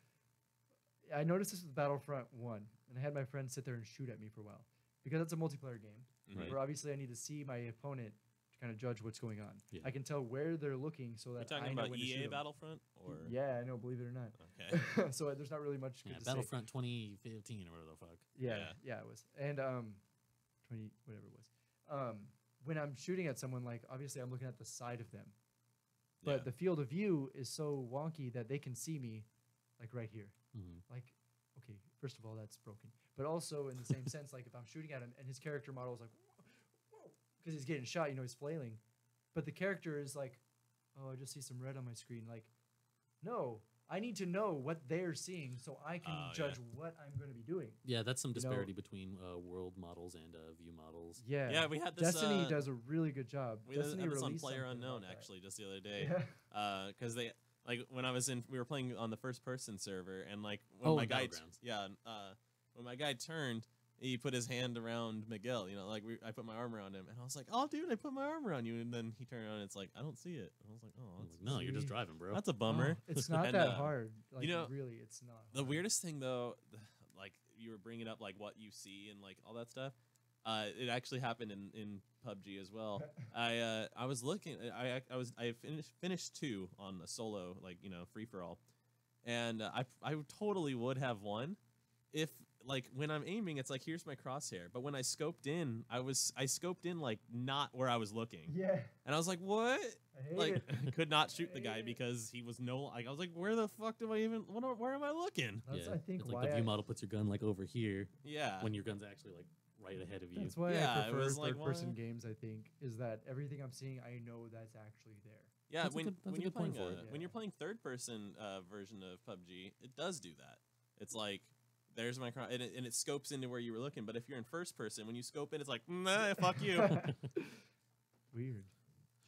I noticed this with Battlefront 1, and I had my friend sit there and shoot at me for a while. Because it's a multiplayer game, Right. where obviously I need to see my opponent to kind of judge what's going on. Yeah. I can tell where they're looking so You're that talking I know about when to shoot EA 'em. Battlefront or Yeah, I know, believe it or not. okay. So there's not really much good Yeah, to say. Battlefront 2015 or whatever the fuck. Yeah, it was. And 20 whatever it was. When I'm shooting at someone, like obviously I'm looking at the side of them. But Yeah. the field of view is so wonky that they can see me like right here. Mhm. Like okay, first of all that's broken. But also in the same sense, like if I'm shooting at him and his character model is like whoa, because he's getting shot, he's flailing. But the character is like, oh, I just see some red on my screen. Like, no, I need to know what they're seeing so I can Oh, judge what I'm going to be doing. Yeah, that's some You know- disparity between world models and view models. Yeah. Yeah, we had this. Destiny does a really good job. We had Destiny this on released Player something Unknown about that. actually just the other day. Yeah. Because they like when I was in, we were playing on the first person server, and like when Oh, my in guy, Battlegrounds. when my guy turned, he put his hand around Miguel. You know, like I put my arm around him, and I was like, "Oh, dude, I put my arm around you," and then he turned around, and it's like, "I don't see it." I was like, "Oh, I'm that's, like, no, you're just See? driving, bro. that's a bummer." Oh, it's not And, that hard. Like, know, really, it's not. The hard. weirdest thing though, like you were bringing up like what you see and like all that stuff. It actually happened in PUBG as well. I was looking. I finished 2 on a solo, like, you know, free for all, and I totally would have won if, like, when I'm aiming, it's like, here's my crosshair, but when I scoped in, I scoped in like not where I was looking, Yeah. and I was like, what? I hate Like, it. I could not shoot the I guy hate it. because he was like, I was like, where the fuck do I even? Where am I looking? That's, yeah, I think, it's why like the view I- model puts your gun like over here Yeah. when your gun's actually like right ahead of you. That's why Yeah, I it prefer was like, third-person why? games. I think is that everything I'm seeing, I know that's actually there. Yeah, That's a when, good- that's when a you're good point playing for it. when you're playing third person version of PUBG, it does do that. It's like there's my and it scopes into where you were looking. But if you're in first person, when you scope in, it's like, nah, fuck you. Weird.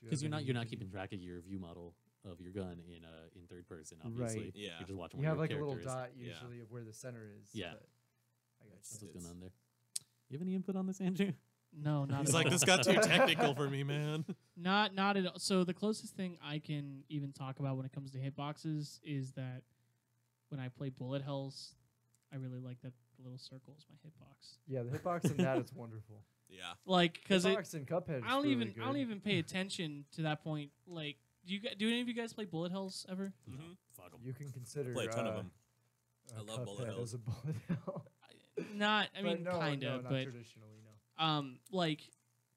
Because you're not keeping track of your view model of your gun in third person. Obviously, Right. Yeah. You're just watching. You where have your like a little character is. dot Yeah. usually of where the center is. Yeah. but I got That's you. what's going on there. You have any input on this, Andrew? No, not He's at like, all. this got too technical for me, man. Not at all. So the closest thing I can even talk about when it comes to hitboxes is that when I play bullet hells, I really like that the little circle is my hitbox. Yeah, the hitbox in that is wonderful. Yeah. Like, because Hitbox in Cuphead. Is I don't really even good. I don't even pay attention to that point. Like, do any of you guys play bullet hells ever? Mhm. Fuck 'em. You can consider. Play a ton of them. I love Cuphead bullet hells. as a bullet hell. Not, I But mean, no, kind no, of, not but traditionally, no. like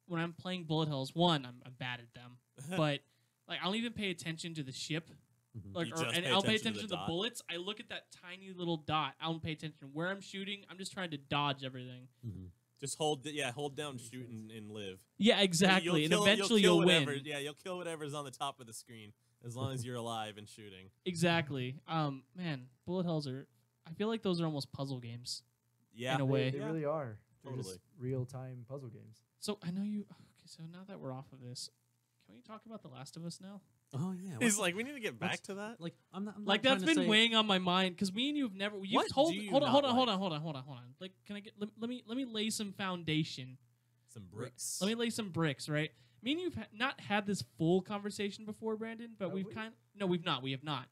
when I'm playing bullet hells, one, I'm bad at them, but like I don't even pay attention to the ship. Mhm. Like, You or, just and pay I'll pay attention attention to to the the dot. bullets. I look at that tiny little dot. I don't pay attention where I'm shooting. I'm just trying to dodge everything. Mhm. Just hold down, shoot, and live. Yeah, exactly. And eventually you'll whatever, win. Yeah, you'll kill whatever's on the top of the screen as long as you're alive and shooting. Exactly. Man, bullet hells are. I feel like those are almost puzzle games. Yeah. In a way. They really are. They're Totally. just real-time puzzle games. So I know you. Okay, so now that we're off of this, can we talk about The Last of Us now? Oh yeah. He's what's- like, we need to get back what's- to that. like I'm not Like trying that's to been say- weighing on my mind because me and you have never. You've What told. do you Hold on, not hold on, hold like? on, hold on, hold on, hold on. Like, can I get? Let me lay some foundation. Some bricks. Let me lay some bricks, right? Me and you've not had this full conversation before, Brandon, but Have we've we? No, we've not. We have not.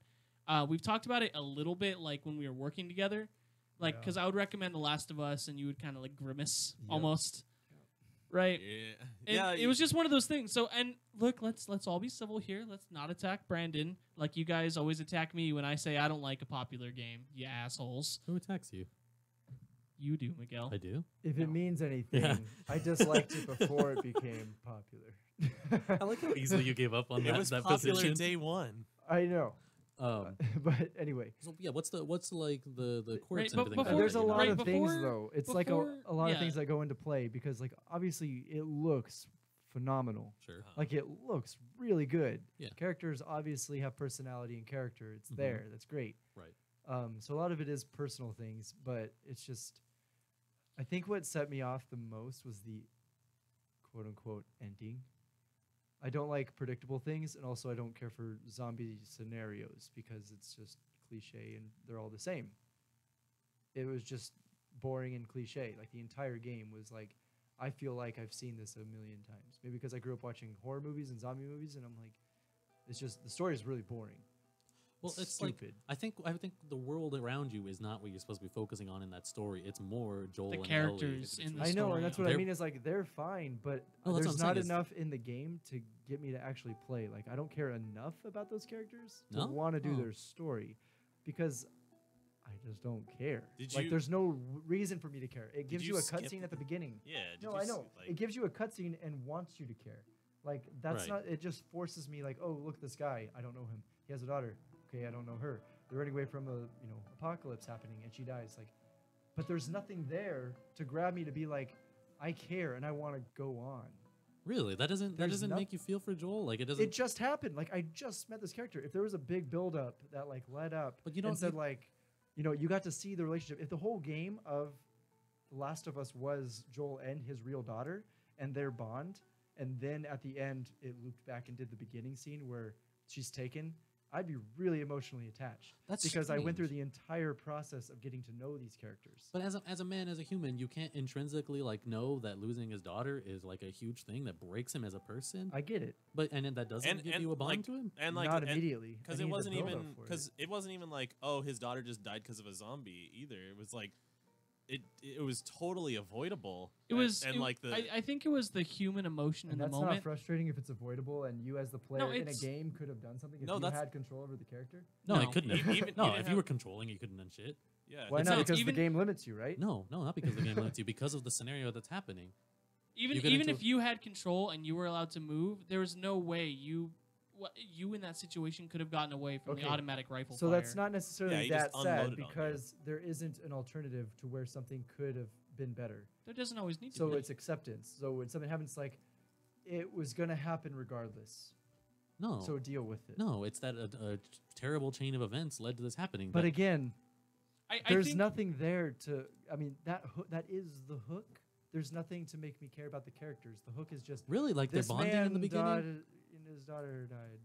We've talked about it a little bit, like when we were working together, like Yeah. because I would recommend The Last of Us, and you would kind of like grimace Yep. almost, right? Yeah. And Yeah. it was just one of those things. So, and look, let's all be civil here. Let's not attack Brandon like you guys always attack me when I say I don't like a popular game. You assholes. Who attacks you? You do, Miguel. I do. If it means anything, I disliked it before it became popular. I like how easily you gave up on It that, was that popular position. day one. I know, Um, but anyway, so yeah, what's like the quirks Right, and but everything? about before- it, there's a you know? lot right, of things before- though. It's like a lot yeah. of things that go into play because, like, obviously it looks phenomenal. Sure. Like it looks really good. Yeah. Characters obviously have personality and character. It's Mhm. there. That's great. Right. So a lot of it is personal things, but it's just, I think what set me off the most was the quote unquote ending. I don't like predictable things, and also I don't care for zombie scenarios because it's just cliche and they're all the same. It was just boring and cliche. Like the entire game was like, I feel like I've seen this a million times. Maybe because I grew up watching horror movies and zombie movies, and I'm like, it's just the story is really boring. Well, it's like stupid. I think the world around you is not what you're supposed to be focusing on in that story. It's more Joel The and characters Ellie. in the I know, story. and that's what I They're- mean. Is like they're fine, but No, that's what there's I'm not saying is- enough in the game to get me to actually play. Like I don't care enough about those characters to No? want to do Oh. their story, because I just don't care. Did Like you- there's no reason for me to care. It gives you you a skip cutscene at the beginning. Yeah. Did No, you I s- know. like- It gives you a cutscene and wants you to care. Like that's Right. not. It just forces me. Like, oh, look, this guy. I don't know him. He has a daughter. Okay, I don't know her. They're running away from a apocalypse happening, and she dies. Like, but there's nothing there to grab me to be like, I care and I want to go on. Really? That doesn't There's make you feel for Joel? Like it doesn't. It just happened. Like I just met this character. If there was a big build up that like led up, But you don't- and said you- like, you got to see the relationship. If the whole game of The Last of Us was Joel and his real daughter and their bond, and then at the end it looped back and did the beginning scene where she's taken, I'd be really emotionally attached. That's because I went through strange. the entire process of getting to know these characters. But as a man, as a human, you can't intrinsically like know that losing his daughter is like a huge thing that breaks him as a person. I get it. But and then that doesn't give you a bond like, to him. and like Not immediately. because I it need the wasn't build-up even for it. because it wasn't even like, oh, his daughter just died because of a zombie either. It was like it was totally avoidable. It was, and it- like the I think it was the human emotion And in the that's not moment. frustrating if it's avoidable and you as the player in a it's- game could have done something if No, you that's- had control over the character. No, No. it couldn't. have. Even- no, even if have- you were controlling, you couldn't have done shit. yeah. Why it's not? it's Because even- the game limits you, right? No, not because the game limits you. Because of the scenario that's happening. Even You get even into if you had control and you were allowed to move, there was no way you in that situation could have gotten away from Okay. the automatic rifle So fire. that's not necessarily Yeah, he just that sad unloaded on you. because there isn't an alternative to where something could have been better. There doesn't always need to So be. it's acceptance. So when something happens, like it was gonna happen regardless. No. So deal with it. No, it's that a terrible chain of events led to this happening. But That- again, I there's think, nothing there to. I mean, that is the hook. There's nothing to make me care about the characters. The hook is just really, like they're this bonding man in the beginning. died and his daughter died.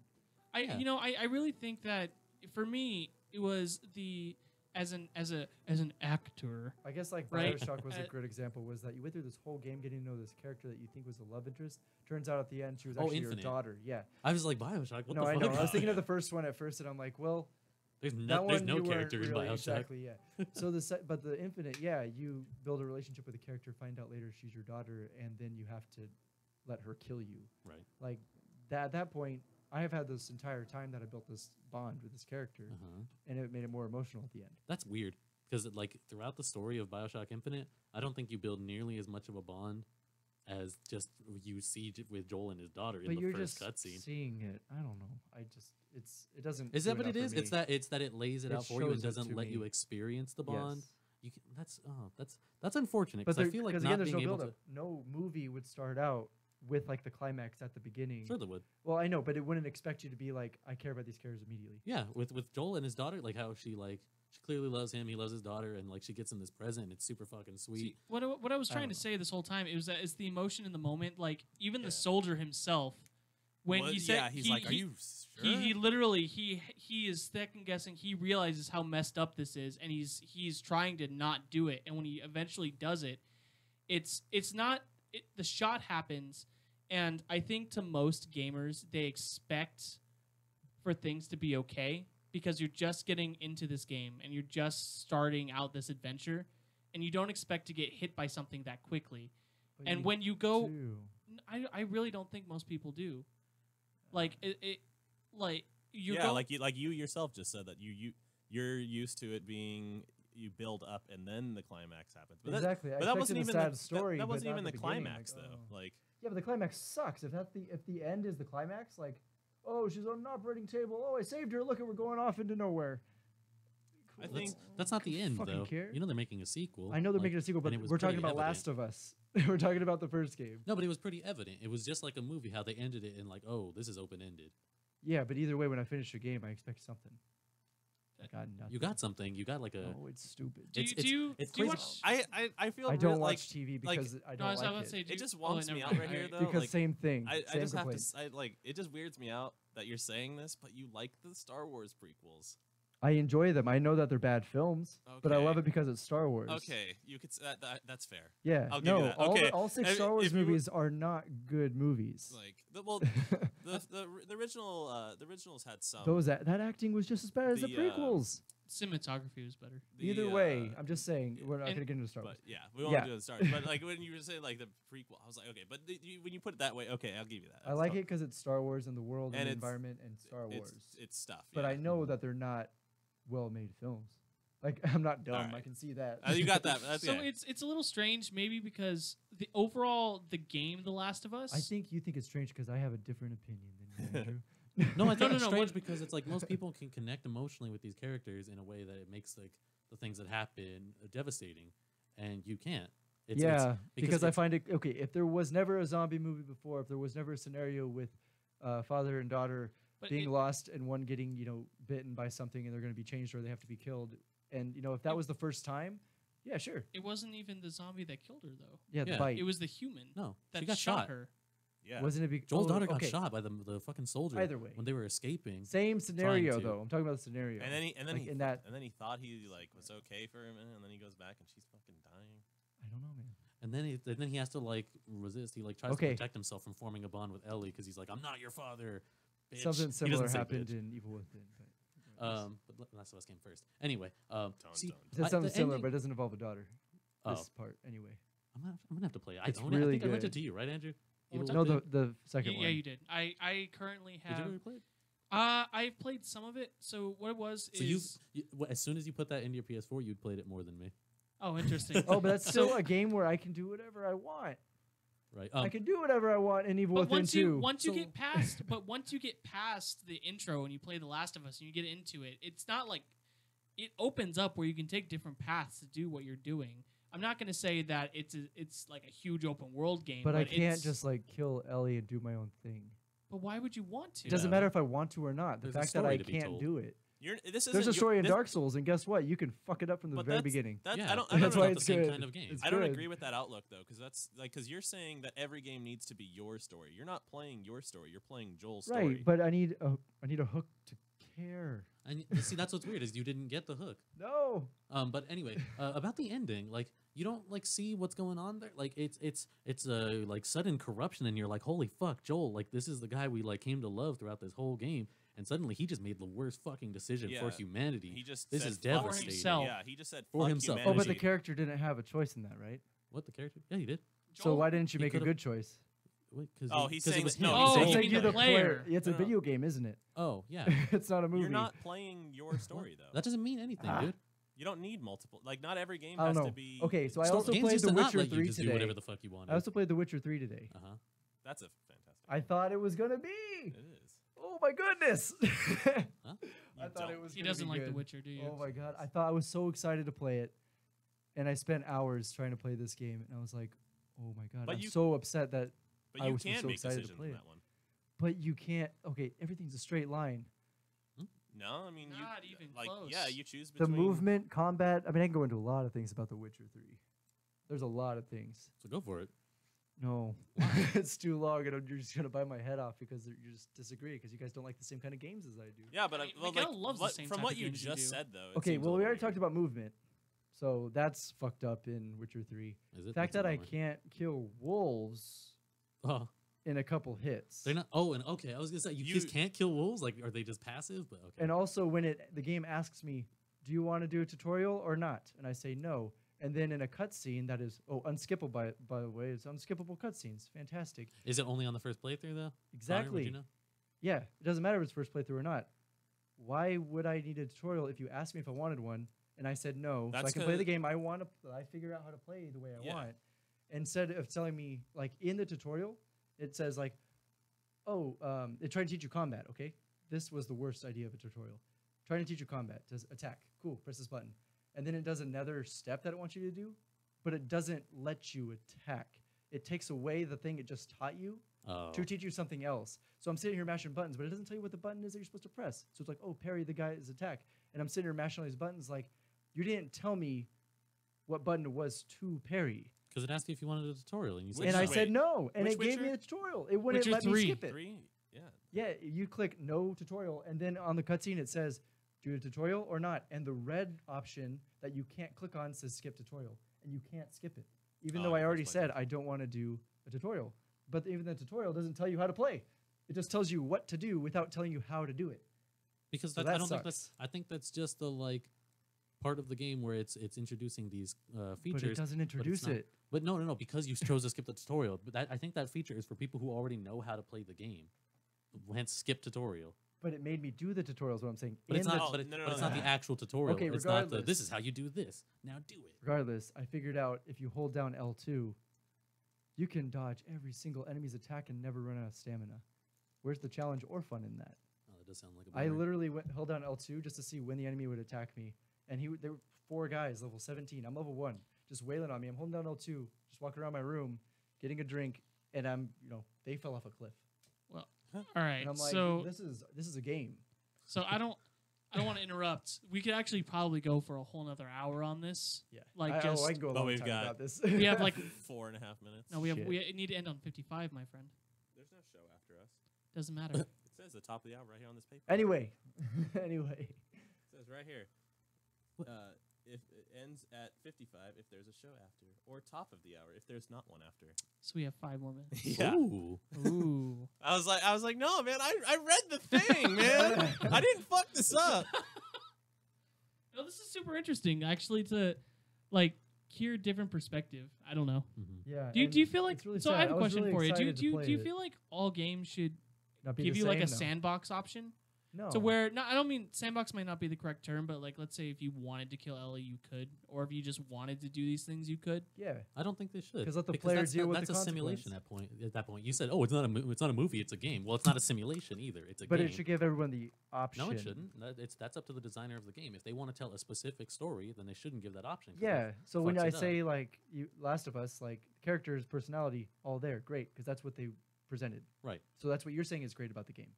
Yeah. I really think that for me it was the as an actor. I guess like Right. Bioshock was a Uh, good example. Was that you went through this whole game getting to know this character that you think was a love interest. Turns out at the end she was Oh, actually Infinite. your daughter. Yeah. I was like Bioshock. What no, the I fuck? know. I was thinking of the first one at first, and I'm like, well, There's that no, one there's no you weren't character in really- Bioshock. Exactly. Yeah. So but the Infinite, yeah, you build a relationship with a character, find out later she's your daughter, and then you have to let her kill you. Right. Like that. At that point, I have had this entire time that I built this bond with this character, Uh-huh. and it made it more emotional at the end. That's weird because like throughout the story of Bioshock Infinite, I don't think you build nearly as much of a bond as just you see with Joel and his daughter in But the you're first just cutscene. seeing it. I don't know. It doesn't. Is do that what enough it for is? me. It's that it lays it It out for you and shows it doesn't to let you me. experience the bond. Yes. You can, that's unfortunate But because I feel like because not again, there's being no able build-up. No movie would start out with like the climax at the beginning. to sure they would. Well, I know, but it wouldn't expect you to be like, I care about these characters immediately. Yeah, with Joel and his daughter, like how she clearly loves him, he loves his daughter, and like she gets him this present, and it's super fucking sweet. See, what I was I trying don't to say this whole time, it was that it's the emotion in the moment. Like even Yeah. the soldier himself, when Well, he said, yeah, he's he, like, are he, you sure? he literally he is second guessing. He realizes how messed up this is, and he's trying to not do it. And when he eventually does it, it's not the shot happens, and I think to most gamers they expect for things to be okay because you're just getting into this game and you're just starting out this adventure, and you don't expect to get hit by something that quickly. But And when you go, do. I really don't think most people do. Like like you yeah, go, like you yourself just said that you're used to it being you build up and then the climax happens. But Exactly. I But that wasn't expected a even sad story, That but wasn't not even the the beginning, climax like, though. oh. Like Yeah, but the climax sucks. If the end is the climax, like, oh, she's on an operating table. Oh, I saved her. Look, we're going off into nowhere. I Cool. think That's not the end fucking though. care. You know they're making a sequel. I know they're like, making a sequel, but and it was we're talking pretty about evident. Last of Us. We're talking about the first game. No, but it was pretty evident. It was just like a movie how they ended it in like, oh, this is open ended. Yeah, but either way, when I finish the game, I expect something. I got nothing. You got something. You got like a. Oh, it's stupid. do it's- you it's do you crazy. watch? I feel I real, don't like, watch TV like- because I No, don't I was like about to say, it. do it you- just oh, wonks me never out mind. right here Alright. though. Because like, same thing. I same just complaint. have to like it just weirds me out that you're saying this, but you like the Star Wars prequels. I enjoy them. I know that they're bad films, but I Okay. love it because it's Star Wars. Okay, you could that's fair. Yeah. I'll give you no, that. all, Okay. all six If- Star Wars if you were- movies are not good movies. Like the originals had some. That acting was just as bad as the The, prequels. Cinematography was better. the, Either way, I'm just saying yeah. we're not And- gonna get into Star But Wars. yeah, we won't Yeah. do the start. But like when you were saying like the prequel, I was like, okay. But when you put it that way, okay, I'll give you that. I like it because it's Star Wars and the world and, And the it's- environment and Star Wars. It's stuff. But yeah. I know that they're not well-made films. Like I'm not dumb. I Alright. can see that. You got that. That's, So yeah. it's a little strange, maybe because the game, The Last of Us. I think you think it's strange because I have a different opinion than you, Andrew. No, I think no, it's no, strange what- because it's like most people can connect emotionally with these characters in a way that it makes like the things that happen devastating, and you can't. Yeah, because I find it okay. If there was never a zombie movie before, if there was never a scenario with father and daughter But being it- lost and one getting bitten by something and they're going to be changed or they have to be killed, and if that was the first time, yeah, sure, It wasn't even the zombie that killed her though. yeah, the Yeah. bite It was the human No, that she got shot shot. her. Yeah. wasn't it? Joel's daughter got okay. shot by the fucking soldier. Either way. when they were escaping. Same scenario to. though. I'm talking about the scenario. And then he Like, in that, and then he thought he like was okay for a minute, and then he goes back and she's fucking dying. I don't know, man. And then he has to like resist. He like tries Okay. to protect himself from forming a bond with Ellie because he's like, I'm not your father. Bitch. Something He similar doesn't say happened bitch. in Evil Within. But Last of Us came first. Anyway, see, That's I- something the similar, ending- but it doesn't involve a daughter. Oh. This part, anyway. I'm gonna have to play it. It's I own it. I really think I lent good. it to you, right, Andrew? Oh, it's Evil No, Within? the second Yeah, one. you did. I currently Did you have. already play it? I've played some of it. So what it was So is. as soon as you put that into your PS4, you'd played it more than me, Oh, interesting. Oh, but that's still a game where I can do whatever I want. right? I can do whatever I want in Evil But Within once 2. you once you So- get past, but once you get past the intro and you play The Last of Us and you get into it, it's not like it opens up where you can take different paths to do what you're doing. I'm not going to say that it's like a huge open world game, but I can't it's- just like kill Ellie and do my own thing. But why would you want to? It doesn't matter if I want to or not. The There's a fact that story I to be can't told. do it. This There's a story in Dark Souls, and guess what? You can fuck it up from the But very that's- beginning. That's, Yeah, I don't. That's I don't why know. it's the same good. kind of game. It's I don't good. agree with that outlook though, because that's like because you're saying that every game needs to be your story. You're not playing your story. You're playing Joel's story. Right, but I need a hook to care. And see, that's what's weird is you didn't get the hook. No. But anyway, about the ending, like you don't like see what's going on there. Like it's like sudden corruption, and you're like, holy fuck, Joel! Like this is the guy we like came to love throughout this whole game, and suddenly he just made the worst fucking decision for Yeah. humanity. He just this said is fuck devastating. himself. Yeah, he just said For fuck himself. Oh, but the humanity. character didn't have a choice in that, right? What the character? Yeah, he did. So Joel- why didn't you He make a could've- good choice? Wait, cause Oh, he- he's 'cause it saying was that- no, him. he's Oh, saying you Said mean you're the the player. player. It's a No. video game, isn't it? Oh yeah. It's not a movie. You're not playing your story though. That doesn't mean anything, Ah. dude. You don't need multiple. Like not every game I has don't to know. be. Okay, so I Still, also games played used The to not Witcher let you 3 just do today. whatever the fuck you wanted. I also played The Witcher 3 today. That's a fantastic. I thought it was gonna be. It is. Oh my goodness! Huh? I You thought it don't. was. He gonna doesn't be like The good. Witcher, do you? Oh my god! I thought I was so excited to play it, and I spent hours trying to play this game, and I was like, "Oh my god!" But I'm you- so upset that. But I you was can so make excited to decisions play in it. that one. But you can't. Okay, everything's a straight line. No, I mean Not you. even like close. yeah, you choose The between movement, combat. I mean, I can go into a lot of things about The Witcher 3. There's a lot of things. So go for it. No, it's too long, and you're just gonna bite my head off because you just disagree because you guys don't like the same kind of games as I do. Yeah, but I mean, well, Miguel like, loves the what- same from type what of you games you just do. said though. it Okay, seems a well, we little already talked weird. about movement, so that's fucked up in Witcher 3. Is it? The fact That's a that I bummer. can't kill wolves Oh, in a couple hits. they're not. Oh, and okay, I was gonna say you just You- can't kill wolves. Like, are they just passive? But okay. And also, when the game asks me, "Do you want to do a tutorial or not?" and I say no, and then in a cutscene that is unskippable by the way, it's unskippable cutscenes. Fantastic. Is it only on the first playthrough though? Connor, would Exactly. you know? Yeah, it doesn't matter if it's first playthrough or not. Why would I need a tutorial if you asked me if I wanted one and I said no? So I That's can play the 'cause- game I want to. I figure out how to play the way I Yeah. want. Instead of telling me like in the tutorial, it says like, it tried to teach you combat. Okay, this was the worst idea of a tutorial. Trying to teach you combat. Does attack. Cool. Press this button, and then it does another step that it wants you to do, but it doesn't let you attack. It takes away the thing it just taught you Oh, to teach you something else. So I'm sitting here mashing buttons, but it doesn't tell you what the button is that you're supposed to press. So it's like, oh, parry the guy's attack. And I'm sitting here mashing all these buttons like, you didn't tell me what button it was to parry. because it asked you if you wanted a tutorial, and you said Which- And I no. said no, and Which it gave me Witcher? a tutorial. It wouldn't Witcher let me 3. skip it. 3. Yeah. Yeah, you click no tutorial, and then on the cutscene it says, do a tutorial or not. And the red option that you can't click on says skip tutorial, and you can't skip it. Even Oh, though I yeah, already that's said I don't want to do a tutorial. But even the tutorial doesn't tell you how to play. It just tells you what to do without telling you how to do it. because So I that don't think that's. sucks. I think that's just the like part of the game where it's introducing these features. But it doesn't but it's introduce not- it. But no, because you chose to skip the tutorial. But I think that feature is for people who already know how to play the game. Hence, skip tutorial. But it made me do the tutorials. What I'm saying. But it's In the- not. Oh, But, no, no, but it's no, not no. the actual tutorial. Okay, it's not the. regardless. This is how you do this. Now do it. Regardless, I figured out if you hold down L2, you can dodge every single enemy's attack and never run out of stamina. Where's the challenge or fun in that? Oh, that does sound like a I bummer. literally held down L2 just to see when the enemy would attack me, and there were 4 guys, level 17. I'm level 1. just wailing on me. I'm holding down L2, just walking around my room, getting a drink, and they fell off a cliff. Well, all right. And I'm like, so this is a game. so I don't want to interrupt. We could actually probably go for a whole nother hour on this. Yeah. Like I just can go a But long we've time got- about this. we have like 4.5 minutes. no, we Shit. need to end on 55, my friend. There's no show after us. Doesn't matter. It says the top of the hour right here on this paper. Anyway. It says right here. If it ends at 55, if there's a show after, or top of the hour if there's not one after. So we have 5 more minutes. Yeah. Ooh. Ooh. I was like, no, man, I read the thing, man. I didn't fuck this up. No, this is super interesting, actually, to like hear a different perspective. I don't know. Yeah. Do you feel like? it's really So I sad. have a was question really for you. excited to Do play you it. feel like all games should Not be give the you like a same, though. sandbox option? No. To where, no, I don't mean sandbox might not be the correct term, but like let's say if you wanted to kill Ellie, you could, or if you just wanted to do these things, you could. Yeah. I don't think they should. 'Cause let the Because player that's, deal with that's the a simulation consequence. at that point, you said, "Oh, it's not a movie; it's a game." Well, it's not a simulation either. It's a But game. it should give everyone the option. No, it shouldn't. That's up to the designer of the game. If they want to tell a specific story, then they shouldn't give that option. 'cause Yeah. it So when fucks I it up. say like Last of Us, like characters, personality, all there, great, because that's what they presented. Right, So that's what you're saying is great about the game.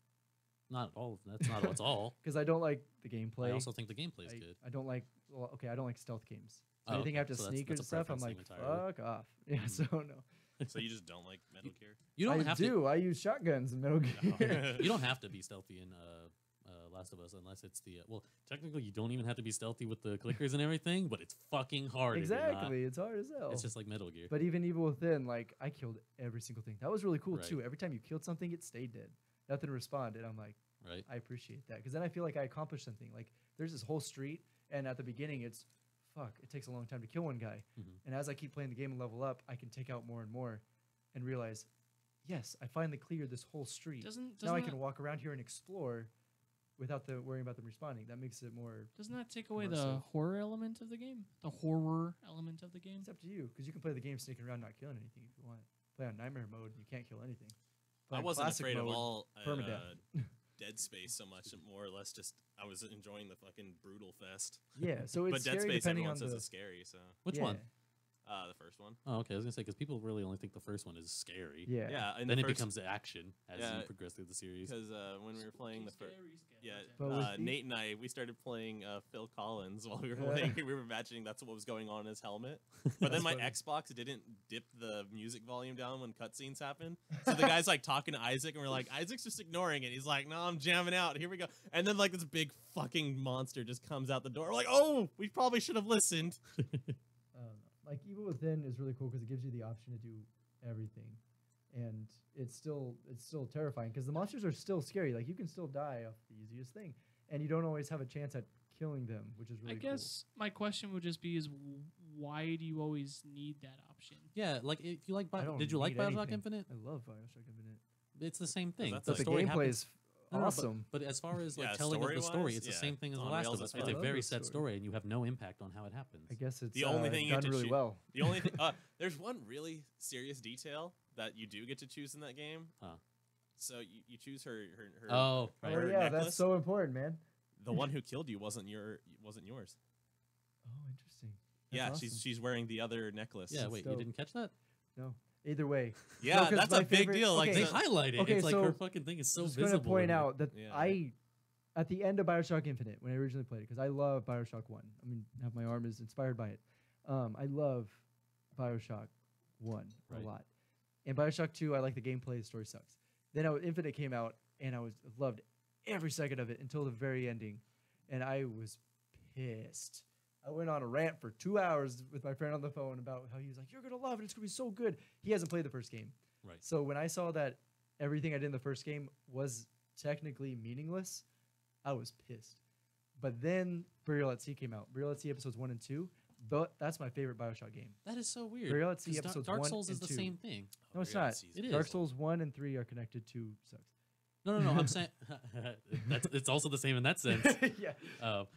not all. That's not what's all. Because I don't like the gameplay. I also think the gameplay is good. I don't like. Well, okay, I don't like stealth games. So Oh, anything I have okay. to So that's- sneak that's and a stuff, I'm preference like, thing entirely. fuck off. Yeah. So no. So you just don't like Metal Gear? You don't I have do. I use shotguns in Metal Gear. to. You don't have to be stealthy in Last of Us unless it's the. Well, technically, you don't even have to be stealthy with the clickers and everything, but it's fucking hard. if you're not. Exactly. It's hard as hell. It's just like Metal Gear. But even Evil Within, like I killed every single thing. That was really cool Right. too. Every time you killed something, it stayed dead. Nothing responded. I'm like, Right. I appreciate that because then I feel like I accomplished something. Like there's this whole street, and at the beginning, it's fuck. It takes a long time to kill one guy, Mhm. and as I keep playing the game and level up, I can take out more and more, and realize, yes, I finally cleared this whole street. Doesn't Now I that- can walk around here and explore, without worrying about them responding. That makes it more. Doesn't that take away the immersive. horror element of the game? The horror element of the game? It's up to you because you can play the game sneaking around, not killing anything if you want. Play on nightmare mode, and you can't kill anything. Play I on wasn't classic afraid of mode, all permadeath. Dead Space so much, more or less just I was enjoying the fucking brutal fest. Yeah, so it's But Dead scary Space, depending everyone on says the. is scary, so Which yeah, one? the first one. Oh, okay. I was gonna say because people really only think the first one is scary. Yeah. Yeah, and Then the it first, becomes action as Yeah, you progress through the series. because when we were playing the first. Yeah, But with the- Nate and I, we started playing Phil Collins while we were Yeah. playing. We were imagining that's what was going on in his helmet. But then my Xbox didn't dip the music volume down when cutscenes happened. So the guy's like talking to Isaac, and we're like, Isaac's just ignoring it. He's like, no, I'm jamming out. Here we go. And then like this big fucking monster just comes out the door. We're like, oh, we probably should have listened. Like Evil Within is really cool because it gives you the option to do everything, and it's still terrifying because the monsters are still scary. Like you can still die off the easiest thing, and you don't always have a chance at killing them, which is really I guess my question would just be: is why do you always need that option? Yeah, like if you like, cool. I don't did you like need Bioshock anything. Infinite? I love Bioshock Infinite. It's the same thing. that's But the story gameplay happens- is No, no, awesome. But as far as like Yeah, telling of the story, story-wise, it's the yeah, same thing as it's The on Last rails of Us. as It's a fuck. very the set story. story, and you have no impact on how it happens. I guess it's The only thing you done get to really shoot- well. The only thing, there's one really serious detail that you do get to choose in that game. Huh. So you choose her. Oh, right. Oh her yeah, necklace. that's so important, man. The one who killed you wasn't yours. Oh, interesting. Yeah, That's she's wearing the other necklace. Yeah, wait, you dope. didn't catch that? No, either way. Yeah, No, 'cause that's my a big favorite- deal. Like okay, They the- highlight it. Okay, It's like so her fucking thing is so just visible. gonna point in it. out that Yeah. at the end of Bioshock Infinite, when I originally played it, because I love Bioshock 1. I mean, half my arm is inspired by it. I love Bioshock 1 Right. a lot. And Bioshock 2, I like the gameplay, the story sucks. Then Infinite came out, and I loved every second of it until the very ending. And I was pissed. I went on a rant for 2 hours with my friend on the phone about how he was like, "You're going to love it. It's going to be so good." He hasn't played the first game. Right. So when I saw that everything I did in the first game was technically meaningless, I was pissed. But then Burial at Sea came out. Burial at Sea episodes 1 and 2. That's my favorite Bioshock game. That is so weird. Burial at Sea 'cause episodes Dark 1 Souls is and the 2. same thing. No, it's Burial at not. Sea's It is. Dark Souls 1 and 3 are connected to sucks. No, I'm saying it's also the same in that sense. Yeah.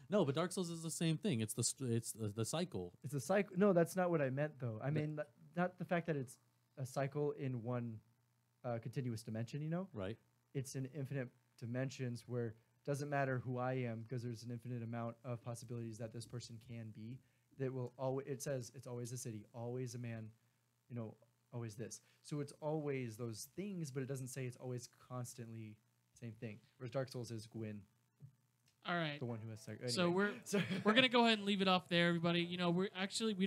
No, but Dark Souls is the same thing. It's the cycle. It's a cycle. No, that's not what I meant, though. I mean, not the fact that it's a cycle in one continuous dimension, you know? Right. It's in infinite dimensions where it doesn't matter who I am because there's an infinite amount of possibilities that this person can be. that will always. It says it's always a city, always a man, you know, always this. So it's always those things, but it doesn't say it's always constantly same thing. Whereas Dark Souls is Gwyn, All right. the one who has. So we're gonna go ahead and leave it off there, everybody. You know, we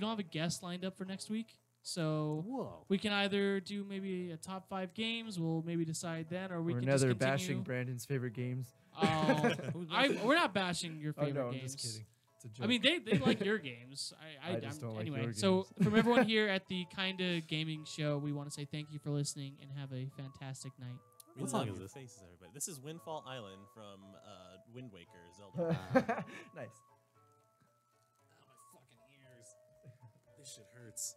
don't have a guest lined up for next week, so Whoa. we can either do maybe a top 5 games. We'll maybe decide then, or we or can another just continue. bashing Brandon's favorite games. Oh, we're not bashing your Oh favorite no, I'm games. just kidding. It's a joke. I mean, they like your games. I just don't like anyway. your So games. from everyone here at the Kinda Gaming Show, we want to say thank you for listening and have a fantastic night. We What love song is your this? faces, everybody. This is Windfall Island from Wind Waker Zelda. Nice. Oh, my fucking ears. This shit hurts.